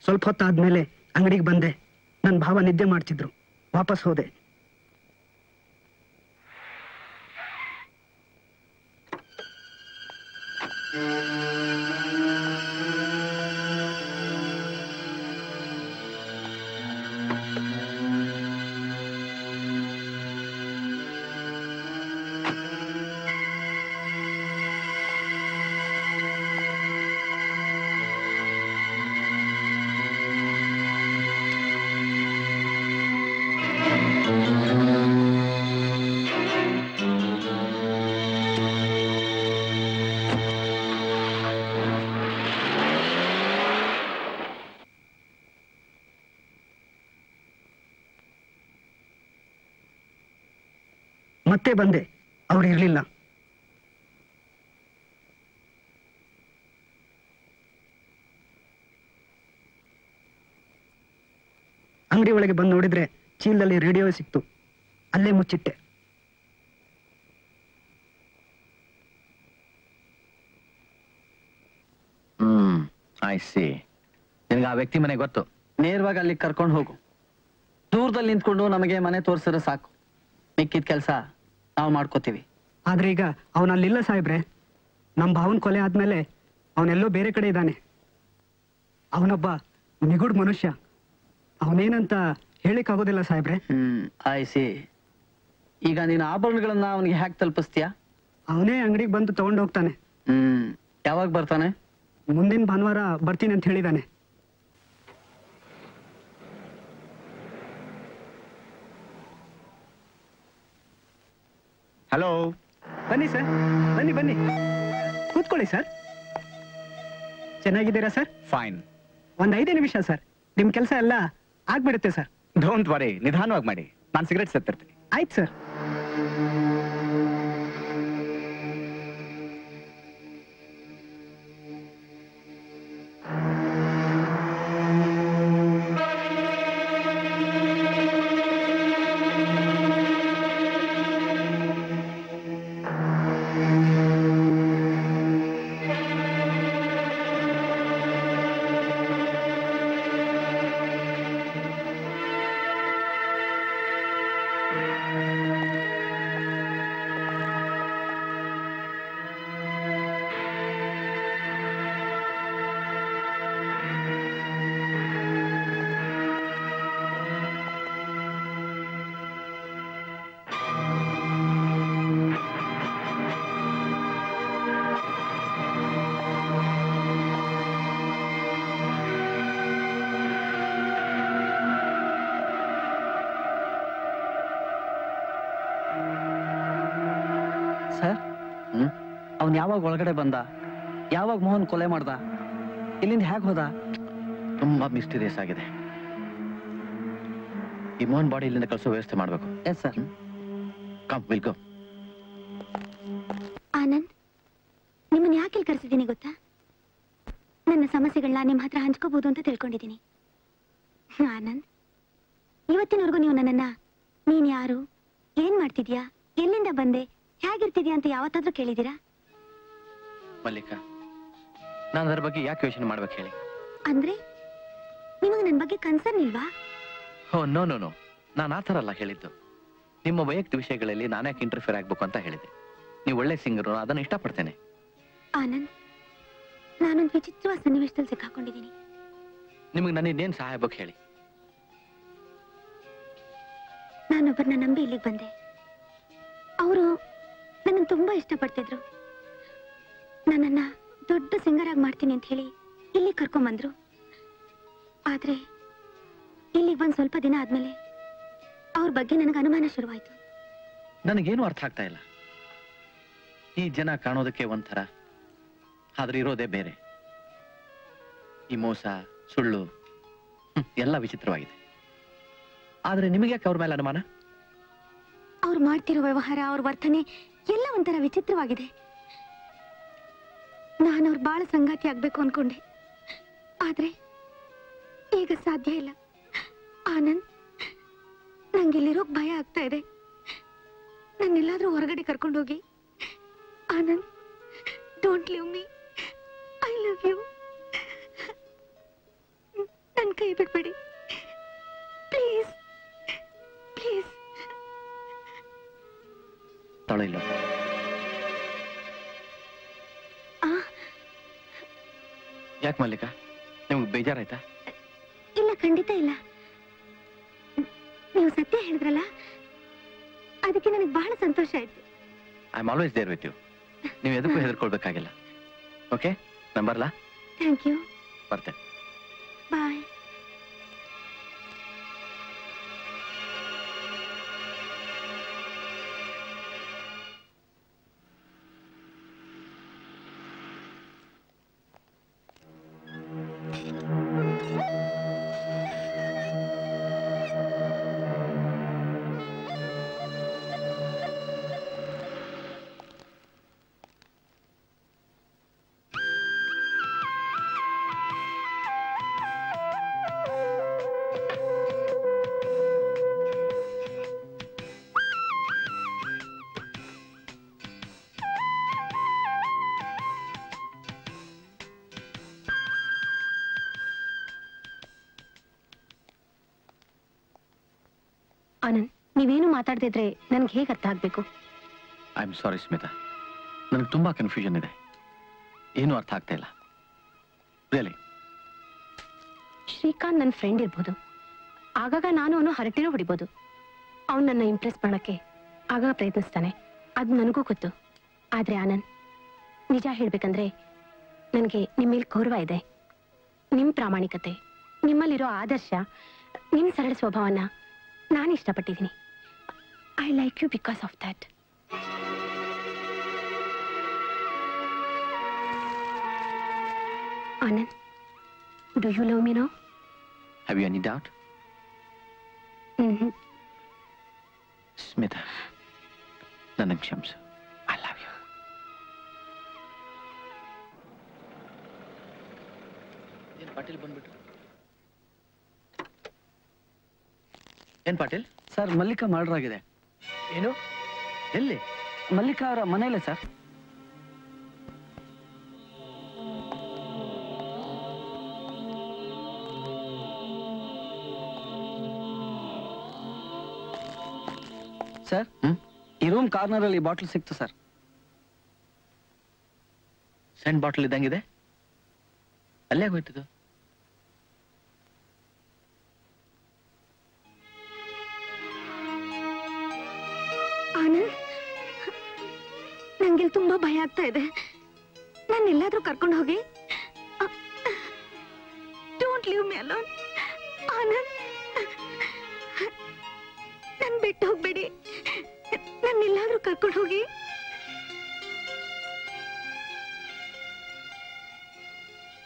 ಸ್ವಲ್ಪ ಹೊತ್ತಾದ್ಮೇಲೆ ಅಂಗಡಿಗೆ ಬಂದೆ. ನನ್ನ ಭಾವ ನಿದ್ದೆ ಮಾಡ್ತಿದ್ರು. ವಾಪಸ್ ಹೋದೆ. ಮತ್ತೆ ಬಂದೆ, ಅವ್ರು ಇರ್ಲಿಲ್ಲ. ಅಂಗಡಿ ಒಳಗೆ ಬಂದು ನೋಡಿದ್ರೆ ಚೀಲದಲ್ಲಿ ರೇಡಿಯೋ ಸಿಕ್ತು. ಅಲ್ಲೇ ಮುಚ್ಚಿಟ್ಟೆ. I C. ನಿನಗೆ ಆ ವ್ಯಕ್ತಿ ಮನೆ ಗೊತ್ತು? ನೇರವಾಗಿ ಅಲ್ಲಿ ಕರ್ಕೊಂಡು ಹೋಗು. ದೂರದಲ್ಲಿ ನಿಂತ್ಕೊಂಡು ನಮಗೆ ಮನೆ ತೋರಿಸಿದ್ರೆ ಸಾಕು. ಮಿಕ್ಕಿದ ಕೆಲಸ ನಾವು ಮಾಡ್ಕೋತೀವಿ. ಆದ್ರೆ ಈಗ ಅವನಲ್ಲಿಲ್ಲ ಸಾಹೇಬ್ರೆ. ನಮ್ಮ ಭಾವನ್ ಕೊಲೆ ಆದ್ಮೇಲೆ ಅವನೆಲ್ಲೋ ಬೇರೆ ಕಡೆ ಇದ್ದಾನೆ. ಅವನೊಬ್ಬ ನಿಗೂಢ ಮನುಷ್ಯ. ಅವನೇನಂತ ಹೇಳಿಕ್ ಆಗೋದಿಲ್ಲ ಸಾಹೇಬ್ರೆ. I C. ಈಗ ನೀನು ಆಭರಣಗಳನ್ನ ಅವನಿಗೆ ಹ್ಯಾಕ್ ತಲುಪಿಸ್ತೀಯಾ? ಅವನೇ ಅಂಗಡಿಗೆ ಬಂದು ತಗೊಂಡು ಹೋಗ್ತಾನೆ. ಯಾವಾಗ ಬರ್ತಾನೆ? ಮುಂದಿನ ಭಾನುವಾರ ಬರ್ತೀನಿ ಅಂತ ಹೇಳಿದಾನೆ. ಹಲೋ. ಬನ್ನಿ ಸರ್, ಬನ್ನಿ ಬನ್ನಿ, ಕೂತ್ಕೊಳ್ಳಿ ಸರ್. ಚೆನ್ನಾಗಿದ್ದೀರಾ ಸರ್? ಫೈನ್. ಒಂದ್ 5 ನಿಮಿಷ ಸರ್, ನಿಮ್ ಕೆಲಸ ಎಲ್ಲ ಆಗ್ಬಿಡುತ್ತೆ ಸರ್. ಡೋಂಟ್ ವರಿ, ನಿಧಾನವಾಗಿ ಮಾಡಿ. ನಾನು ಸಿಗರೇಟ್ ಸತ್ತಿರ್ತೀನಿ. ಆಯ್ತು ಸರ್. ಸರ್, ಅವನ್ ಯಾವಾಗ ಒಳಗಡೆ ಬಂದ? ಯಾವಾಗ ಮೋಹನ್ ಕೊಲೆ ಮಾಡ್ದ? ಇಲ್ಲಿಂದ ಹೇಗೆ ಹೋದ? ತುಂಬಾ ಮಿಸ್ಟೀರಿಯಸ್ ಆಗಿದೆ. ಈ ಮೋಹನ್ ಬಾಡಿ ಇಲ್ಲಿಂದ ಕಳಿಸೋ ವ್ಯವಸ್ಥೆ ಮಾಡಬೇಕು. Yes sir. Come, will go. Anand, ನಿಮ್ಮನ್ನ ಯಾಕೆ ಕರೆಸಿದ್ದೀನಿ ಗೊತ್ತಾ? ನನ್ನ ಸಮಸ್ಯೆಗಳನ್ನ ನಿಮ್ಮ ಹತ್ರ ಹಂಚ್ಕೋಬಹುದು ಅಂತ ತಿಳ್ಕೊಂಡಿದ್ದೀನಿ. ಆನಂದ್, ಇವತ್ತಿನವರೆಗೂ ನೀವು ನನ್ನನ್ನ ನೀನ್ ಯಾರು, ಏನ್ ಮಾಡ್ತಿದ್ಯಾ, ಎಲ್ಲಿಂದ ಬಂದೆ, ಹೇಗಿರ್ತಿದ್ಯಾ ಅಂತ ಯಾವತ್ತಾದ್ರೂ ಕೇಳಿದೀರಾ? ಮಲ್ಲಿಕಾ, ನಾನು ಅದರ ಬಗ್ಗೆ ಯಾಕೆ ಯೋಚನೆ ಮಾಡ್ಬೇಕು ಹೇಳಿ? ಅಂದ್ರೆ ನಿಮಗೆ ನನ್ನ ಬಗ್ಗೆ ಕನ್ಸರ್ನ್ ಇಲ್ವಾ? ಓ ನೋ ನೋ ನೋ, ನಾನು ಆ ಥರ ಅಲ್ಲ ಹೇಳಿದ್ದು. ನಿಮ್ಮ ವೈಯಕ್ತಿಕ ವಿಷಯಗಳಲ್ಲಿ ನಾನ್ಯಾಕೆ ಇಂಟರ್ಫಿಯರ್ ಆಗ್ಬೇಕು ಅಂತ ಹೇಳಿದೆ. ನೀವು ಒಳ್ಳೆ ಸಿಂಗರು, ಅದನ್ನು ಇಷ್ಟಪಡ್ತೇನೆ. ಆನಂದ್, ನಾನೊಂದು ವಿಚಿತ್ರವಾದ ಸನ್ನಿವೇಶದಲ್ಲಿ ಸಿಕ್ಕಾಕೊಂಡಿದ್ದೀನಿ. ನಿಮಗೆ ನನ್ನಿನ್ನೇನು ಸಹಾಯ ಬೇಕು ಹೇಳಿ? ನಾನೊಬ್ಬರನ್ನ ನಂಬಿ ಇಲ್ಲಿಗೆ ಬಂದೆ. ಅವರು ನನ್ನನ್ನು ತುಂಬಾ ಇಷ್ಟಪಡ್ತಿದ್ರು. ನನ್ನನ್ನ ದೊಡ್ಡ ಸಿಂಗರ್ ಆಗಿ ಮಾಡ್ತೀನಿ ಅಂತ ಹೇಳಿ ಇಲ್ಲಿ ಕರ್ಕೊಂಡ್ಬಂದ್ರು. ಆದ್ರೆ ಇಲ್ಲಿಗೆ ಬಂದ್ ಸ್ವಲ್ಪ ದಿನ ಆದ್ಮೇಲೆ ಅವ್ರ ಬಗ್ಗೆ ನನಗೆ ಅನುಮಾನ ಶುರುವಾಯ್ತು. ನನಗೇನು ಅರ್ಥ ಆಗ್ತಾ ಇಲ್ಲ. ಈ ಜನ ಕಾಣೋದಕ್ಕೆ ಒಂಥರ, ಆದ್ರೆ ಇರೋದೇ ಬೇರೆ. ಈ ಮೋಸ, ಸುಳ್ಳು ಎಲ್ಲ ವಿಚಿತ್ರವಾಗಿದೆ. ಆದ್ರೆ ನಿಮಗೆ ಯಾಕೆ ಅವ್ರ ಮೇಲೆ ಅನುಮಾನ? ಅವ್ರು ಮಾಡ್ತಿರೋ ವ್ಯವಹಾರ, ಅವ್ರ ವರ್ತನೆ ಎಲ್ಲ ಒಂಥರ ವಿಚಿತ್ರವಾಗಿದೆ. ನಾನು ಅವ್ರ ಬಾಳ ಸಂಗಾತಿ ಆಗ್ಬೇಕು ಅನ್ಕೊಂಡೆ, ಆದ್ರೆ ಈಗ ಸಾಧ್ಯ ಇಲ್ಲ. ಆನಂದ್, ನಂಗಿಲ್ಲಿರೋಕ್ ಭಯ ಆಗ್ತಾ ಇದೆ. ನನ್ನೆಲ್ಲಾದ್ರೂ ಹೊರಗಡೆ ಕರ್ಕೊಂಡೋಗಿ. Anand, don't leave me, I love you. ನನ್ ಕೈ ಬಿಡ್ಬೇಡಿ ಪ್ಲೀಸ್ ಪ್ಲೀಸ್. ತೊಳೆಯಿಲ್ಲ. ಯಾಕೆ ಮಲ್ಲಿಕಾ, ನಿಮ್ಗೆ ಬೇಜಾರಾಯ್ತಾ? ಇಲ್ಲ, ಖಂಡಿತ ಇಲ್ಲ. ನೀವು ಸತ್ಯ ಹೇಳಿದ್ರಲ್ಲ, ಅದಕ್ಕೆ ನನಗೆ ಬಹಳ ಸಂತೋಷ ಆಯ್ತು. I am always there with you. ನೀವು ಎದಕ್ಕೂ ಹೆದರ್ಕೊಳ್ಬೇಕಾಗಿಲ್ಲ. ಓಕೆ, ನಾನು ಬರಲಾ? Thank you. ಬರ್ತೇನೆ. ಬಾಯ್. ಆನಂದ್, ನೀವೇನು ಮಾತಾಡ್ದಿದ್ರೆ ನನ್ಗೆ ಹೇಗೆ ಅರ್ಥ ಆಗ್ಬೇಕು? ಐ ಆಮ್ ಸಾರಿ ಸ್ಮಿತಾ, ನನಗೆ ತುಂಬಾ ಕನ್ಫ್ಯೂಷನ್ ಇದೆ. ಏನು ಅರ್ಥ ಆಗ್ತಾ ಇಲ್ಲ ರಿಯಲಿ. ಶ್ರೀಕಾಂತ್ ನನ್ನ ಫ್ರೆಂಡ್ ಇರ್ಬೋದು, ಆಗಾಗ ನಾನು ಅವನು ಹರಟಿನೂ ಹೊಡಿಬೋದು. ಅವನು ನನ್ನ ಇಂಪ್ರೆಸ್ ಮಾಡಕ್ಕೆ ಆಗಾಗ ಪ್ರಯತ್ನಿಸ್ತಾನೆ, ಅದು ನನಗೂ ಗೊತ್ತು. ಆದ್ರೆ ಆನಂದ್, ನಿಜ ಹೇಳ್ಬೇಕಂದ್ರೆ ನನಗೆ ನಿಮ್ಮ ಮೇಲೆ ಗೌರವ ಇದೆ. ನಿಮ್ಮ ಪ್ರಾಮಾಣಿಕತೆ, ನಿಮ್ಮಲ್ಲಿರೋ ಆದರ್ಶ, ನಿಮ್ಮ ಸರಳ ಸ್ವಭಾವನ ನಾನು ಇಷ್ಟಪಟ್ಟಿದ್ದೀನಿ. I like you because of that. Anand, do you love me now? Have you any doubt? Smita, ನನಗೆ ಕ್ಷಮಿಸು. I love you. ಏನ್ ಪಾಟೀಲ್ ಬಂದ್ಬಿಟ್ರು? ಏನ್ ಪಾಟೀಲ್? ಸರ್, ಮಲ್ಲಿಕಾ ಮರ್ಡರ್ ಆಗಿದೆ. ಏನು? ಎಲ್ಲಿ? ಮಲ್ಲಿಕಾ ಅವರ ಮನೆಯಲ್ಲೇ ಸರ್. ಸರ್, ಈ ರೂಮ್ ಕಾರ್ನರ್ ಅಲ್ಲಿ ಬಾಟಲ್ ಸಿಕ್ತು ಸರ್. ಸೆಂಟ್ ಬಾಟಲ್ ಇದ್ದಂಗಿದೆ, ಅಲ್ಲೇ ಹೋಯ್ತದು. ಆನಂದ್, ನಂಗೆ ತುಂಬಾ ಭಯ ಆಗ್ತಾ ಇದೆ. ನಾನು ಎಲ್ಲಾದ್ರೂ ಕರ್ಕೊಂಡು ಹೋಗಿ. Don't leave me alone. Anand, ನನ್ ಬಿಟ್ಟು ಹೋಗ್ಬೇಡಿ. ನನ್ನ ಎಲ್ಲಾದ್ರೂ ಕರ್ಕೊಂಡು ಹೋಗಿ.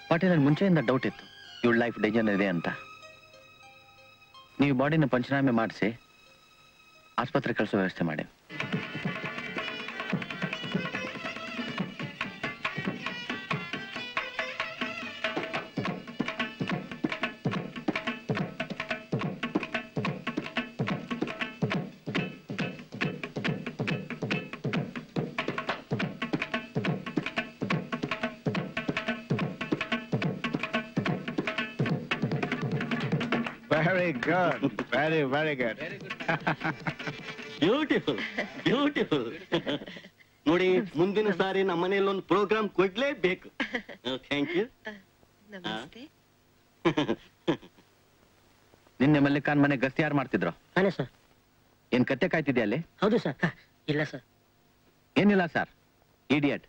ಪಾಟೀಲ್, ನನಗೆ ಮುಂಚೆಯಿಂದ ಡೌಟ್ ಇತ್ತು ಇವಳ ಲೈಫ್ ಡೇಂಜರ್ ಇದೆ ಅಂತ. ನೀವು ಬಾಡಿನ ಪಂಚನಾಮೆ ಮಾಡಿಸಿ ಆಸ್ಪತ್ರೆ ಕಳಿಸೋ ವ್ಯವಸ್ಥೆ ಮಾಡಿ. Very good very very good beautiful beautiful. ನೋಡಿ, ಮುಂದಿನ ಸಾರಿ ನಮ್ಮ ಮನೆಯಲ್ಲಿ ಒಂದು ಪ್ರೋಗ್ರಾಮ್ ಕೊಡ್ಲೇಬೇಕು. Thank you. ನಿನ್ನೆ ಮಲ್ಲಿಕಾನ್ ಮನೆ ಗಸ್ತಿ ಯಾರು ಮಾಡ್ತಿದ್ರು? ನಾನೇ ಸರ್. ಏನ್ ಕತ್ತೆ ಕಾಯ್ತಿದ್ಯಾ ಅಲ್ಲಿ? ಹೌದು ಸರ್. ಇಲ್ಲ ಸರ್. ಏನಿಲ್ಲ ಸರ್, ಇಡಿಯಟ್.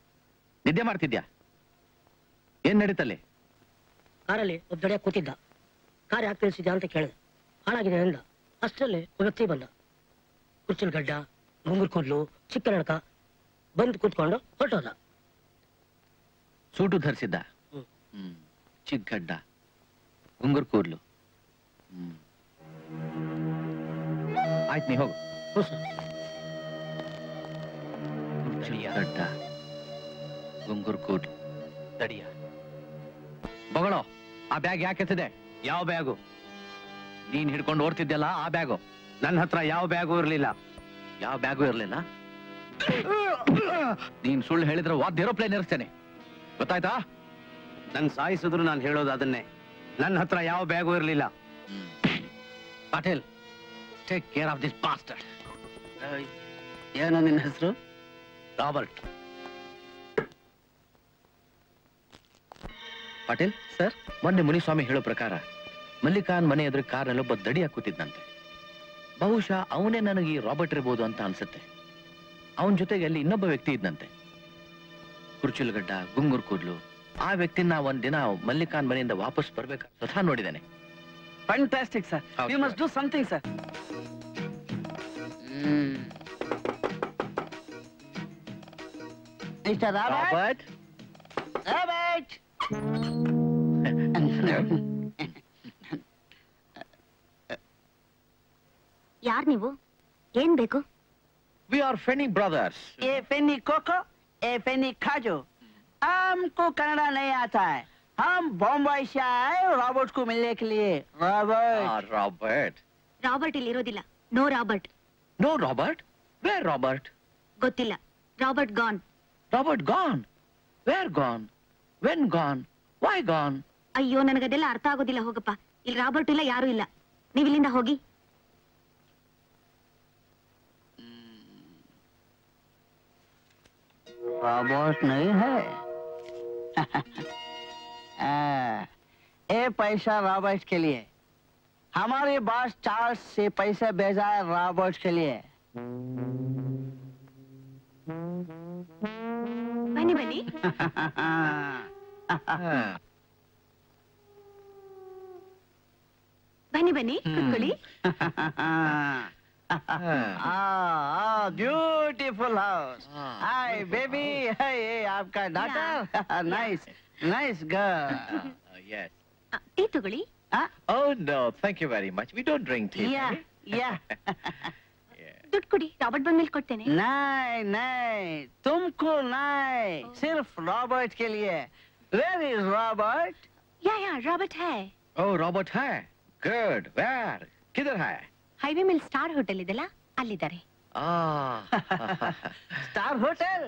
ನಿದ್ದೆ ಮಾಡ್ತಿದ್ಯಾ? ಏನ್ ನಡೀತಲ್ಲಿ? ಕಾರಲ್ಲಿ ಒಬ್ಬ ದೊಡ್ಡ ಕೂತಿದ್ದ. ಕಾರ್ ಯಾಕೆ ನಿಲ್ಸಿದ್ಯಾ ಅಂತ ಕೇಳಿದೆ. ಹಾಳಾಗಿದೆ ಅಂದ. ಅಷ್ಟರಲ್ಲಿ ಒಬ್ಬ ವ್ಯಕ್ತಿ ಬಂದ. ಕುರ್ಚಿನ ಗಡ್ಡ, ಮುಂಗುರ್ ಕೂದಲು, ಚಿಕ್ಕ ನಡಕ, ಬಂದು ಕೂತ್ಕೊಂಡು ಹೊರಟೋದ. ಸೂಟು ಧರಿಸಿದ್ದ? ಚಿಕ್ಕ ಗಡ್ಡ, ಉಂಗುರ್ ಕೂದ್ಲು. ಆಯ್ತು, ನೀ ಹೋಗು. ಗಡ್ಡ, ಗುಂಗುರ್ ಕೂದ್ಲು, ತಡಿಯ. ಬಗಳೋ, ಆ ಬ್ಯಾಗ್ ಯಾಕೆ ಎತ್ತಿದೆ? ಯಾವ ಬ್ಯಾಗು? ನೀನ್ ಹಿಡ್ಕೊಂಡು ಓಡ್ತಿದ್ಯಲ್ಲ ಆ ಬ್ಯಾಗು. ನನ್ನ ಹತ್ರ ಯಾವ ಬ್ಯಾಗು ಇರ್ಲಿಲ್ಲ. ಯಾವ ಬ್ಯಾಗು ಇರ್ಲಿಲ್ಲ? ನೀನ್ ಸುಳ್ಳು ಹೇಳಿದ್ರೆ ವಾದ್ಯ ಏರೋಪ್ಲೇನ್ ಇರಿಸ್ತೇನೆ, ಗೊತ್ತಾಯ್ತಾ? ನನ್ ಸಾಯಿಸಿದ್ರು ನಾನು ಹೇಳೋದು ಅದನ್ನೇ. ನನ್ನ ಹತ್ರ ಯಾವ ಬ್ಯಾಗು ಇರ್ಲಿಲ್ಲ. Patil, take care of this bastard. ಏನೋ ನಿನ್ನ ಹೆಸರು? ರಾಬರ್ಟ್. ಪಾಟೀಲ್ ಸರ್, ಮೊನ್ನೆ ಮುನಿಸ್ವಾಮಿ ಹೇಳೋ ಪ್ರಕಾರ ಮಲ್ಲಿಕಾನ್ ಮನೆ ಎದುರು ಕಾರ್ನಲ್ಲೊಬ್ಬ ದಡಿಯಾಗಿ ಕೂತಿದ್ದಂತೆ. ಬಹುಶಃ ಅವನೇ ನನಗೆ ಈ ರಾಬರ್ಟ್ ಇರ್ಬೋದು ಅಂತ ಅನ್ಸುತ್ತೆ. ಅವನ ಜೊತೆಗೆ ಅಲ್ಲಿ ಇನ್ನೊಬ್ಬ ವ್ಯಕ್ತಿ ಇದ್ದಂತೆ, ಕುರ್ಚುಲ್ಗಡ್ಡ, ಗುಂಗುರ್ ಕೂದ್ಲು. ಆ ವ್ಯಕ್ತಿನ ಒಂದಿನ ಮಲ್ಲಿಕಾನ್ ಮನೆಯಿಂದ ವಾಪಸ್ ಬರ್ಬೇಕು ಸ್ವತಃ ನೋಡಿದ್ದೇನೆ. Fantastic sir. You must do something sir. Mister Robert. Robert, ಯಾರ್ ನೀವು? ಏನ್ ಬೇಕು? We are Feni brothers. ए फेनी कोको, ए फेनी खाजो. हमको कन्नड़ा नहीं आता है. हम बॉम्बे से आए रॉबर्ट को मिलने के लिए. रॉबर्ट. ರಾಬರ್ಟ್. ರಾಬರ್ಟ್ ಇಲ್ಲಿ ಇರೋದಿಲ್ಲ. No Robert. No Robert? Where Robert? ಗೊತ್ತಿಲ್ಲ. Robert gone. Robert gone? Where gone? When gone? Why gone? ಅಯ್ಯೋ, ನನಗದೆಲ್ಲ ಅರ್ಥ ಆಗೋದಿಲ್ಲ. ಹೋಗಪ್ಪ. ಇಲ್ಲಿ ರಾಬರ್ಟ್ ಇಲ್ಲ, ಯಾರು ಇಲ್ಲ. ನೀವ್ ಇಲ್ಲಿಂದ ಹೋಗಿ. रॉबर्ट नहीं है. ये पैसा रॉबर्ट के लिए. हमारे बॉस चार्ल्स से पैसा भेजा है रॉबर्ट के लिए. बनी बनी. बनी बनी, कुत्कुली. Beautiful house. Hi baby. Hi, आपका daughter. Nice nice girl. Yes. Tea ತಗೊಳ್ಳಿ. Oh no, thank you very much. We don't drink tea. Yeah. ದುಡ್ಡು ಕೊಡಿ, ರಾಬರ್ಟ್ ಬಂದ್ಮೇಲೆ ಕೊಡ್ತೇನೆ. नहीं नहीं, तुमको नहीं, सिर्फ रॉबर्ट के लिए. Where is Robert? या रॉबर्ट है. Oh, Robert है. Good. Where? किधर है? ಹೈವೇ ಮೇಲೆ ಸ್ಟಾರ್ ಹೋಟೆಲ್ ಇದೆಲ್ಲ, ಅಲ್ಲಿದ್ದಾರೆ. Star hotel,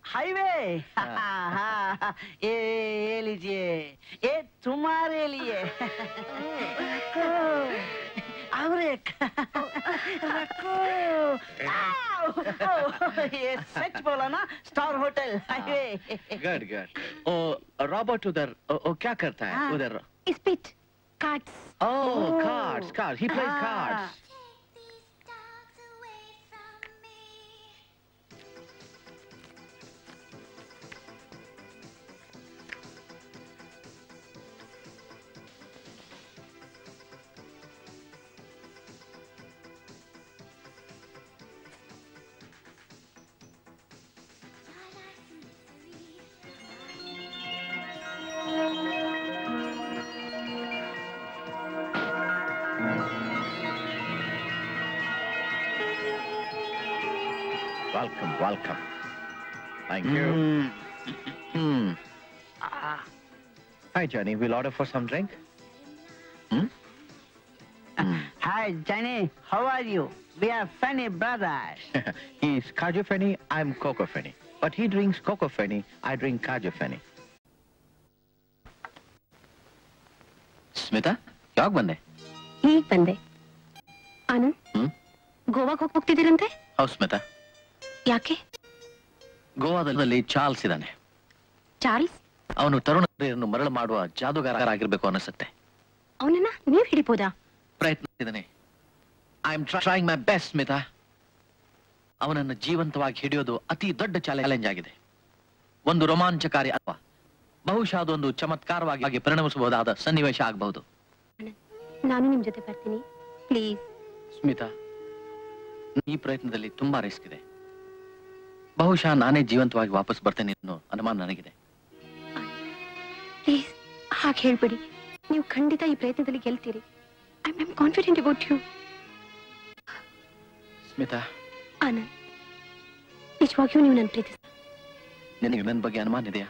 highway. ये लीजिए, ये तुम्हारे लिए. और एक रखो. ये सच बोला ना, star hotel highway. Good, good. Oh, Robert उधर क्या करता है उधर? स्पीट cards. Oh, cards. He plays cards. Welcome. Thank you. Hi, Johnny. We'll order for some drink. Hi, Johnny. How are you? We are funny brothers. He's Kaju Feni, I'm Coco Feni. But he drinks Coco Feni, I drink Kaju Feni. Smita, ಯಾವಾಗ ಬಂದೆ? ಹೀಗ್ ಬಂದೆ. ಆನಂದ್, ಗೋವಾಗ್ ಹೋಗ್ತಿದ್ದೀರಂತೆ? ಹೌದು ಸ್ಮಿತಾ. ಯಾಕೆ? ಗೋವಾದಲ್ಲಿ ಚಾರ್ಲ್ಸ್ ಇದ್ದಾನೆ. ಚಾರ್ಲ್ಸ್? ಅವನು ತರುಣರನ್ನು ಮರಳು ಮಾಡುವ ಜಾದುಗಾರ ಆಗಿರ್ಬೇಕು ಅನಿಸುತ್ತೆ. ಅವನನ್ನ ನೀವ್ ಹಿಡಿಬೋದಾ? ಪ್ರಯತ್ನಿಸಿದ್ದಾನೆ. I am trying my best Smita. ಅವನನ್ನು ಜೀವಂತವಾಗಿ ಹಿಡಿಯೋದು ಅತಿ ದೊಡ್ಡ ಚಾಲೆಂಜ್ ಆಗಿದೆ. ಒಂದು ರೋಮಾಂಚಕಾರಿ ಅಥವಾ ಬಹುಶಃ ಅದೊಂದು ಚಮತ್ಕಾರವಾಗಿ ಪರಿಣಮಿಸಬಹುದಾದ ಸನ್ನಿವೇಶ ಆಗಬಹುದು. ನಾನು ನಿಮ್ ಜೊತೆ ಬರ್ತೀನಿ, ಪ್ಲೀಸ್. ಸ್ಮಿತಾ, ಈ ಪ್ರಯತ್ನದಲ್ಲಿ ತುಂಬಾ ರಿಸ್ಕ್ ಇದೆ. ಬಹುಶಃ ನಾನೇ ಜೀವಂತವಾಗಿ ವಾಪಸ್ ಬರ್ತೇನೆ ಅನ್ನೋ ಅನುಮಾನ ನನಗಿದೆ. ಪ್ಲೀಸ್ ಹಾಗೆ ಹೇಳ್ಬಿಡಿ. ನೀವು ಖಂಡಿತ ಈ ಪ್ರಯತ್ನದಲ್ಲಿ ಗೆಲ್ತೀರಿ. I am confident about you. Smita, Anand, ನಿಜವಾಗಿಯೂ ನೀವು ನನ್ನ ಪ್ರೀತಿಸ. ನಿನಗೆ ನನ್ನ ಬಗ್ಗೆ ಅನುಮಾನ ಇದೆಯಾ?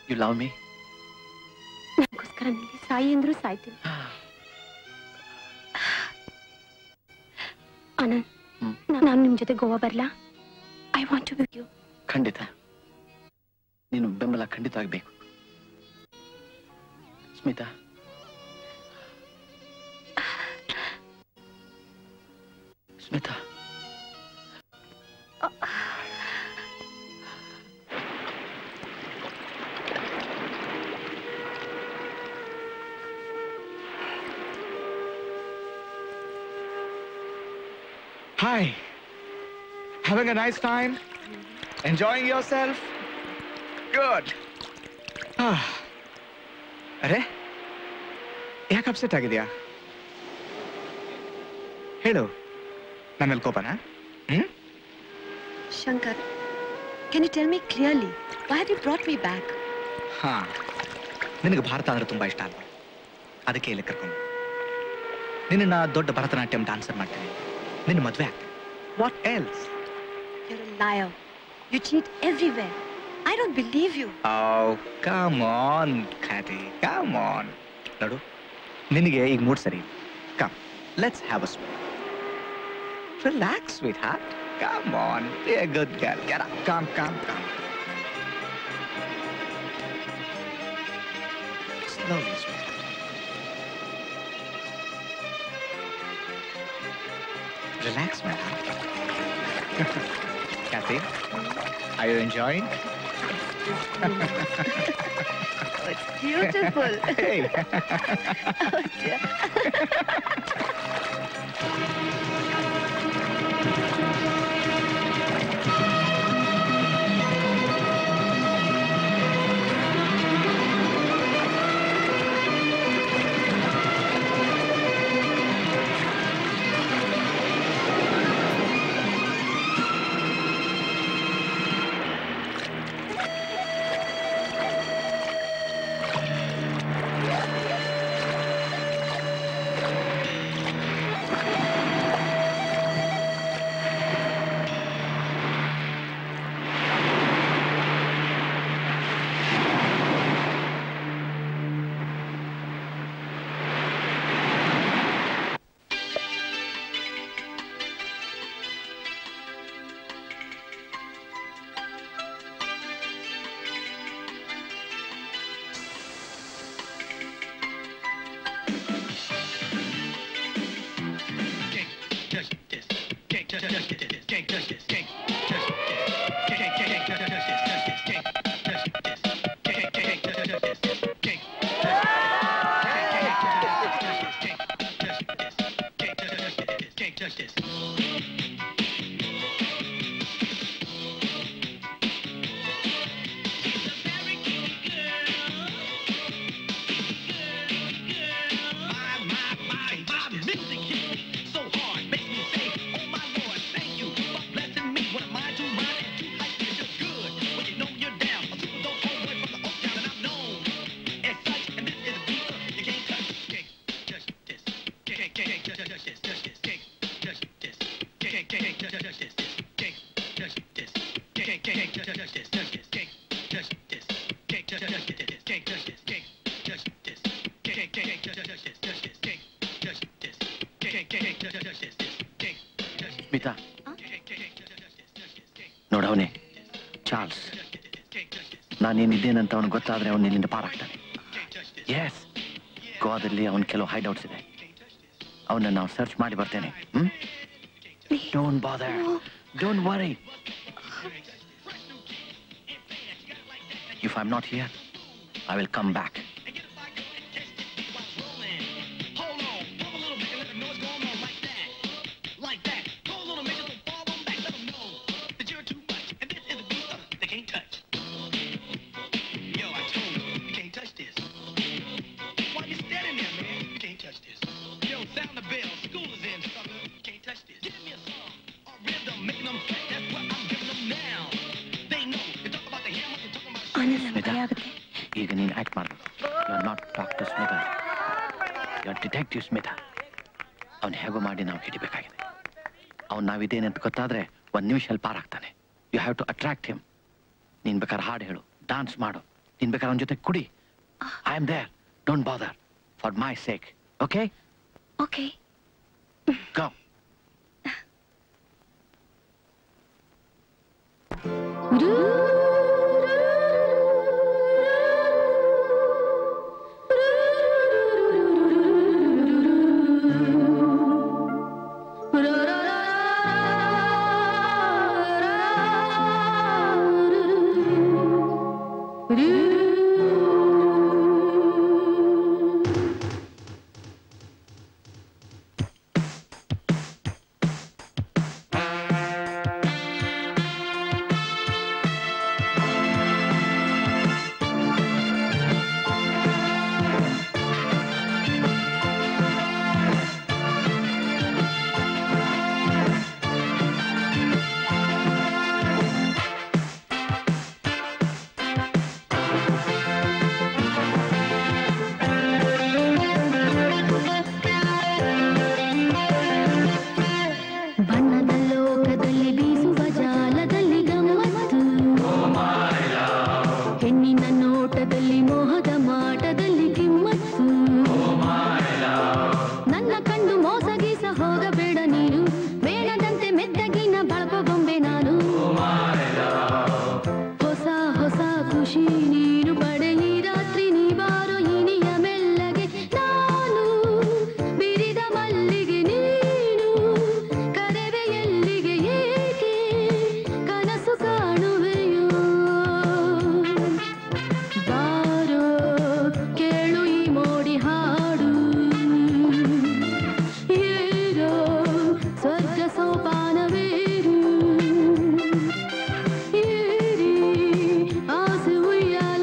You love me? ನನಗೋಸ್ಕರ ನಿಲ್ಲಿ ಸಾಯಿ ಅಂದ್ರೂ ಸಾಯ್ತೀನಿ. ಆನಂದ್, ನಾನು ನಿಮ್ ಜೊತೆ ಗೋವಾ ಬರ್ಲಾ? I want to be you. ಖಂಡಿತ. ನೀನು ಬೆಂಬಲ ಖಂಡಿತ ಆಗಬೇಕು Smita. Smita, Hi. Having a nice time? Enjoying yourself? Good. ಅರೆ, ಯಾಕೆ ಅಪ್ಸೆಟ್ ಆಗಿದೆಯಾ? ಹೇಳು, ನನ್ನಲ್ಲಿ ಕೋಪನಾ? Shankar, can you tell me clearly, why have you brought me back? ಹಾ, ನಿನಗೆ ಭಾರತ ಅಂದ್ರೆ ತುಂಬಾ ಇಷ್ಟ ಅಲ್ವಾ? ಅದಕ್ಕೆ ಇಲ್ಲಿ ಕರ್ಕೊಂಡು ನಿನ್ನ ದೊಡ್ಡ ಭರತನಾಟ್ಯಂ ಡಾನ್ಸರ್ ಮಾಡ್ತೀನಿ. ನಿನ್ನ ಮದುವೆ ಆಗ್ತೀನಿ. What else? You're a liar. You cheat everywhere. I don't believe you. Oh, come on, Kathy. Come on. ನೋಡು, ನಿನಗೆ ಈಗ ಮೂಡ್ ಸರಿ. Come, let's have a swim. Relax, sweetheart. Come on, be a good girl. Get up. Come. Slowly, sweetheart. Relax, my heart. Kathy, are you enjoying? Oh, it's beautiful. Hey. Oh, dear. Smita, ನೋಡವನೇ ಚಾರ್ಲ್ಸ್, ನಾನೇನಿದ್ದೇನಂತ ಅವನು ಗೊತ್ತಾದ್ರೆ ಅವನು ಇಲ್ಲಿಂದ ಪಾರಾಗ್ತಾನೆ. ಎಸ್ ಗೋವಾದಲ್ಲಿ ಅವನ ಕೆಲವು ಹೈಡೌಟ್ಸ್ ಇದೆ. ಅವನ್ನ ನಾವು ಸರ್ಚ್ ಮಾಡಿ ಬರ್ತೇನೆ. Don't bother, don't worry. If I am not here I will come back. ಈಗ ನೀನು ಆಕ್ಟ್ ಮಾಡಬೇಕು. You are not doctor Smita, you are detective Smita. ಅವ್ನು ಹೇಗೋ ಮಾಡಿ ನಾವು ಹಿಡಿಬೇಕಾಗಿದೆ. ಅವ್ನು ನಾವಿದೇನೆ ಅಂತ ಗೊತ್ತಾದ್ರೆ 1 ನಿಮಿಷ ಪಾರಾಗ್ತಾನೆ. You have to attract him. ನೀನ್ ಬೇಕಾದ್ರೆ ಹಾಡು ಹೇಳು, ಡಾನ್ಸ್ ಮಾಡು, ನೀನ್ ಬೇಕಾದ್ರೆ ಅವನ ಜೊತೆ ಕುಡಿ. I am there, don't bother, for my sake. Okay okay, go. ಸೋಪಾನವೇರು ಏರಿ ಆಸೆ ಉಯ್ಯಾಲೆ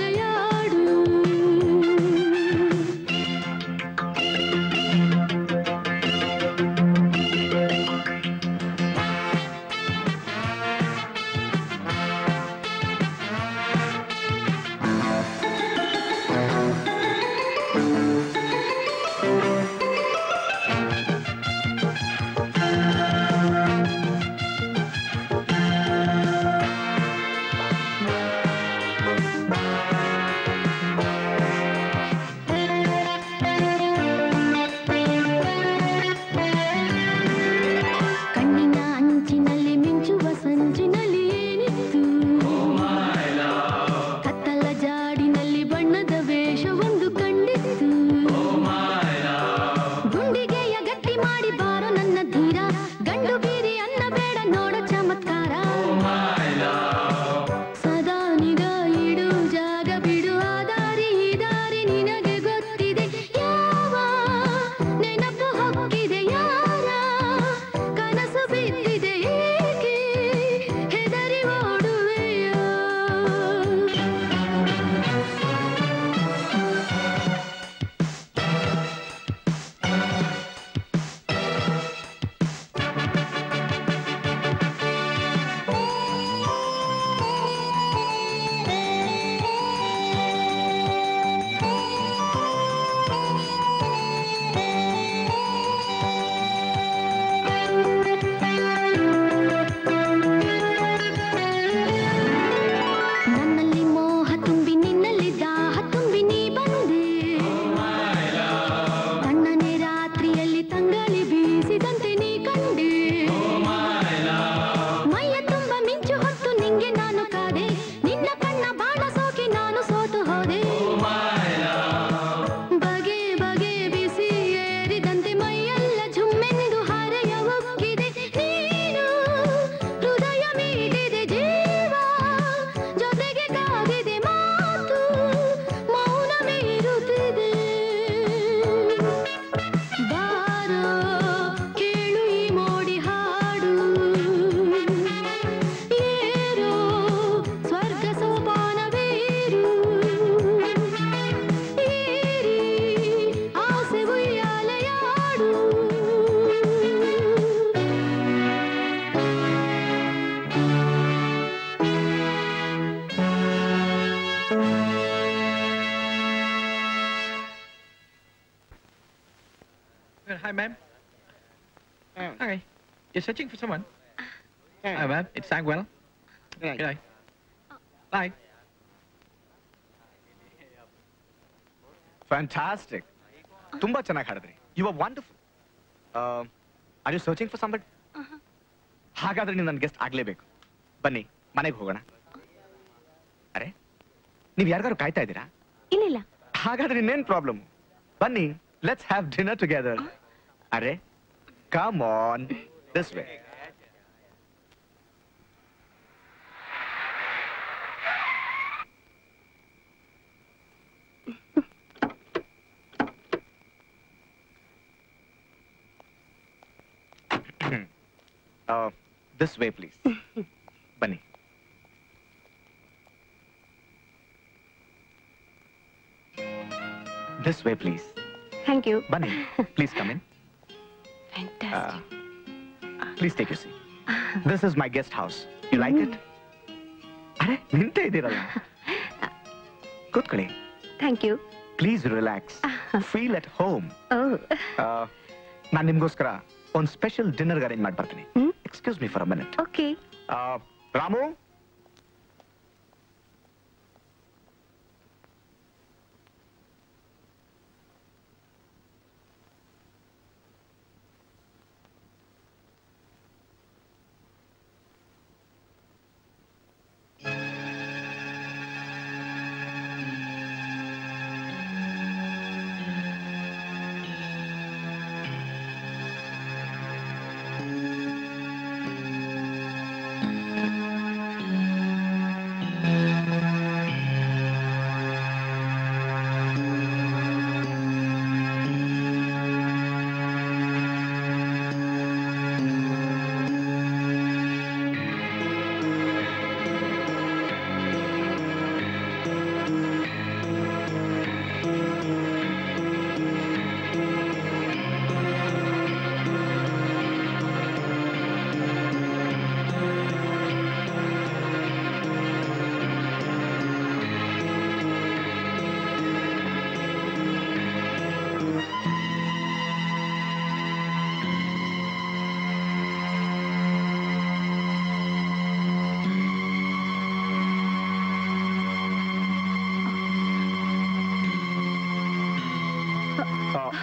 Hi, ma'am. Hi. You're searching for someone? Hi, ma'am. It's Sangwell. Good night. Bye. Fantastic. ತುಂಬಾ ಚೆನ್ನಾಗಿ ಹಾಡಿದ್ರಿ. You are wonderful. Are you searching for somebody? ಹಾಗಾದ್ರೆ ನೀವು ನನ್ನ ಗೆಸ್ಟ್ ಆಗ್ಲೇಬೇಕು. ಬನ್ನಿ ಮನೆಗೆ ಹೋಗೋಣ. ಅರೆ ನೀವು ಯಾರಿಗಾರು ಕಾಯ್ತಾ ಇದ್ದೀರಾ? ಇಲ್ಲ. ಹಾಗಾದ್ರೆ ಇನ್ನೇನ್ ಪ್ರಾಬ್ಲಮ್? ಬನ್ನಿ, ಲೆಟ್ಸ್ ಹ್ಯಾವ್ ಡಿನ್ನರ್ ಟುಗೆದರ್. ಅರೆ come on, this way. This way, please. Bunny. This way, please. Thank you. Bunny, please come in. Fantastic. Please take your seat. This is my guest house. You like it? Are ninte idiralla. Kutkoli. Thank you. Please relax. Feel at home. Oh. ನಾನು ನಿಮಗೋಸ್ಕರ ಒಂದು ಸ್ಪೆಷಲ್ ಡಿನ್ನರ್ ಅರೇಂಜ್ ಮಾಡಿ ಬರ್ತೀನಿ. Excuse me for a minute. Okay. Ramu,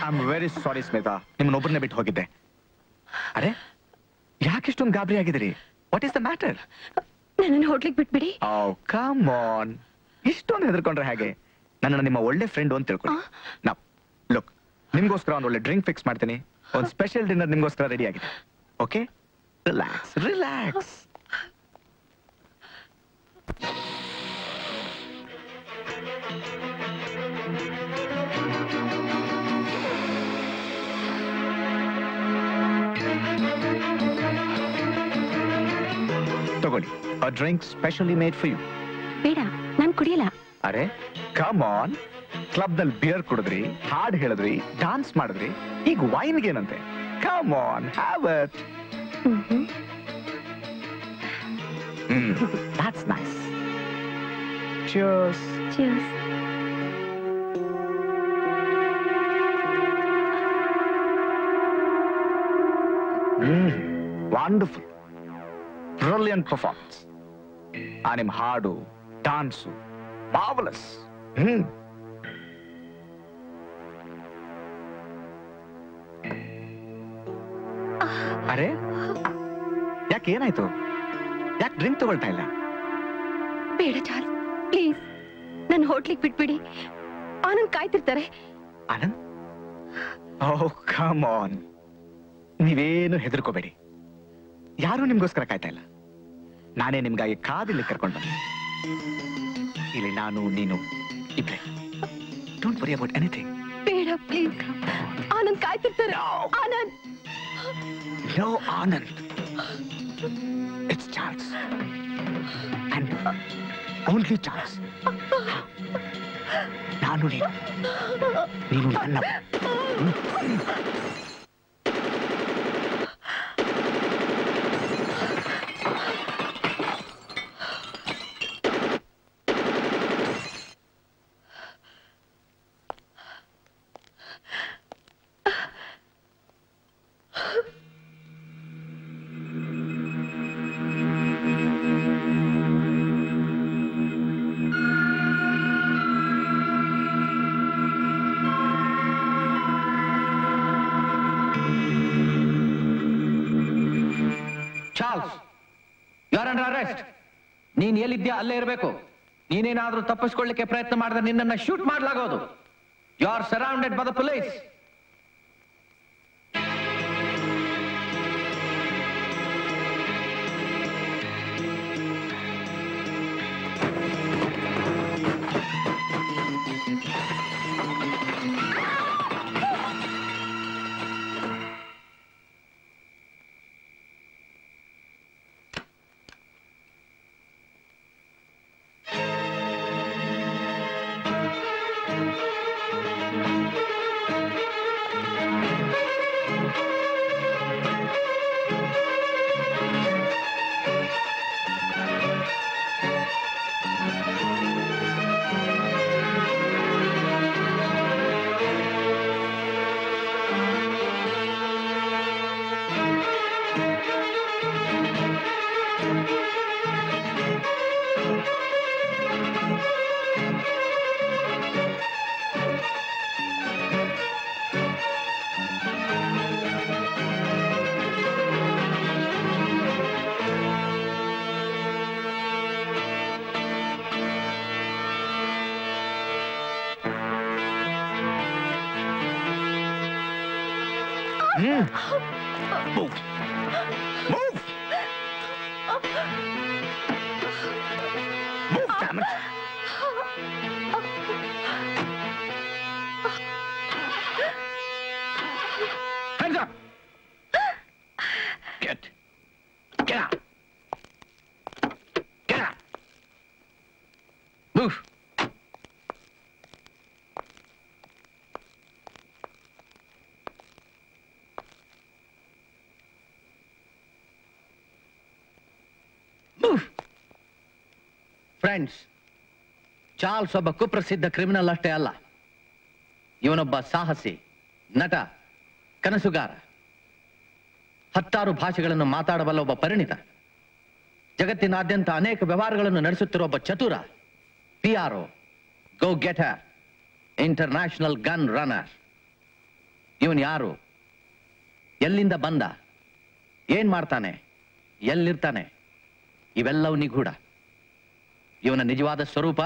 I am very sorry Smita, ನಿಮ್ಮನ್ನೊಬ್ಬರನ್ನೇ ಬಿಟ್ಟು ಹೋಗಿದ್ದೆ. ಅರೆ ಯಾಕಿಷ್ಟೊಂದು ಗಾಬರಿ ಆಗಿದ್ದೀರಿ? What is the matter? ನನ್ನನ್ನು ಹೋಟ್ಲಿಗೆ ಬಿಟ್ಬಿಡಿ. ಓ ಕಮ್ ಆನ್, ಇಷ್ಟೊಂದು ಹೆದರ್ಕೊಂಡ್ರೆ ಹೇಗೆ? ನನ್ನ ನಿಮ್ಮ ಒಳ್ಳೆ ಫ್ರೆಂಡ್ ಅಂತ ತಿಳ್ಕೊಳ್ಳಿ. ನಾ ಲುಕ್, ನಿಮ್ಗೋಸ್ಕರ ಒಂದು ಒಳ್ಳೆ ಡ್ರಿಂಕ್ ಫಿಕ್ಸ್ ಮಾಡ್ತೀನಿ. ಒಂದು ಸ್ಪೆಷಲ್ ಡಿನ್ನರ್ ನಿಮ್ಗೋಸ್ಕರ ರೆಡಿ ಆಗಿದೆ. Okay, relax relax. ತಗೊಳ್ಳಿ, a drink specially made for you. ಬೇಡ, ನಾನು ಕುಡಿಯಲ್ಲ. ಅರೆ ಕಮ್ ಆನ್, ಕ್ಲಬ್ ದಲ್ಲಿ ಬಿಯರ್ ಕುಡಿದ್ರಿ, ಹಾಡ್ ಹೇಳಿದ್ರಿ, ಡಾನ್ಸ್ ಮಾಡಿದ್ರಿ, ಈಗ ವೈನ್ಗೆ ಏನಂತೆ? Come on, have it. That's nice. Cheers. Cheers. Wonderful. Brilliant performance. ನಿಮ್ಮ ಹಾಡು, ಡಾನ್ಸು marvelous. ಅರೆ ಯಾಕೆ, ಏನಾಯ್ತು? ಯಾಕೆ ಡ್ರಿಂಕ್ ತಗೊಳ್ತಾ ಇಲ್ಲ? ಬೇಡ ಚಾರ್ಲ್ಸ್, ಪ್ಲೀಸ್ ನನ್ನ ಹೋಟ್ಲಿಗೆ ಬಿಟ್ಬಿಡಿ. ಆನಂದ್ ಕಾಯ್ತಿರ್ತಾರೆ. ಆನಂದ್? ಓ ಕಮ್ ಆನ್, ನೀವೇನು ಹೆದರ್ಕೋಬೇಡಿ. ಯಾರು ನಿಮ್ಗೋಸ್ಕರ ಕಾಯ್ತಾ ಇಲ್ಲ. ನಾನೇ ನಿಮ್ಗಾಗಿ ಕಾದಿಲ್ಲಿ ಕರ್ಕೊಂಡು ಬಂದೆ. ಇಲ್ಲಿ ನಾನು ನೀನು ಇಬ್ರೆ. Don't worry about anything. ಬೇಡ ಪ್ಲೀಸ್, ಆನಂದ್ ಕಾಯ್ತಿರ್ತಾರೆ. Anand. No Anand, it's Charles and only Charles. ನಾನು ನೀನು ನನ್ನ. Under arrest. ನೀನ್ ಎಲ್ಲಿದ್ಯಾ ಅಲ್ಲೇ ಇರಬೇಕು. ನೀನೇನಾದ್ರೂ ತಪ್ಪಿಸ್ಕೊಳ್ಳಿಕ್ಕೆ ಪ್ರಯತ್ನ ಮಾಡಿದ್ರೆ ನಿನ್ನನ್ನ ಶೂಟ್ ಮಾಡಲಾಗೋದು. You are surrounded by the police. Move! Move! Move, damn it! Hands up! Get out! Get out! Move! Friends, Charles ಒಬ್ಬ ಕುಪ್ರಸಿದ್ಧ ಕ್ರಿಮಿನಲ್ ಅಷ್ಟೇ ಅಲ್ಲ. ಇವನೊಬ್ಬ ಸಾಹಸಿ, ನಟ, ಕನಸುಗಾರ, 10 ಭಾಷೆಗಳನ್ನು ಮಾತಾಡಬಲ್ಲ ಒಬ್ಬ ಪರಿಣಿತ, ಜಗತ್ತಿನಾದ್ಯಂತ ಅನೇಕ ವ್ಯವಹಾರಗಳನ್ನು ನಡೆಸುತ್ತಿರುವ ಒಬ್ಬ ಚತುರ, PRO, ಗೋ ಗೆಟರ್, ಇಂಟರ್ನ್ಯಾಷನಲ್ ಗನ್ ರನ್ನರ್. ಇವನ್ ಯಾರು, ಎಲ್ಲಿಂದ ಬಂದ, ಏನ್ ಮಾಡ್ತಾನೆ, ಎಲ್ಲಿರ್ತಾನೆ, ಇವೆಲ್ಲವೂ ನಿಗೂಢ. ಇವನ ನಿಜವಾದ ಸ್ವರೂಪ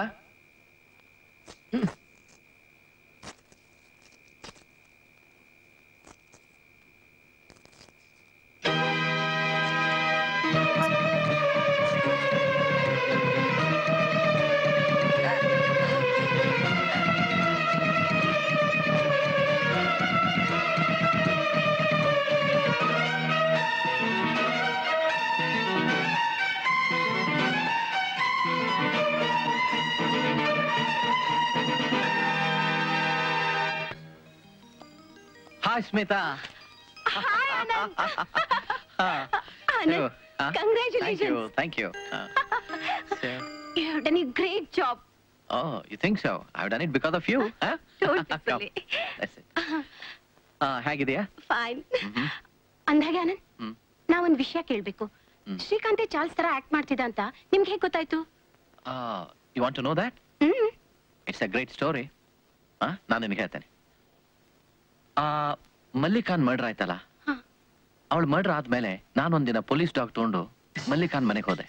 Hi, Smita. Hi, Anand. Anand, congratulations. Thank you. You have done a great job. Oh, you think so? I've done it because of you, huh? Don't be silly. That's it. ಹೇಗಿದೆಯಾ? Fine. ಅಂದಾಗೆ ಆನಂದ್, ನಾವೊಂದು ವಿಷಯ ಕೇಳ್ಬೇಕು. ಶ್ರೀಕಾಂತೆ ಚಾರ್ಲ್ಸ್ ತರ ಆಕ್ಟ್ ಮಾಡ್ತಿದ್ದ ಅಂತ ನಿಮ್ಗೆ ಹೇಗೆ ಗೊತ್ತಾಯ್ತು? You want to know that? It's a great story. ನಾನು ನಿನಗೆ ಹೇಳ್ತೇನೆ. ಮಲ್ಲಿಕಾನ್ ಮರ್ಡರ್ ಆಯ್ತಲ್ಲ, ಅವಳು ಮರ್ಡರ್ ಆದ್ಮೇಲೆ ನಾನೊಂದಿನ ಪೊಲೀಸ್ ಡಾಗ್ ತಗೊಂಡು ಮಲ್ಲಿಕಾನ್ ಮನೆಗೆ ಹೋದೆ.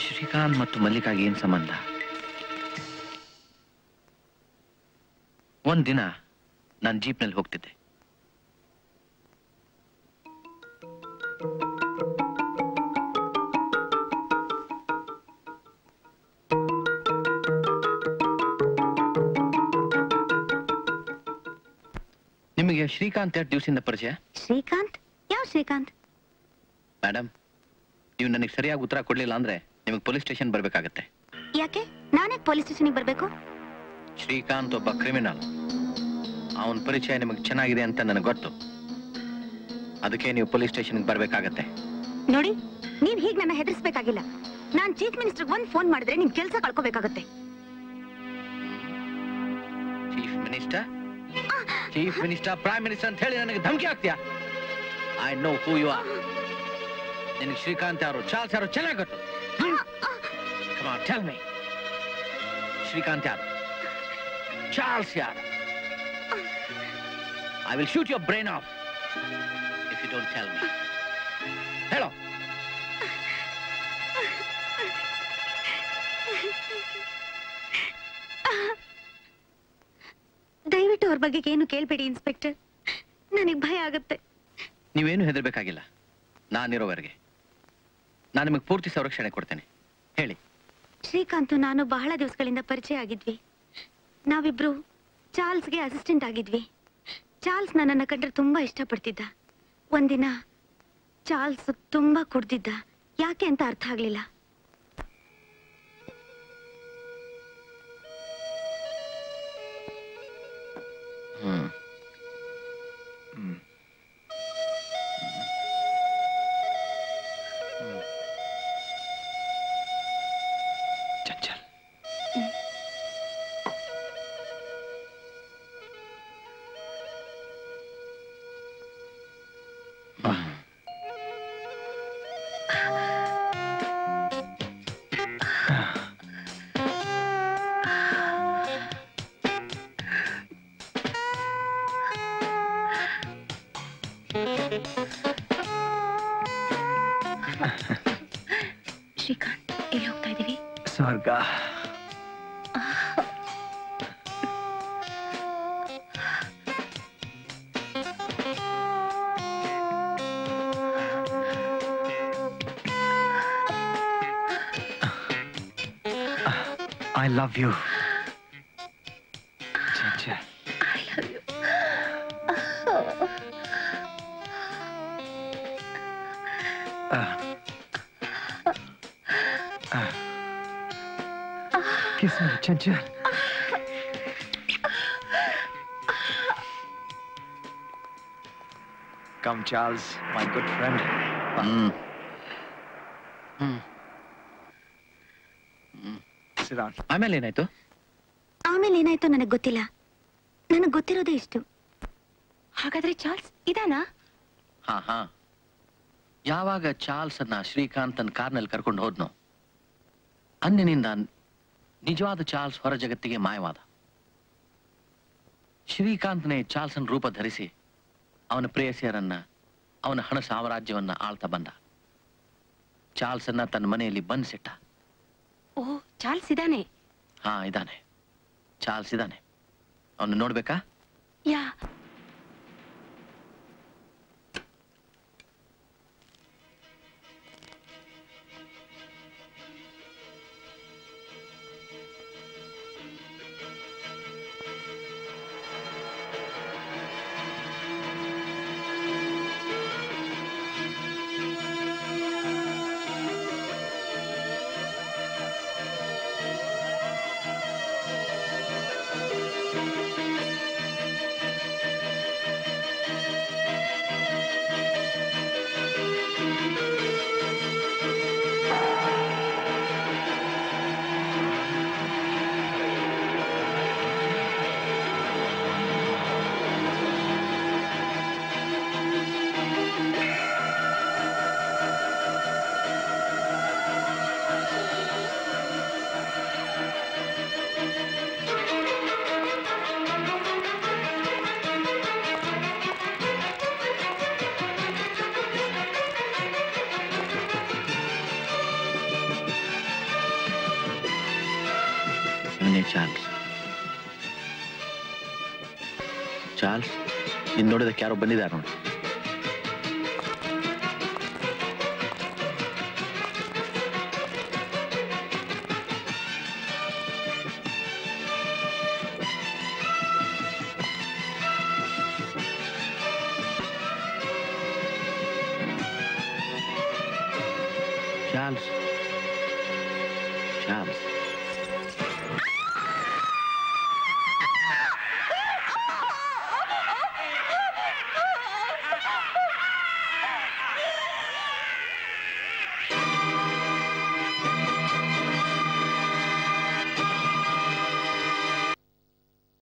ಶ್ರೀಕಾಂತ್ ಮತ್ತು ಮಲ್ಲಿಕಾಗೆ ಏನ್ ಸಂಬಂಧ? ಒಂದಿನ ನಾನು ಜೀಪ್ನಲ್ಲಿ ಹೋಗ್ತಿದ್ದೆ. ನಿಮಗೆ ಶ್ರೀಕಾಂತ್ ಎಷ್ಟು ದಿವಸದಿಂದ ಪರಿಚಯ? ಶ್ರೀಕಾಂತ್? ಯಾವ ಶ್ರೀಕಾಂತ್? ಮೇಡಮ್, ನೀವು ನನಗೆ ಸರಿಯಾಗಿ ಉತ್ತರ ಕೊಡ್ಲಿಲ್ಲ ಅಂದ್ರೆ ನಿಮಗೆ ಪೊಲೀಸ್ ಸ್ಟೇಷನ್ ಬರ್ಬೇಕಾಗತ್ತೆ. ಯಾಕೆ? ನಾನೇ ಪೊಲೀಸ್ ಸ್ಟೇಷನ್ಗೆ ಬರ್ಬೇಕು? ಶ್ರೀಕಾಂತ್ ಒಬ್ಬ ಕ್ರಿಮಿನಲ್. ಅವನ ಪರಿಚಯ ನಿಮಗೆ ಚೆನ್ನಾಗಿದೆ ಅಂತ ನನಗೆ ಗೊತ್ತು. ಅದಕ್ಕೆ ನೀವು ಪೊಲೀಸ್ ಸ್ಟೇಷನ್ಗೆ ಬರ್ಬೇಕಾಗತ್ತೆ. ನೋಡಿ, ನೀವ್ ಹೀಗೆ ನನ್ನ ಹೆದರ್ಸ್ಬೇಕಾಗಿಲ್ಲ. ನಾನ್ ಚೀಫ್ ಮಿನಿಸ್ಟರ್ಗೆ ಒಂದ್ ಫೋನ್ ಮಾಡಿದ್ರೆ ನಿಮ್ ಕೆಲಸ ಕಳ್ಕೋಬೇಕಾಗತ್ತೆ. ಚೀಫ್ ಮಿನಿಸ್ಟರ್, ಪ್ರೈಮ್ ಮಿನಿಸ್ಟರ್ ಅಂತ ಹೇಳಿ ನನಗೆ ಧಮಕಿ ಆಗ್ತೀಯಾ? I know who you are. ನಿನಗೆ ಶ್ರೀಕಾಂತ್ ಯಾರು, ಚಾರ್ಲ್ಸ್ ಯಾರು ಚೆನ್ನಾಗಿ ಗೊತ್ತು. Come on, tell me. Srikanth ಯಾರು, ಚಾರ್ಲ್ಸ್ ಯಾರು? I will shoot your brain off if you don't tell me. Hello. ದಯವಿಟ್ಟು ಅವ್ರ ಬಗ್ಗೆ ಏನು ಕೇಳ್ಬೇಡಿ ಇನ್ಸ್ಪೆಕ್ಟರ್, ನನಗೆ ಭಯ ಆಗುತ್ತೆ. ನೀವೇನು ಹೆದರ್ಬೇಕಾಗಿಲ್ಲ. ನಾನಿರೋವರೆಗೆ ನಾನು ನಿಮಗೆ ಪೂರ್ತಿ ಸಂರಕ್ಷಣೆ ಕೊಡ್ತೇನೆ. ಹೇಳಿ. ಶ್ರೀಕಾಂತ್ ನಾನು ಬಹಳ ದಿವಸಗಳಿಂದ ಪರಿಚಯ ಆಗಿದ್ವಿ. ನಾವಿಬ್ರು ಚಾರ್ಲ್ಸ್ಗೆ ಅಸಿಸ್ಟೆಂಟ್ ಆಗಿದ್ವಿ. ಚಾರ್ಲ್ಸ್ ನನ್ನನ್ನು ಕಂಡ್ರೆ ತುಂಬಾ ಇಷ್ಟಪಡ್ತಿದ್ದ. ಒಂದಿನ ಚಾರ್ಲ್ಸ್ ತುಂಬಾ ಕುಡ್ದಿದ್ದ. ಯಾಕೆ ಅಂತ ಅರ್ಥ ಆಗ್ಲಿಲ್ಲ. ಚಂಚಲ್, ಶ್ರೀಕಾಂತ್, ಎಲ್ಲಿ ಹೋಗ್ತಾ ಇದೀವಿ? ಸ್ವರ್ಗ. I love you. Chanchal. I love you. Kiss me, Chanchal. Come, Charles, my good friend. Sit down. ಆಮೇಲೆ ಏನಾಯ್ತು? ಆಮೇಲೆ ಏನಾಯ್ತು ನನಗೆ ಗೊತ್ತಿಲ್ಲ. ನನಗೆ ಗೊತ್ತಿರೋದೇ ಇಷ್ಟು. ಹಾಗಾದ್ರೆ ಚಾರ್ಲ್ಸ್ ಇದಾನಾ? ಹಾ. ಯಾವಾಗ ಚಾರ್ಲ್ಸ್ ಅನ್ನ ಶ್ರೀಕಾಂತನ್ ಕಾರ್ನಲ್ಲಿ ಕರ್ಕೊಂಡು ಹೋದ್ನೋ ಅಂದಿನಿಂದ ನಿಜವಾದ ಚಾರ್ಲ್ಸ್ ಹೊರ ಜಗತ್ತಿಗೆ ಮಾಯವಾದ. ಶ್ರೀಕಾಂತ್ನೇ ಚಾರ್ಲ್ಸನ್ ರೂಪ ಧರಿಸಿ ಅವನ ಪ್ರೇಯಸಿಯರನ್ನ, ಅವನ ಹಣ ಸಾಮ್ರಾಜ್ಯವನ್ನ ಆಳ್ತಾ ಬಂದ. ಚಾರ್ಲ್ಸನ್ನ ತನ್ನ ಮನೆಯಲ್ಲಿ ಬಂಧಿಸಿಟ್ಟ. ಓ, ಚಾರ್ಲ್ಸ್ ಇದಾನೆ? ಹಾ, ಇದಾನೆ. ಚಾರ್ಲ್ಸ್ ಇದಾನೆ. ಅವನು ನೋಡ್ಬೇಕಾ? ಯಾ. ಚಾರ್ಲ್ಸ್, ನೀನ್ ನೋಡಿದಕ್ಕೆ ಯಾರೋ ಬಂದಿದ್ದಾರೆ ನೋಡಿ. Charles, Charles